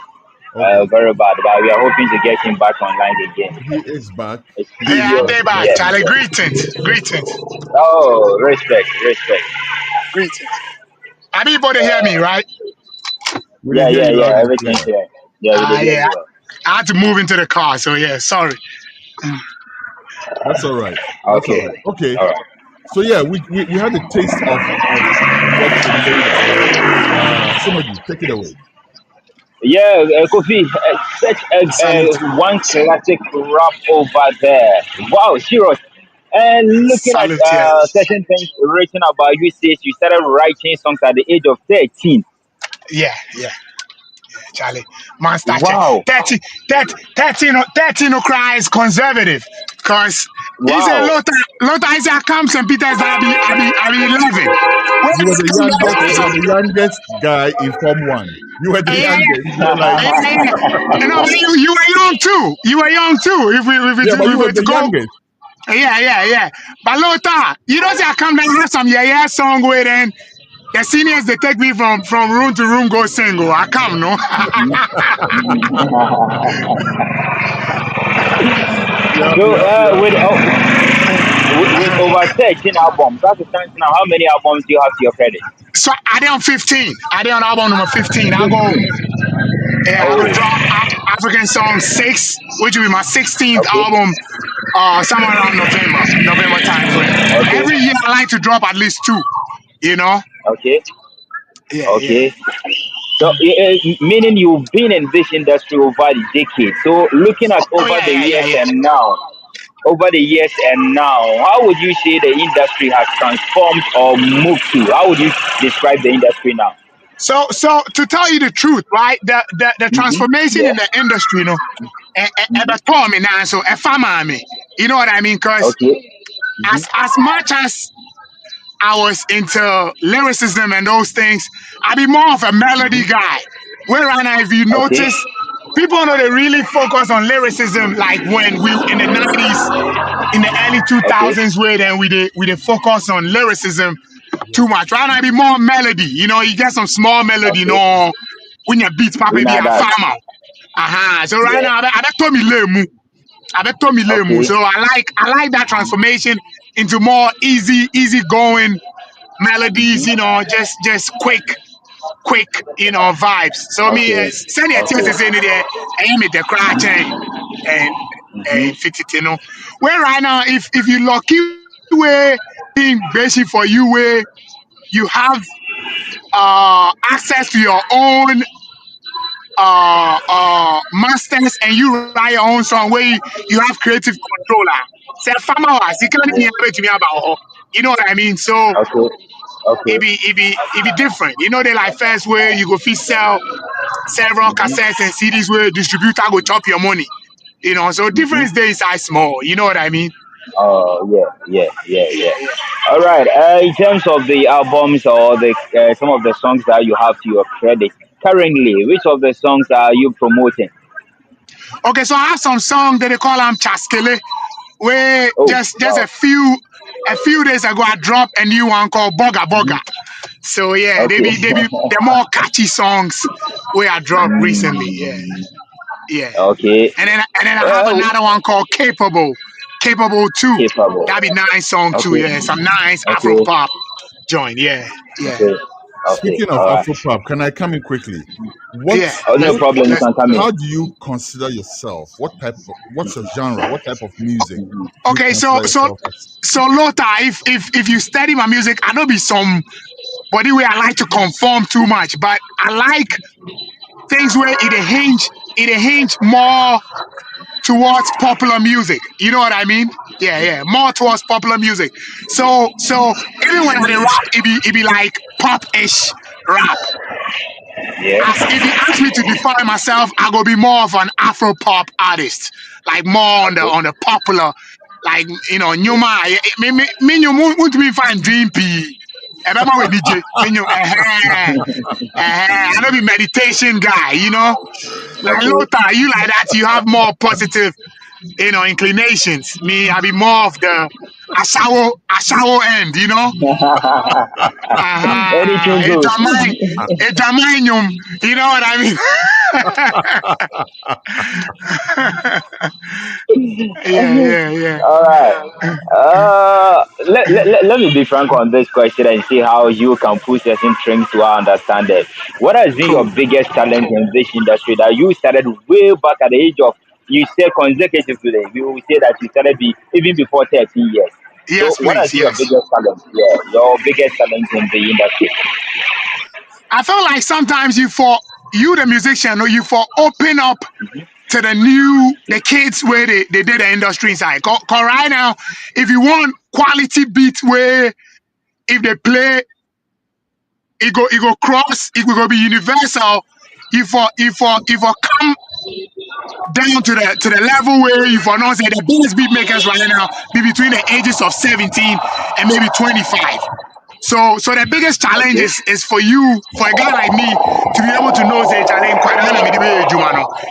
Okay. Very bad. But we are hoping to get him back online again. He is back. It's Hey, I day back, yes. Charlie. Greetings. Oh, respect. Everybody hear me, right? We did hear you loud and Everything's clear. here. Yeah, we did hear Yeah. you well. I had to move into the car, so yeah, sorry. That's all right. Okay. Okay. All right. So yeah, we had a taste of what's been going on. Somebody take it away. Yeah, Kofi, such Salute. one classic rap over there. Wow, serious. And looking at Salute, yeah. certain things written about you, says you started writing songs at the age of 13. Yeah, Charlie. Man, start Wow. 13 no cry is conservative. Because it's a Wow. lot of I come St. Peter's, I be 11. You were the youngest guy in Form 1. You were the youngest. You were like, No, but you were young too. If but we you were were to the go. youngest. Yeah. But Lota, you don't say I come down and have some song with and the seniors they take me from room to room go single. I come no. So with over 13 albums, that's the time now. How many albums do you have to your credit? So I did on 15. I did on album number 15. I go drop African Song 6, which will be my 16th album. Somewhere around November time frame. Okay. Every year I like to drop at least 2. You know. Okay. Yeah. So, meaning you've been in this industry over the decades. So, looking at over the years and now, how would you say the industry has transformed or moved to? How would you describe the industry now? So to tell you the truth, right? The transformation in the industry, you know, me now. So you know what I mean? Because as much as I was into lyricism and those things, I be more of a melody guy. Where right now, if you notice, people know they really focus on lyricism like when we in the 90s, in the early 2000s, where then we did focus on lyricism too much. Right now, I be more melody. You know, you get some small melody, you know, when your beats pop be a farmer. So right now, I told me lemu. Abetomi. Okay. So I like that transformation into more easy going melodies, just quick, vibes. So me Okay. send it to Okay. say there, I me the crack and fit it, Where right now, if you lucky way being basic for you where you have access to your own masters and you write your own song where you have creative controller. Say farmer you can't hear to me about what I mean? So Okay. Okay. it be different. They like first where you go fit sell several cassettes and CDs where distributor go chop your money. So difference there is small. You know what I mean? Oh Yeah, yeah. yeah. All right. In terms of the albums or the some of the songs that you have to your credit currently, which of the songs are you promoting? Okay, so I have some song that they call Chaskele, where Oh just wow. a few days ago I dropped a new one called Boga Boga. So yeah, Okay. they're more catchy songs where I dropped recently. Yeah, Mm, yeah. okay. And then I have Well, another one called Capable 2. capable. That'd be nice song too. Okay. Yeah, some nice Afro Okay. pop joint. Yeah, yeah, Okay. Okay. Speaking of All right. Afropop, can I come in quickly? What yeah. Oh, no Let's problem. You let's. can come in. how do you consider yourself? What's your genre? What type of music do you Okay, so consider so yourself as? so Lota, if you study my music, I know be some body where I like to conform too much, but I like things where it hinge more towards popular music. You know what I mean? Yeah, yeah, more towards popular music. So even when I dey rap, it be like pop-ish rap. Yeah. As if you ask me to define myself, I go be more of an Afro pop artist, like more on the Okay. on the popular, like Nyuma. Me want me find Dream P. Ebema with DJ. I don't be meditation guy. Like Okay. Lota, you like that, you have more positive, inclinations. Me, I be more of the Ashawo end. Anything It's goes. a mind, it's a mind, you know what I mean? Yeah. All right. Let me be frank on this question and see how you can put certain things to our understanding. What has been your Cool. biggest challenge in this industry that you started way back at the age of, you say consecutively, we will say that you started even before 13 years. So Yes, what has please. been your Yes. biggest challenge? Yeah, your biggest challenge in the industry. I feel like sometimes you the musician, or you for open up to the kids where they did the industry inside. Cause right now, if you want quality beats where if they play, it go cross, it will go be universal. If for come down to the level where you for not say the biggest beat makers right now be between the ages of 17 and maybe 25. So the biggest challenge Okay. is for a guy like me to be able to know say challenge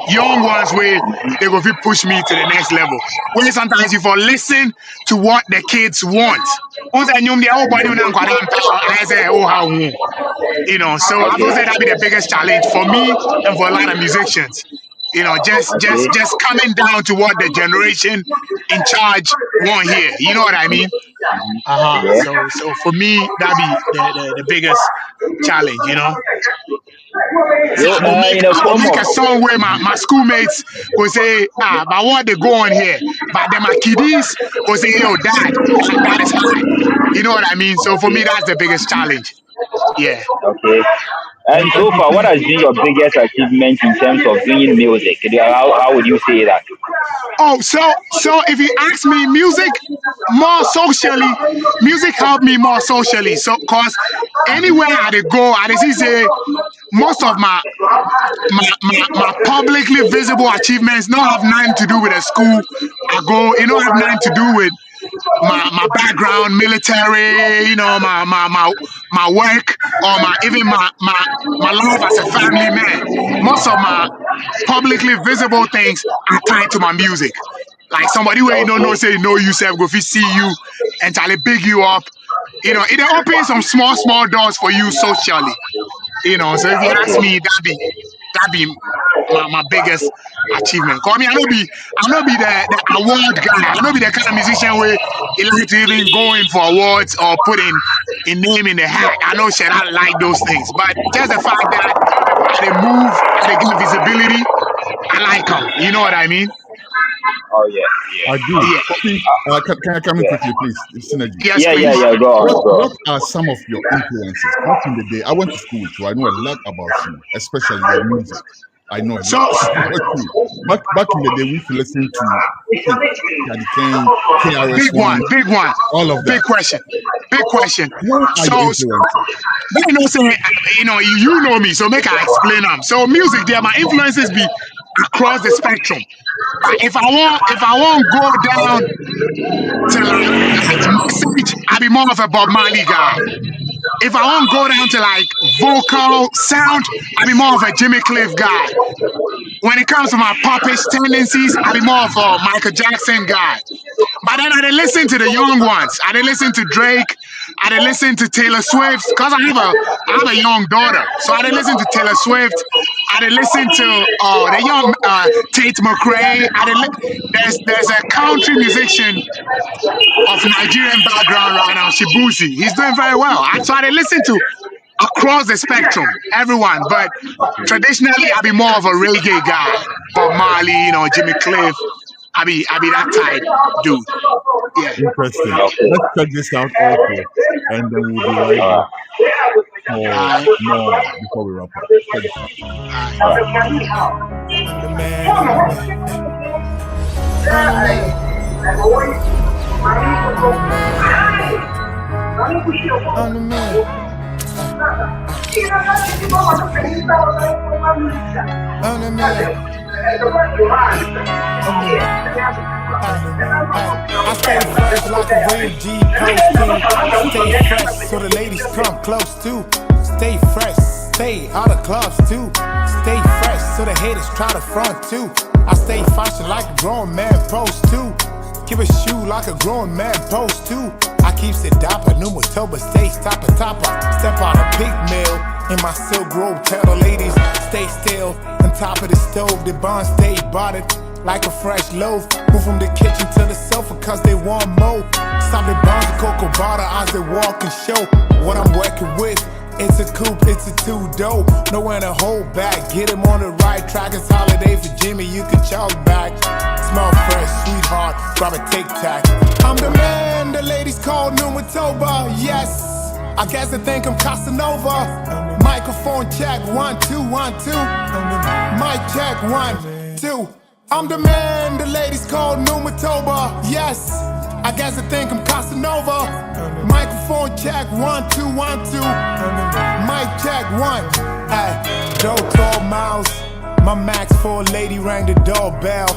young ones where they go fit push me to the next level. Where sometimes you for listen to what the kids want. Once I knew the whole body I say, oh how. So I would say that be the biggest challenge for me and for a lot of musicians. Just Okay. just just coming down to what the generation in charge want here. You know what I mean? Yeah. So for me, that be the biggest challenge. So Well, I go make in the I go form make of a song where my schoolmates go say, but what they go on here? But then my kiddies go say, yo, dad, that is hard. You know what I mean? So for me, okay. that's the biggest challenge. Yeah. Okay. And And so far, what MPP, has been your biggest achievement in terms of doing music? How would you say that? Oh, so if you ask me, more socially, music helped me more socially. So, cause anywhere I dey go, I dey see say most of my publicly visible achievements don't have nothing to do with the school I go. It don't have nothing to do with my background, military, my work, or my life as a family man. Most of my publicly visible things are tied to my music. Like somebody where you don't know, Okay. say know yourself, go fit see you and try to big you up. It opens some small doors for you socially. So if you ask Okay. me, that be my biggest achievement. Cause me, I don't be the award guy. I don't be the kind of musician where he like to even go in for awards or put in a name in the hat. I know shit, I like those things. But just the fact that I they move, they get visibility, I like them. You know what I mean? Oh yeah. I do. Yeah. See, can I come in quickly, please? Synergy. Yes, Yeah, please. go on. What are some of your influences? Back in the day, I went to school with you. I know a lot about you, especially your music. I know a lot about you. Back in the day, we used to listen to Daddy Kane, KRS-One, big one, all of that. Big question. What are your influences? You know me, so make I explain them. So music, there, my influences be across the spectrum. If I want go down to like message, I be more of a Bob Marley guy. If I want go down to like vocal sound, I be more of a Jimmy Cliff guy. When it comes to my popish tendencies, I be more of a Michael Jackson guy. But then I didn't listen to the young ones. I didn't listen to Drake. I didn't listen to Taylor Swift because I have a young daughter. So I didn't listen to Taylor Swift. I didn't listen to the young Tate McRae. There's a country musician of Nigerian background right now, Shibuzi. He's doing very well. So I didn't listen to across the spectrum, everyone. But traditionally, I be more of a reggae guy. Bob Marley, Jimmy Cliff. I be that type dude. Yeah. Interesting. Let's check this out also, and then we'll be right back for more before we wrap up. Check this out. I'm the man. I stay fresh like a real G post. Stay fresh so the ladies come close too. Stay fresh, stay out of clubs too. Stay fresh so the haters try to front too. I stay fashion like a grown man post too. Give a shoe like a grown man post too. I keep it dapper, Numatoba, stay topper. Step out a big meal in my silk robe. Tell the ladies, stay still. On top of the stove, the bond stay botted like a fresh loaf. Move from the kitchen to the sofa cause they want more. Stop the bonds of cocoa butter as they walk and show what I'm working with. It's a coupe, it's a two-door. Nowhere to hold back. Get him on the right track. It's holiday for Jimmy, you can chalk back. Smell fresh, sweetheart, grab a tic-tac. I'm the man, the ladies call Numatoba, yes. I guess they think I'm Casanova. Microphone check, 1, 2, 1, 2. Mic check, 1, 2. I'm the man, the ladies call Numatoba, yes. I guess they think I'm Casanova. Microphone check, 1, 2, 1, 2. Mic check, 1. Ay, Joe 12 miles. My Max 4 lady rang the doorbell.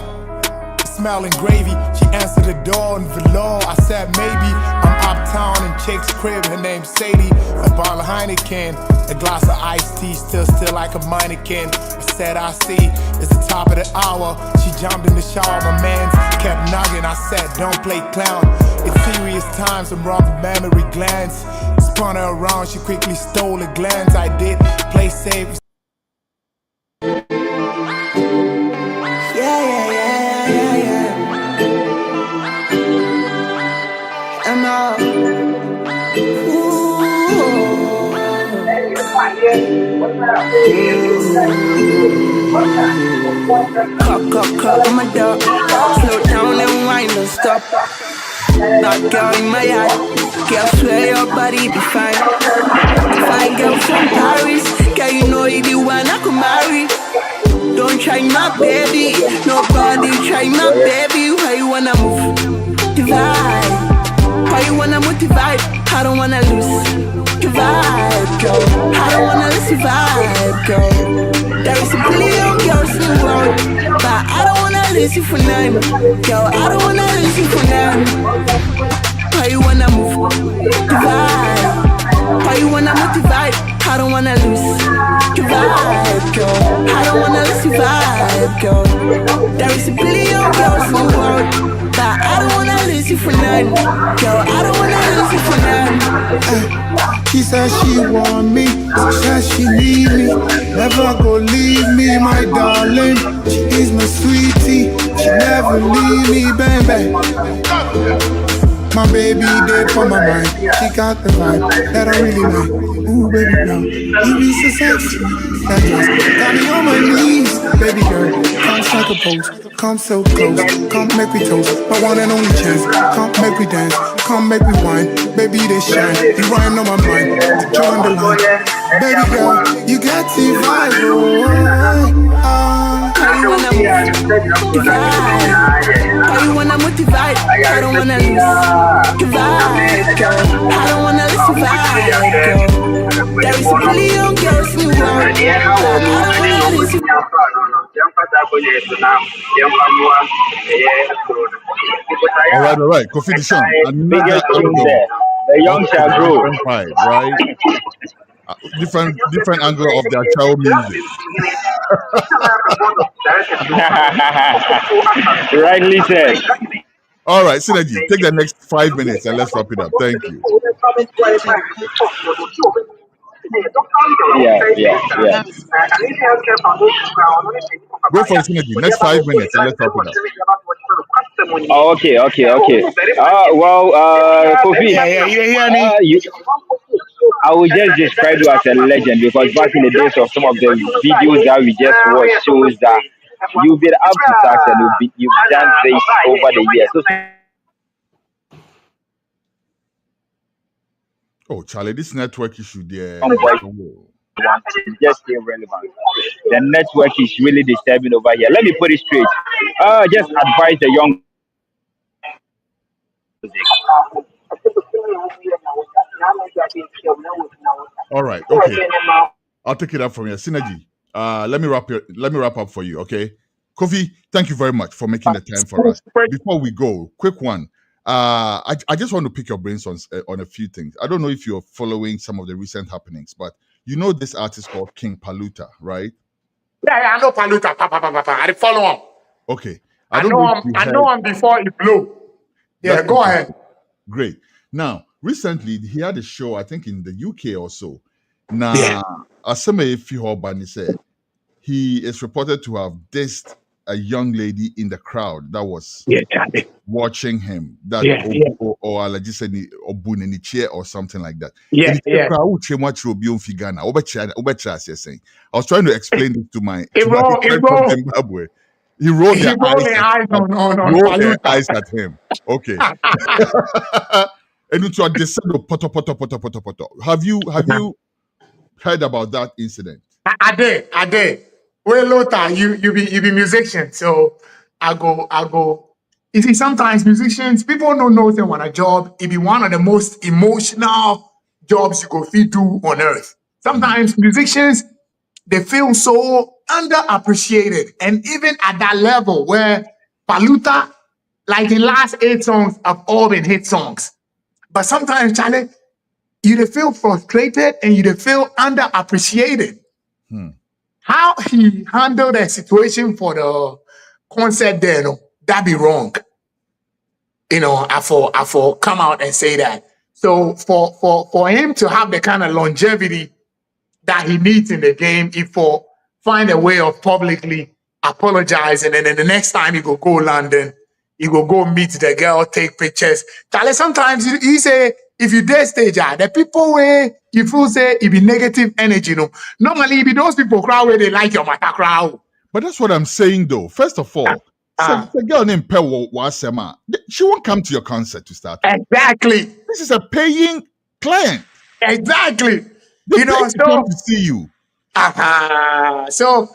Smelling gravy, she answered the door in velour. I said maybe. I'm uptown in Chick's crib, her name's Sadie. A bottle of Heineken, a glass of iced tea, still like a mannequin. I said I see, it's the top of the hour. She jumped in the shower, my mans kept knocking. I said don't play clown, it's serious times. I'm robbing memory glands. Spun her around, she quickly stole a glance. I did play safe. Cock on my dog. Slow down and wind and stop. Bad girl in my yard. Girl, swear your body be fine. Fine girl from Paris. Girl, you know you the one I could marry. Don't try my baby. Nobody try my baby. Why you wanna move? Divide. Why you wanna move the vibe? I don't wanna lose. Vibe, girl. I don't wanna lose the vibe, girl. There is a billion girls in the world, but I don't wanna lose you for none. Girl, I don't wanna lose you for none. Why you wanna move the vibe? Why you wanna move the vibe? I don't wanna lose the vibe, girl. I don't wanna lose the vibe, girl. There is a billion girls in the world, but I don't wanna lose you for none. Girl, I don't wanna lose you for none. She said she want me, she said she need me, never go leave me. be my darling. She is my sweetie. She never leave me, baby. My baby there for my mind. She got the vibe that I really like. Ooh, baby girl, you be so sexy. That just got me on my knees. Baby girl, come strike a pose. Come so close. Come make me toast. My one and only chance. Come make me dance. Come make me wine. Baby, they shine. You rhyme on my mind. Join the line. Baby girl, you got the vibe. I wanna move, I wanna motivate, I don't wanna lose. Vibe, girl. I don't wanna listen vibe, girl. There is a billion girls in the world. I don't wanna listen. All right. Kofi Dishon, another angle. The young shall grow. Different vibe, right? Different angle of their child music. Rightly said. All right, Synergy, take the next 5 minutes and let's wrap it up. Thank you. Yeah. Go for it, Synergy. Next 5 minutes and let's wrap it up. Oh, okay. Kofi. I will just describe you as a legend because back in the days of some of the videos that we just watched shows that you've been up to success and you've done this over the years. Oh, Charlie, this network issue there. It's just irrelevant. The network is really disturbing over here. Let me put it straight. Just advise the young. All right, okay. I'll take it up from here. Synergy. Let me wrap up for you, okay? Kofi, thank you very much for making the time for us. Before we go, quick one. I just want to pick your brains on a few things. I don't know if you're following some of the recent happenings, but you know this artist called King Paluta, right? Yeah, I know Paluta. I follow him. Okay. I know him before he blew. Yeah, go ahead. Great. Now, recently he had a show, I think in the UK or so. Now, Aseme Fihobani said he is reported to have dissed a young lady in the crowd that was watching him. Or allegedly Obun chair or something like that. I was trying to explain this to my friend from Zimbabwe. He rolled their eyes at him. Okay. And it was the poto. Have you heard about that incident? I did. Well, Lothar, you be musician, so I go. You see, sometimes musicians, people don't know they want a job. It be one of the most emotional jobs you go do on earth. Sometimes musicians, they feel so underappreciated. And even at that level where Paluta, like the last 8 songs have all been hit songs. But sometimes, Charlie, you feel frustrated and you feel underappreciated. How he handled the situation for the concert there, that be wrong. I for come out and say that. So for him to have the kind of longevity that he needs in the game, he for find a way of publicly apologizing, and then the next time he go London, he go meet the girl, take pictures. Charlie, sometimes he say, if you dare stage, the people where you feel say it be negative energy, normally it be those people crowd where they like your matter crowd. But that's what I'm saying though. First of all, the girl named Pewo Wasema, she won't come to your concert to start with. Exactly. This is a paying client. Exactly. They come to see you. So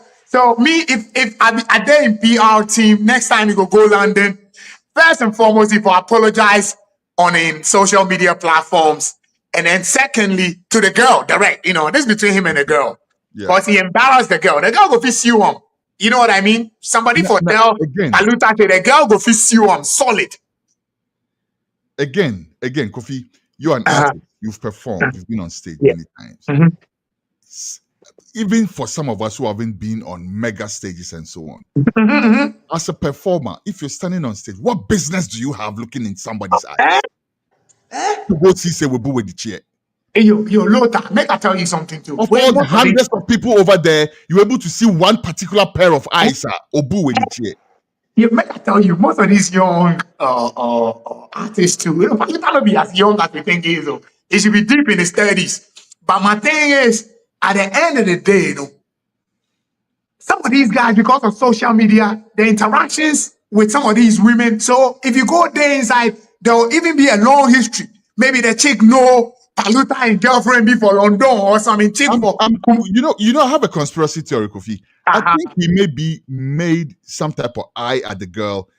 me, if I there in PR team, next time you go London, first and foremost, if I apologize on in social media platforms, and then secondly to the girl direct, this is between him and the girl, because he embarrassed the girl go fist you on. You know what I mean? Somebody tell Paluta to the girl go fist you on solid. Again, Kofi, you're an artist. You've performed. You've been on stage many times. Even for some of us who haven't been on mega stages and so on, as a performer, if you're standing on stage, what business do you have looking in somebody's eyes? To go see say we boo with the chair. Hey, yo, Lothar, make I tell you something too. Of When all the most of hundreds of people over there, you were able to see one particular pair of eyes, Obu in the chair. Yeah, make I tell you, most of these young artists too, it cannot be as young as we think he is. It should be deep in his 30s. But my thing is, at the end of the day, some of these guys, because of social media, the interactions with some of these women. So if you go there inside, there'll even be a long history. Maybe the chick know Paluta and girlfriend be for London or something. Chick for you know, I have a conspiracy theory, Kofi. I think he maybe made some type of eye at the girl,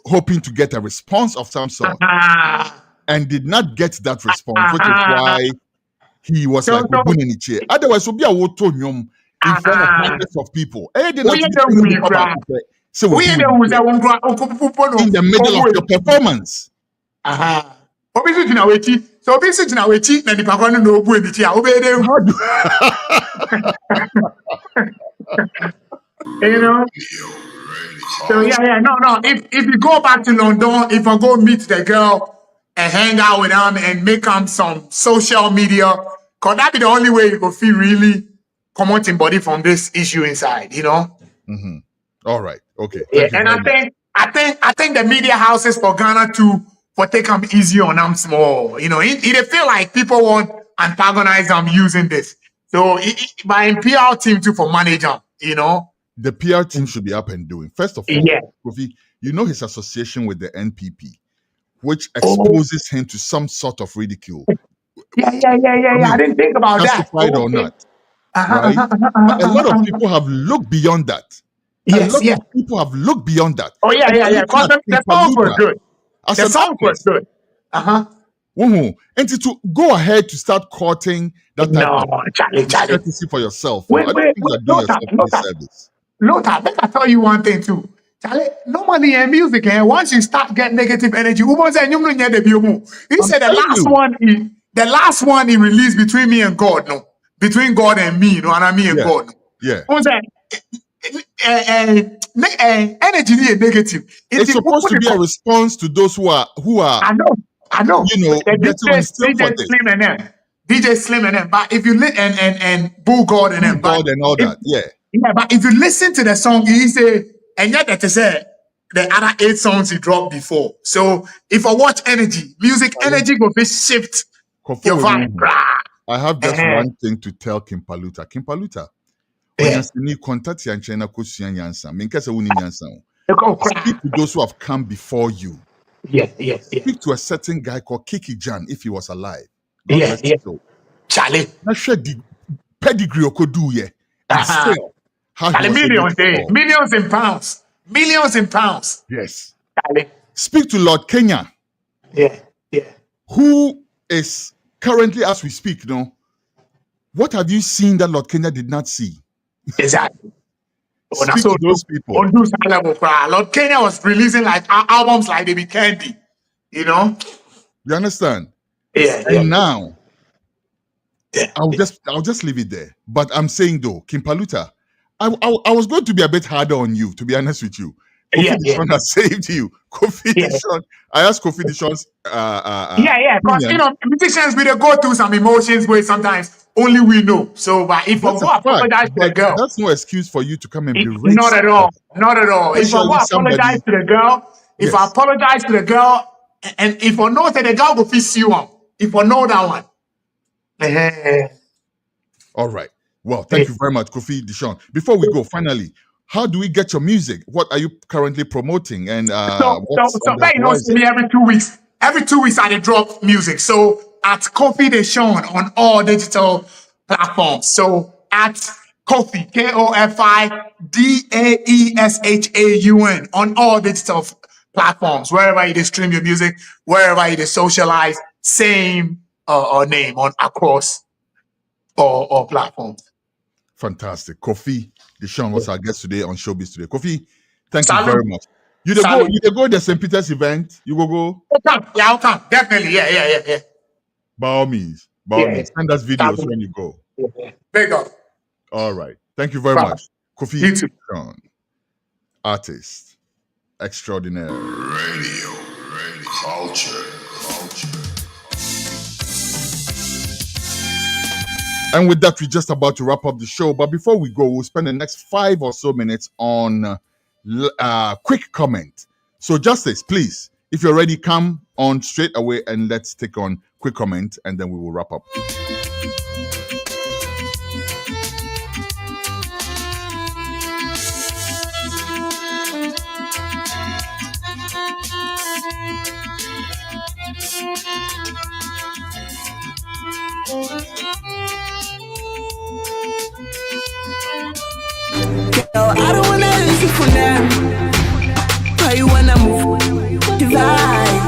hoping to get a response of some sort, and did not get that response, which is why he was like in the chair. Otherwise, would be a wotonyum in front of hundreds of people. In the middle of your performance. Obviously, now wait. So obviously, now wait. Then the performance no go in the chair. You know. So yeah. No. If you go back to London, if I go meet the girl and hang out with them and make them some social media, cause that be the only way you go feel really promoting body from this issue inside. You know. Mm-hmm. All right. Okay. Yeah, and I think the media houses for Ghana too for take them easy on them small. You know, it feel like people want antagonize them using this. So by PR team too for manage them, you know. The PR team should be up and doing. First of all, Kofi, you know his association with the NPP, which exposes him to some sort of ridicule. Yeah. I didn't think about that. Justified or not, right? But a lot of people have looked beyond that. People have looked beyond that. Oh yeah. Because the songs were good. The songs were good. And to go ahead to start courting that type of courtesy for yourself. I don't think you're doing yourself any service. Lothar, let me tell you one thing too. Charlie, normally in music, once you start getting negative energy, he said the last one he released between me and God, no, between God and me, you know what I mean, and God. Yeah. Energy is negative. It's supposed to be a response to those who are. I know. You know, DJ Slim and them. But if you and Bull God and them, and all that, yeah. Yeah, but if you listen to the song, he say, and yet that is the other 8 songs he dropped before. So if I watch energy, music energy will be shift your vibe. I have just one thing to tell Kim Paluta. Kim Paluta, speak to those who have come before you. Yes. Speak to a certain guy called Kiki Jan if he was alive. Yes. Charlie. I shared the pedigree of Kodu, yeah. And still, millions in pounds. Yes. Charlie. Speak to Lord Kenya. Yeah. Who is currently, as we speak, what have you seen that Lord Kenya did not see? Exactly. Speak to those people. Lord Kenya was releasing like albums like Baby Candy, you know. You understand? Yeah. And now, I'll just leave it there. But I'm saying though, Kim Paluta, I was going to be a bit harder on you, to be honest with you. Kofi Dishon has saved you. Kofi Dishon. I asked Kofi Dishon's because musicians we go through some emotions where sometimes only we know. So but if I go apologize to the girl, that's no excuse for you to come and be not at all. If I go apologize to the girl, I apologize to the girl, and if I know that the girl will fix you up, if I know that one. All right. Well, thank you very much, Kofi Dishon. Before we go, finally, how do we get your music? What are you currently promoting? And so me every 2 weeks. Every 2 weeks I drop music. So at Kofi Dishon on all digital platforms. So at Kofi KOFIDAESHAUN on all digital platforms. Wherever you stream your music, wherever you socialize, same name on across or platforms. Fantastic. Kofi Dishon was our guest today on Showbiz Today. Kofi, thank you very much. You go the St. Peter's event? You go? I'll come. Definitely. Yeah. By all means. Send us videos when you go. Big up. All right. Thank you very much. Kofi Dishon, artist extraordinaire. Radio culture. And with that, we're just about to wrap up the show. But before we go, we'll spend the next 5 or so minutes on quick comment. So, Justice, please, if you're ready, come on straight away and let's take on quick comment, and then we will wrap up. I don't wanna listen for them. Why you wanna move? Divide.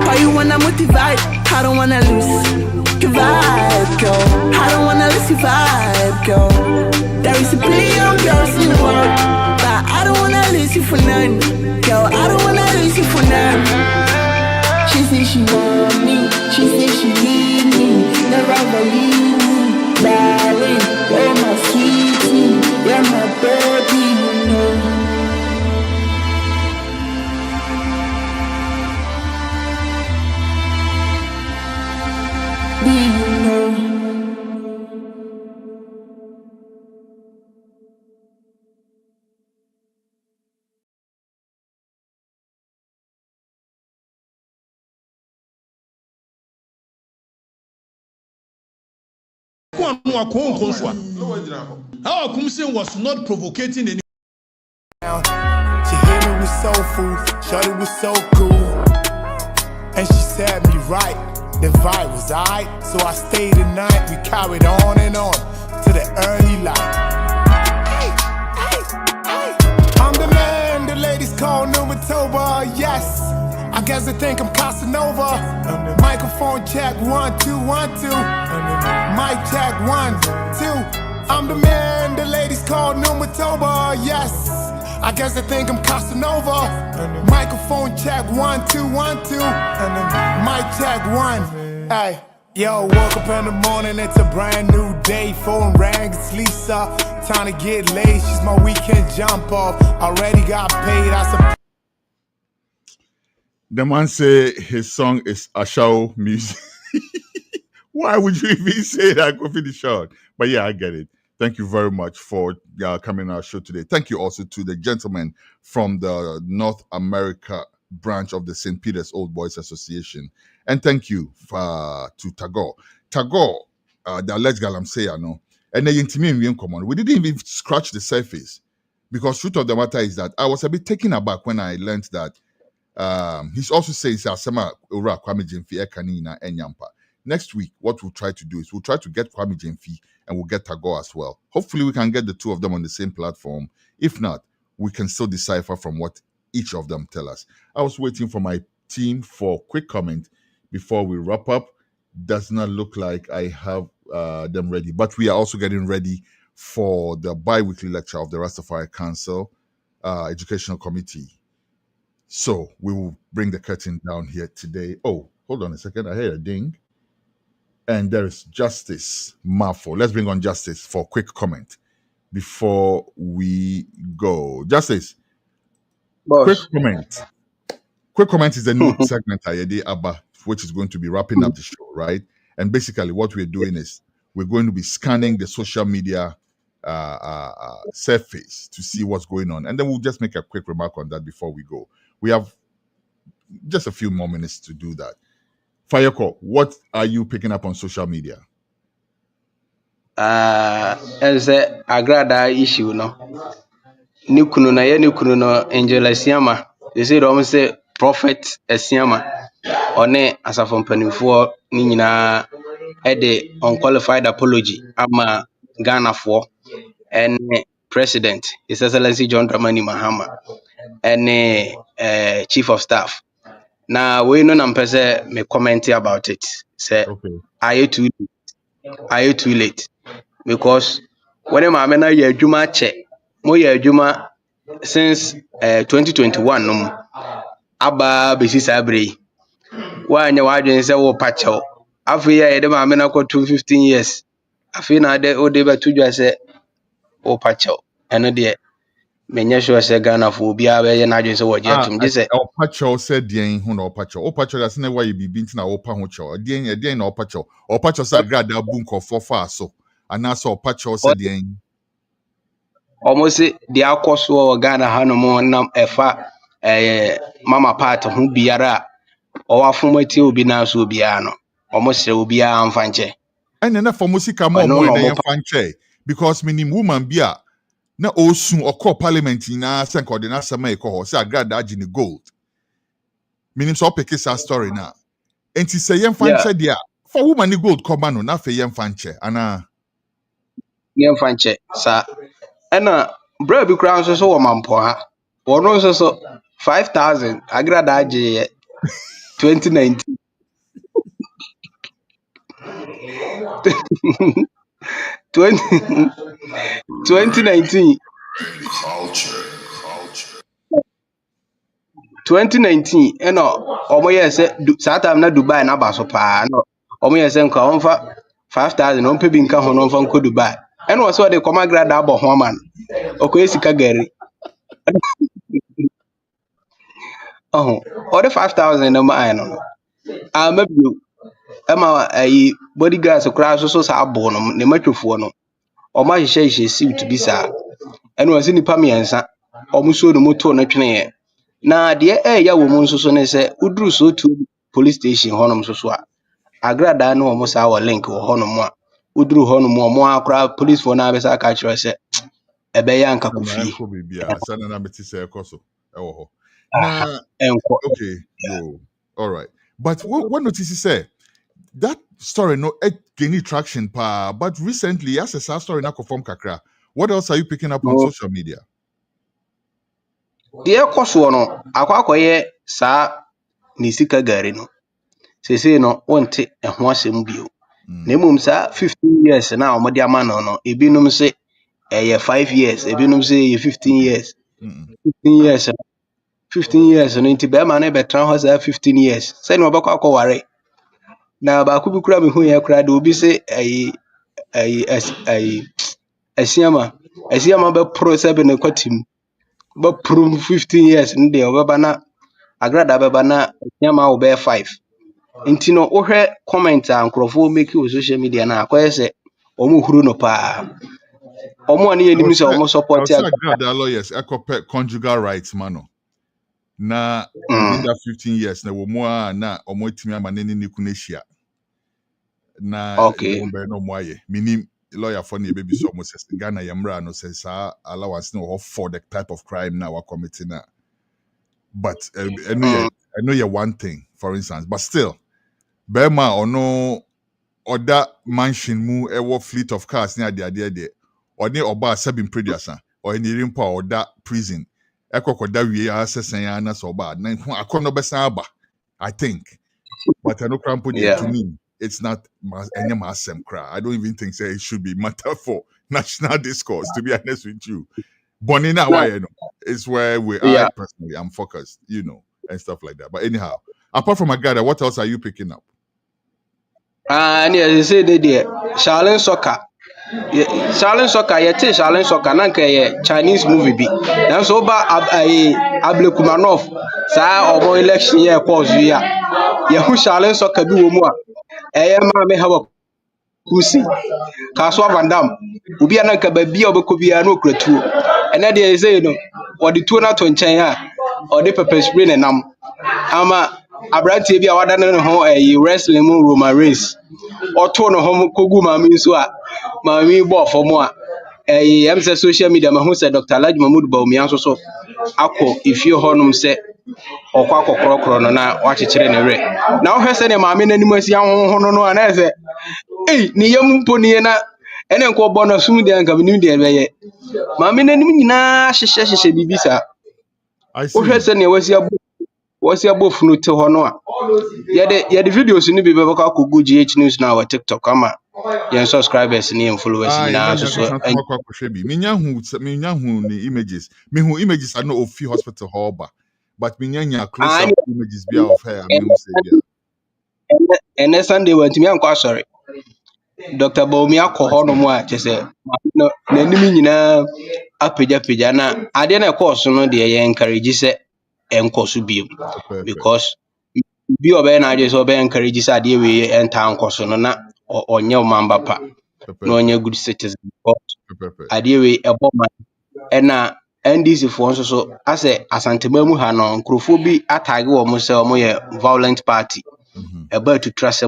Why you wanna motivate? I don't wanna lose. Divide, girl. I don't wanna lose your vibe, girl. There is a billion girls in the world, but I don't wanna lose you for none. Girl, I don't wanna lose you for none. She say she want me. She say she need me. Never believe me, darling. You're my sweetie. You're my baby, you know. Do you know? How Akumsin was not provocating any. She hit me with soul food, shorty was so cool, and she set me right. The vibe was aight, so I stayed the night. We carried on and on to the early light. Hey, hey, hey. I'm the man, the ladies call Nkwanta, yes. I guess they think I'm Casanova. Microphone check, 1, 2, 1, 2. Mic check, 1, 2. I'm the man, the ladies call Nkwanta, yes. I guess they think I'm Casanova. Microphone check, 1, 2, 1, 2. Mic check, 1. Hey, yo, woke up in the morning, it's a brand new day. Phone rang, it's Lisa. Time to get laid, she's my weekend jump off. Already got paid, The man say his song is Achode music. Why would you even say that? Go finish short. But yeah, I get it. Thank you very much for coming on our show today. Thank you also to the gentleman from the North America branch of the St. Peter's Old Boys Association. And thank you to Tagor. Tagor, the alleged Galamseyer, no? And they intimate common. We didn't even scratch the surface. Because truth of the matter is that I was a bit taken aback when I learned that he's also saying Asema Ura Kwame Jemfi Ekanina Enyampa. Next week, what we'll try to do is we'll try to get Kwame Jemfi and we'll get Tagor as well. Hopefully, we can get the two of them on the same platform. If not, we can still decipher from what each of them tell us. I was waiting for my team for quick comment before we wrap up. Does not look like I have them ready, but we are also getting ready for the bi-weekly lecture of the Rastafari Council Educational Committee. So we will bring the curtain down here today. Oh, hold on a second. I heard a ding. And there is Justice Mafo. Let's bring on Justice for quick comment before we go. Justice, Boss. Quick comment. Quick comment is the new segment, Ayede Abba, which is going to be wrapping up the show, right? And basically what we're doing is we're going to be scanning the social media surface to see what's going on. And then we'll just make a quick remark on that before we go. We have just a few more minutes to do that. Fayeko, what are you picking up on social media? As a agrada issue, no. Nikunu na ye nikunu no Angela Siama. They say almost say Prophet Siama. One asafo mpanimfo ni nyina ede unqualified apology ama Ghana for and President His Excellency John Dramani Mahama and Chief of Staff. Now we know nampese me comment about it. Say are you too late? Because when I'm na ye adwuma che mo ye adwuma since 2021 no aba besi sabre wa anya wa adwen se wo pacho afi ye de ma na ko 15 years afi na de o de betu dwa se wo pacho eno de menye sure se Ghana for bia be ye na adwen se wo je atum je se o pacho said den hu na o pacho that's na why you be binti na o pa ho cho den na o pacho sa grada bu nko for fa so anaasɛ ɔpa kyɛw sɛ deɛn almost the akɔso wɔ Ghana hanom nam ɛfa mama part ho biara ɔwɔ afomati obi na so obiara no almost obiara amfa nkyɛ ɛne na fa mo sika ma ɔmo ɛna yɛmfa nkyɛ because minim woman bi a na osu ɔkɔ parliament nyinaa sɛ nka ɔde n'asɛm a ɛkɔ hɔ sɛ agrada agye ne gold minim sɛ ɔpeke saa story na enti sɛ yɛmfa nkyɛ deɛ a fa woman ne gold kɔma no na afei yɛmfa nkyɛ anaa yɛmfa nkyɛ saa ɛna bra bi koraa nso so wɔ mampɔ ha wɔno nso so 5,000 agrada agye 2019 2019 ɛna ɔmo yɛ sɛ saa time na Dubai na ba so paa no ɔmo yɛ sɛ nka ɔmfa 5,000 ɔmpɛ bi nka ho no ɔmfa nkɔ Dubai ɛna ɔsɛ ɔde kɔma agrada abɔ ho ama no ɔkɔyɛ sika gari ɔde 5,000 no ma ayɛ no ama bio ɛma ayi bodyguards koraa so saa abo no ne matwofoɔ no ɔmo ahyehyɛ suit bi saa ɛna ɔsɛ nipa mmiɛnsa ɔmo so no moto no tweneyɛ na deɛ ɛyɛ wɔ mu nso so ne sɛ uduru so to police station hɔnom so so a agrada no ɔmo saa wɔ link wɔ hɔnom a uduru hɔnom ɔmo akora police for na abɛsa aka kyerɛ sɛ ɛbɛyɛ anka kofie sɛ na bɛte sɛ ɛkɔ so ɛwɔ hɔ na okay yo all right but what notice say that story no gain traction pa but recently as a story na confirm kakra what else are you picking up on social media deɛ ɛkɔ soɔ no akɔyɛ saa ne sika gari no sese no wonte ɛho asɛm bio na mmom saa 15 years na ɔmode ama no ebinom se ɛyɛ 5 years ebinom se ɛyɛ 15 years 15 years no nti bɛrima no bɛtena hɔ saa 15 years sɛ ne ɔbɛkɔ akɔware na baako bi kura me hu yɛ kura de obi se asiama bɛporo sɛ bɛ ne kwatim bɛporo 15 years no de ɔbɛba na agrada bɛba na asiama wo bɛyɛ 5 nti no wohwɛ comment a nkurɔfoɔ make wo social media na akɔyɛ sɛ ɔmo huru no paa ɔmo ani yɛnim sɛ ɔmo support agrada lawyers ɛkɔpɛ conjugal rights mano na within that 15 years na wo mu a na ɔmo timi ama ne ne ku na hyia na ɔmbɛ no mo ayɛ minim lawyer for ne baby so mo sɛ Ghana yɛmra no sɛ saa allowance no for the type of crime na wa commit na but I know you one thing for instance but still Bema ono oda mansion mu ewo fleet of cars ni ade oni oba sabin producer or ni rimpa oda prison ekokoda wie asesen ya na so ba na akono besan aba I think but I know crampo to me it's not any masem cry. I don't even think say it should be matter for national discourse to be honest with you. Bonina why you know it's where we are personally I'm focused, you know, and stuff like that. But anyhow, apart from Agada, what else are you picking up? And you say the Charlene Soccer. Charlene Soccer, Charlene Soccer, nanka Chinese movie bi. Now so ba Able Kumanov, sa obo election year course ya. Yahu Charlene Soccer bi wo mu a. Ma me hawa kusi. Kaswa Van Dam. Obi ananka ba bia obekɔ bia na okratuo. Ene de say no, ɔde tuo na to nkyɛn a, ɔde pepper spray ne nam. Ama abrantie bi a wada ne ho wrestling mu Roman Reigns. Oto no ho kogu maami nso a maami bɔ fɔm a em sɛ social media ma ho sɛ Dr. Alhaji Mahmood Bawumia nso so akɔ ifie hɔnom sɛ ɔkɔ akɔkorɔkorɔ no na wakyekyere ne re na wohwɛ sɛ ne maami nanim asi ahoho no ana sɛ ne yam mpo ne na ene nkɔ bɔ no sum de anka menim de bɛyɛ maami nanim nyinaa hyehyɛ bibi sa wohwɛ sɛ ne wasi abofunu te hɔ no a yɛde videos ni bi bɛbɛkɔ akɔgu GH News na wɔ TikTok ama yɛn subscribers ni yɛn followers nyinaa so minya hu ni images hu images are no ofi hospital hall but minya close up images bi of her me say and Sunday when me ankɔ asɔre Dr. Bawumia kɔ hɔ no mu a kyɛ sɛ n'anim nyinaa apagya na ade na ɛkɔ so no de yɛ encourage sɛ ɛnkɔ so bi because bi obɛ na agye so obɛ encourage sɛ ade we enta nkɔ so no na ɔnyɛ mamba pa na ɔnyɛ good citizen. Adeɛ wei ɛbɔ man ɛna NDC foɔ nso so asɛ Asantema mu ha no nkurɔfoɔ bi ataage wɔn sɛ wɔn yɛ violent party ɛba atutura sɛm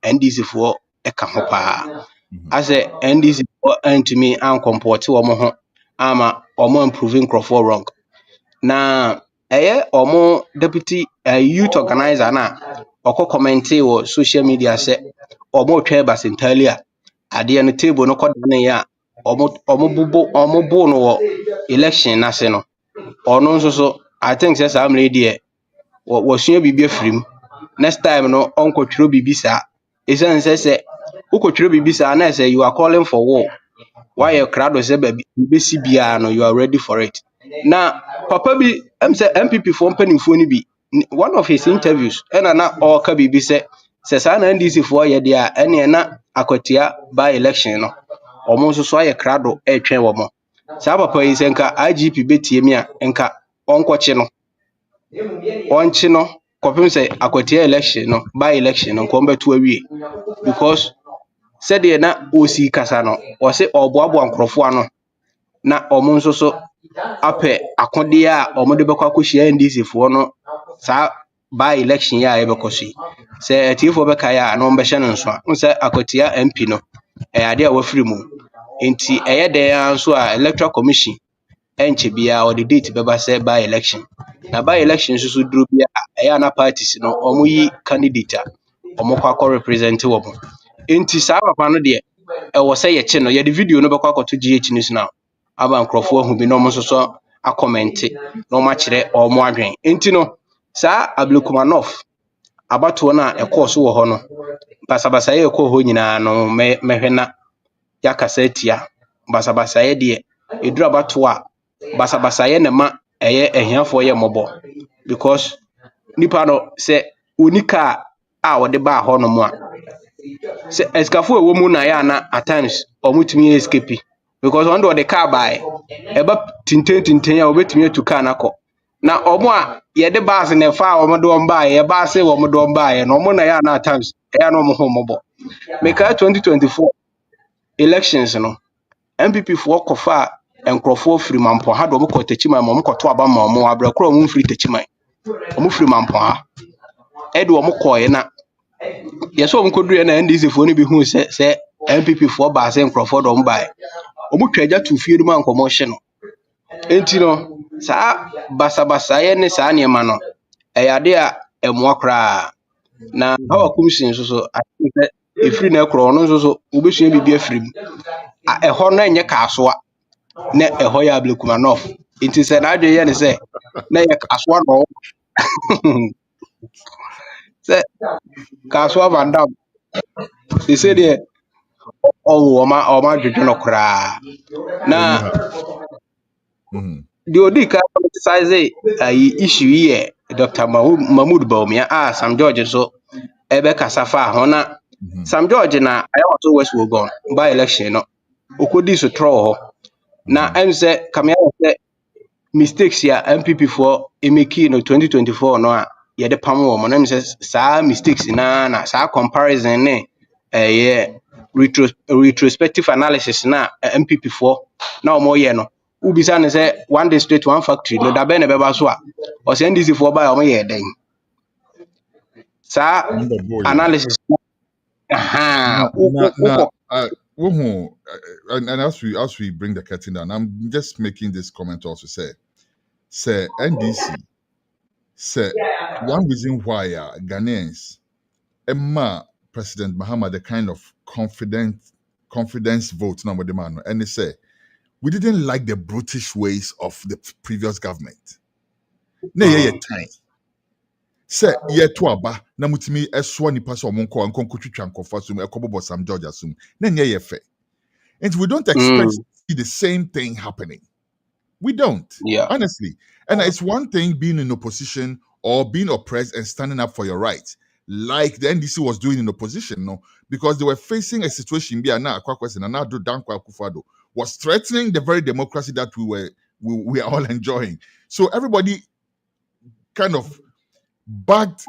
a NDC foɔ ɛka ho paa asɛ NDC foɔ antumi ankɔmpɔte wɔn ho ama wɔn improve nkurɔfoɔ wrong na ɛyɛ wɔn deputy youth organizer na ɔkɔ commente wɔ social media sɛ wɔn retwa basentali a adeɛ no table no kɔdane yɛ a wɔn bo no wɔ election n'ase no ɔno nso so I think sɛ saa mmerɛ deɛ wɔsua biribi afiri mu next time no ɔnkɔtwerɛ biribi saa ɛsiane sɛ wokɔtwerɛ biribi saa na sɛ you are calling for war wayɛ krado sɛ biribi biara no you are ready for it na papa bi sɛ MPP foɔ mpanimfoɔ no bi one of his interviews ɛna na ɔreka biribi sɛ saa na NDC foɔ yɛ deɛ a ɛneɛ na akwatia by election no ɔmo nso so ayɛ krado ɛretwɛn wɔn saa papa yi sɛ nka IGP betie mi a nka ɔnkɔkye no ɔnkye no kɔpem sɛ akwatia election no by election no nkɔm bɛto awie because sɛdeɛ na osi kasa no ɔse ɔboaboa nkurɔfoɔ ano na ɔmo nso so apɛ akodeɛ a ɔmo de bɛkɔ akɔhyia NDC foɔ no saa by election yɛ a yɛbɛkɔ so yi sɛ atiefoɔ bɛkaeɛ a na ɔmbɛhyɛ no nso a sɛ akwatia MP no ɛyɛ adeɛ a wafiri mu nti ɛyɛ dɛn nso a electoral commission ɛnkyɛ biara ɔde date bɛba sɛ by election na by election nso so duro bi a ɛyɛ ana parties no ɔmo yi candidate a ɔmo kɔ akɔ represent wɔn nti saa papa no deɛ ɛwɔ sɛ yɛkye no yɛde video no bɛkɔ akɔto GH news now aba nkurɔfoɔ ahu bi na ɔmo nso so akɔmɛnte na ɔmo akyerɛ ɔmo adwen nti no saa Ablekumanov abatoɔ no a ɛkɔɔ so wɔ hɔ no basabasaeɛ ɛkɔɔ hɔ nyinaa no mɛhwɛ na yakasa atia basabasaeɛ deɛ ɛduru abatoɔ a basabasaeɛ na ma ɛyɛ ahiafoɔ yɛ mmɔbɔ because nipa no sɛ onika a wɔde baa hɔ no mu a sɛ esikafoɔ ɛwɔ mu na yɛ ana at times ɔmo tumi escape because ɔno de ɔde car bae ɛba tinten a wɔbɛtumi atu car nakɔ na ɔmo a yɛde baase na ɛfa a ɔmo de ɔmo bae yɛ baase wɔ ɔmo de ɔmo bae na ɔmo na yɛ ana at times ɛyɛ na ɔmo ho mmɔbɔ meka 2024 elections no MPP foɔ kɔfa nkurɔfoɔ firi mampɔ ha de ɔmo kɔ Techiman ma ɔmo kɔto aba ma ɔmo abrakoro ɔmo firi Techiman ɔmo firi mampɔ ha ɛde ɔmo kɔɛ na yɛsɛ ɔmo kɔduru na NDC foɔ no bi hu sɛ MPP foɔ baase nkurɔfoɔ de ɔmo bae ɔmo twa agya to fie no ma nkɔmɔ hye no enti no saa basabasaeɛ ne saa nneɛma no ɛyɛ ade a ɛmoa koraa na hawa kumsin nso so sɛ ɛfiri na ɛkorɔ ɔno nso so wobɛsua biribi afiri mu ɛhɔ no ɛnyɛ kaasoa na ɛhɔ yɛ Ablekumanov nti sɛ n'adwe yɛ ne sɛ na yɛ kaasoa na ɔwɔ sɛ kaasoa Van Dam sɛ deɛ ɔwɔ ɔma dwedwe no koraa na deɛ odi ka politicize issue yi yɛ Dr. Mahmood Bawumia a Sam George nso ɛbɛkasa fa ho na Sam George na ayɛwɔto West Wogon by election no okodi so trɔ hɔ na ɛm sɛ kamea sɛ mistakes ya MPP for emeki no 2024 no a yɛde pam wɔ mo na ɛm sɛ saa mistakes na saa comparison ne ɛyɛ retrospective analysis na MPP for na ɔmo yɛ no ubisa ne sɛ one district one factory no da bɛn na bɛba so a ɔsɛ NDC for ba ɔmo yɛ dɛn saa analysis and as we bring the curtain down, I'm just making this comment also. Say NDC. Say one reason why Ghanaians, Emma President Mahama, the kind of confidence vote number demand, and they say we didn't like the brutish ways of the previous government. Ne time. Say ye to aba na mutimi eswa nipa so omonko ankonko twitwa nkofa sum ekobobo Sam George asum na nye fe. And we don't expect to see the same thing happening. We don't. Yeah. Honestly. And it's one thing being in opposition or being oppressed and standing up for your rights, like the NDC was doing in opposition, no, because they were facing a situation was threatening the very democracy that we are all enjoying. So everybody kind of backed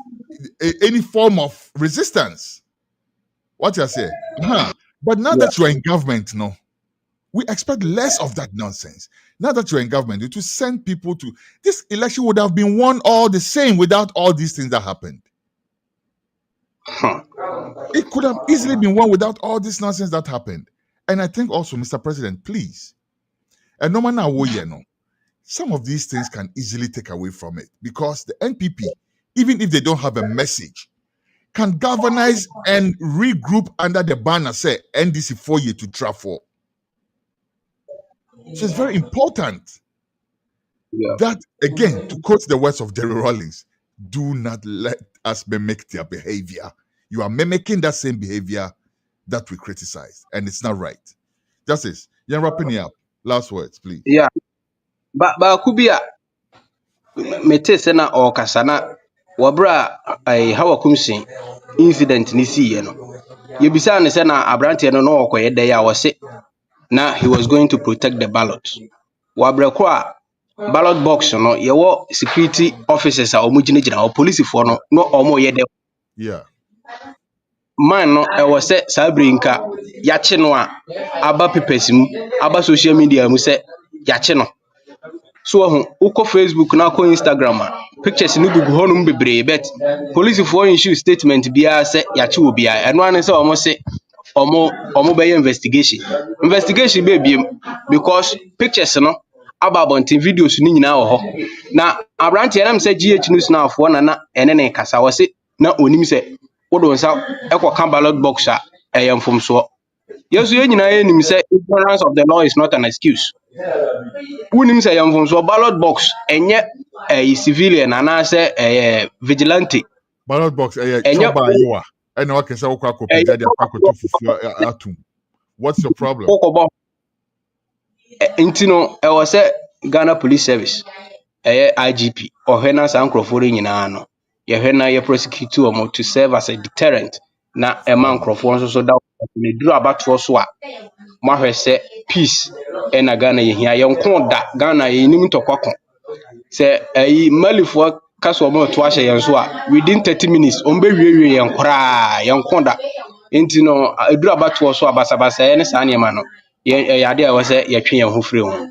any form of resistance. What you say? But now that you're in government, no, we expect less of that nonsense. Now that you're in government, you to send people to this election would have been won all the same without all these things that happened. It could have easily been won without all this nonsense that happened. And I think also, Mr. President, please, and no matter what you know, some of these things can easily take away from it because the NPP, even if they don't have a message, can galvanize and regroup under the banner, say NDC 4 year to travel. So it's very important that, again, to quote the words of Jerry Rawlings, do not let us mimic their behavior. You are mimicking that same behavior that we criticize, and it's not right. Justice, you're wrapping it up. Last words, please. Yeah. But Kubia Metesena or Kasana Wabra a Hawakumsi incident Nisi, you be saying, Sena Abranti and no Okoye day I was sick. Now he was going to protect the ballot. Wabra kwa ballot box, your security officers are omujination or police for no omo yede. Yeah. Man, no, I was set Sabrinka Yachenoa Aba Pepesim, Aba social media, Muse Yacheno. So, Uko Facebook, now ko Instagram, pictures in Ubu Honum be bet police for issue statement be set Yachu be and one is almost say omo by investigation baby because pictures no about videos ni nyina ho na abranti am say GH news now for na enene kasa wo se na onim say wodo nsa ekwa ballot box a eyamfom so yesu nyina enim say ignorance of the law is not an excuse unim say eyamfom so ballot box enye civilian ana say vigilante ballot box choba yiwa and okay say okwa kopeja dia kwakoto fufu atum. What's your problem? Intino I was a Ghana Police Service IGP or Hena Sankrofori nyina no ye hena ye prosecute omo to serve as a deterrent na a man crofon so that we do about for so a mahwe say peace and Ghana ye hia ye nko da Ghana ye nim tokoko say malifo kaso omo to ahye yen so a within 30 minutes ombe wiewie yen kora yen nko da intino eduru about for so abasabasa ye ne sane ma no ye ade a was ye twen yen ho free ho.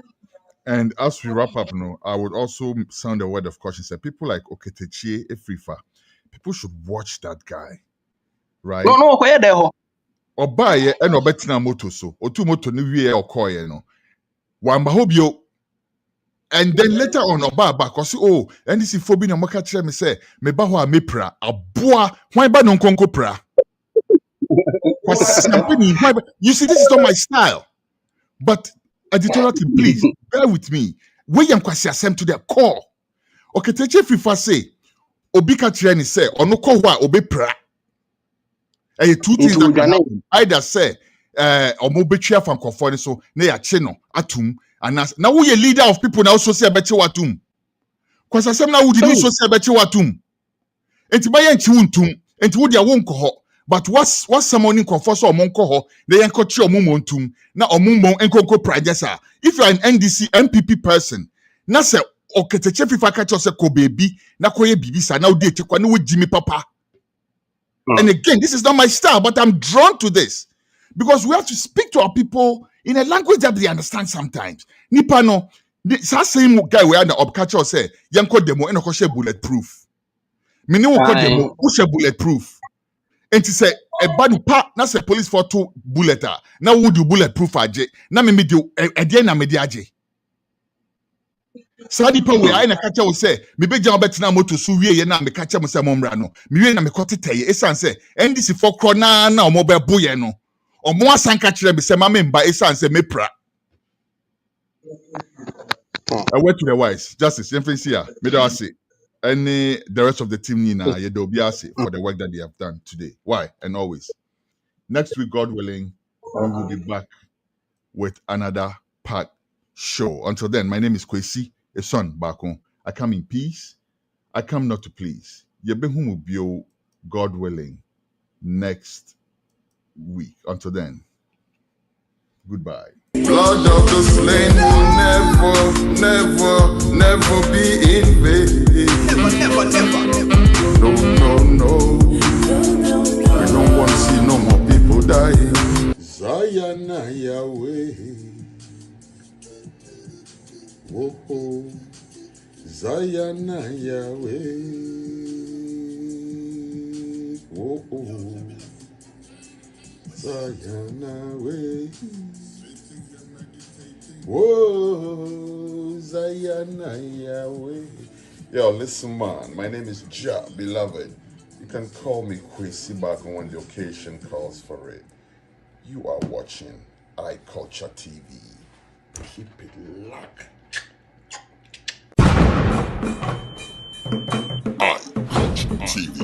And as we wrap up now, I would also sound a word of caution. Say people like Oketechie Efrifa, people should watch that guy, right? No, where there ho. Obaye and obetina moto so. Otu moto ni wie okoye no. Wamba hobio. And then later on Oba back cause oh, and this phobia na moka kire me say me ba ho a mepra aboa hwan ba no nkonko pra. You see, this is not my style. But editorial team, please bear with me. We am kwasi asem to the core. Okay, Teche Fifa say, Obi Katriani say, ono ko wa obi pra. Two things that can happen. Either say, omo betria from conforming so ne ya cheno atum and now we a leader of people now so say bechi watum. Kwasi asem na wudi no so say bechi watum. Enti ba yen chi wuntum. Enti wudi a won ko ho. But what's someone in conform so omonko ho they enko chi omumontum na omumon enko prajesa. If you are an NDC MPP person na se Oketeche Fifa catch say ko baby na koye bibisa na odi echekwa na wo Jimmy papa. And again, this is not my style, but I'm drawn to this because we have to speak to our people in a language that they understand sometimes. Nipa no sa same guy we are the obcatcher say yanko demo enko she bulletproof. Mini wo ko demo wo she bulletproof. And to say a bad part, not say police for 2 bullet. Now would you bulletproof aje? Na me do na me aje. Sadi pa we I na catch will say me be jam betina moto so wie na me catch am say momra no. Me wie na me koteteye esan say NDC for krona na omo be boye no. Omo asan catch be say ma memba esan say me pra. I went to the wise. Justice, here. Me do say and the rest of the team Nina Yedobiase for the work that they have done today. Why? And always. Next week, God willing, we will be back with another part show. Until then, my name is Kwesi, a son Bakon. I come in peace. I come not to please. Yebehumubio, God willing, next week. Until then, goodbye. Blood of the slain will never be in vain. No. We don't want to see no more people dying. Whoa, Zayana Yahweh. Whoa, Zayana way. Whoa, Zayana Yahweh. Yo, listen, man. My name is Ja, beloved. You can call me Kwesi back when the occasion calls for it. You are watching iCulture TV. Keep it locked. iCulture TV.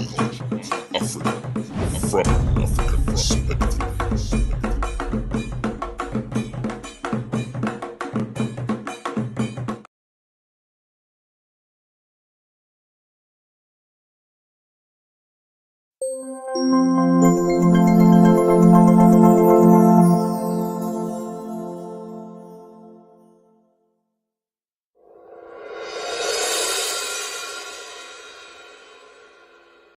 Africa. From African perspective.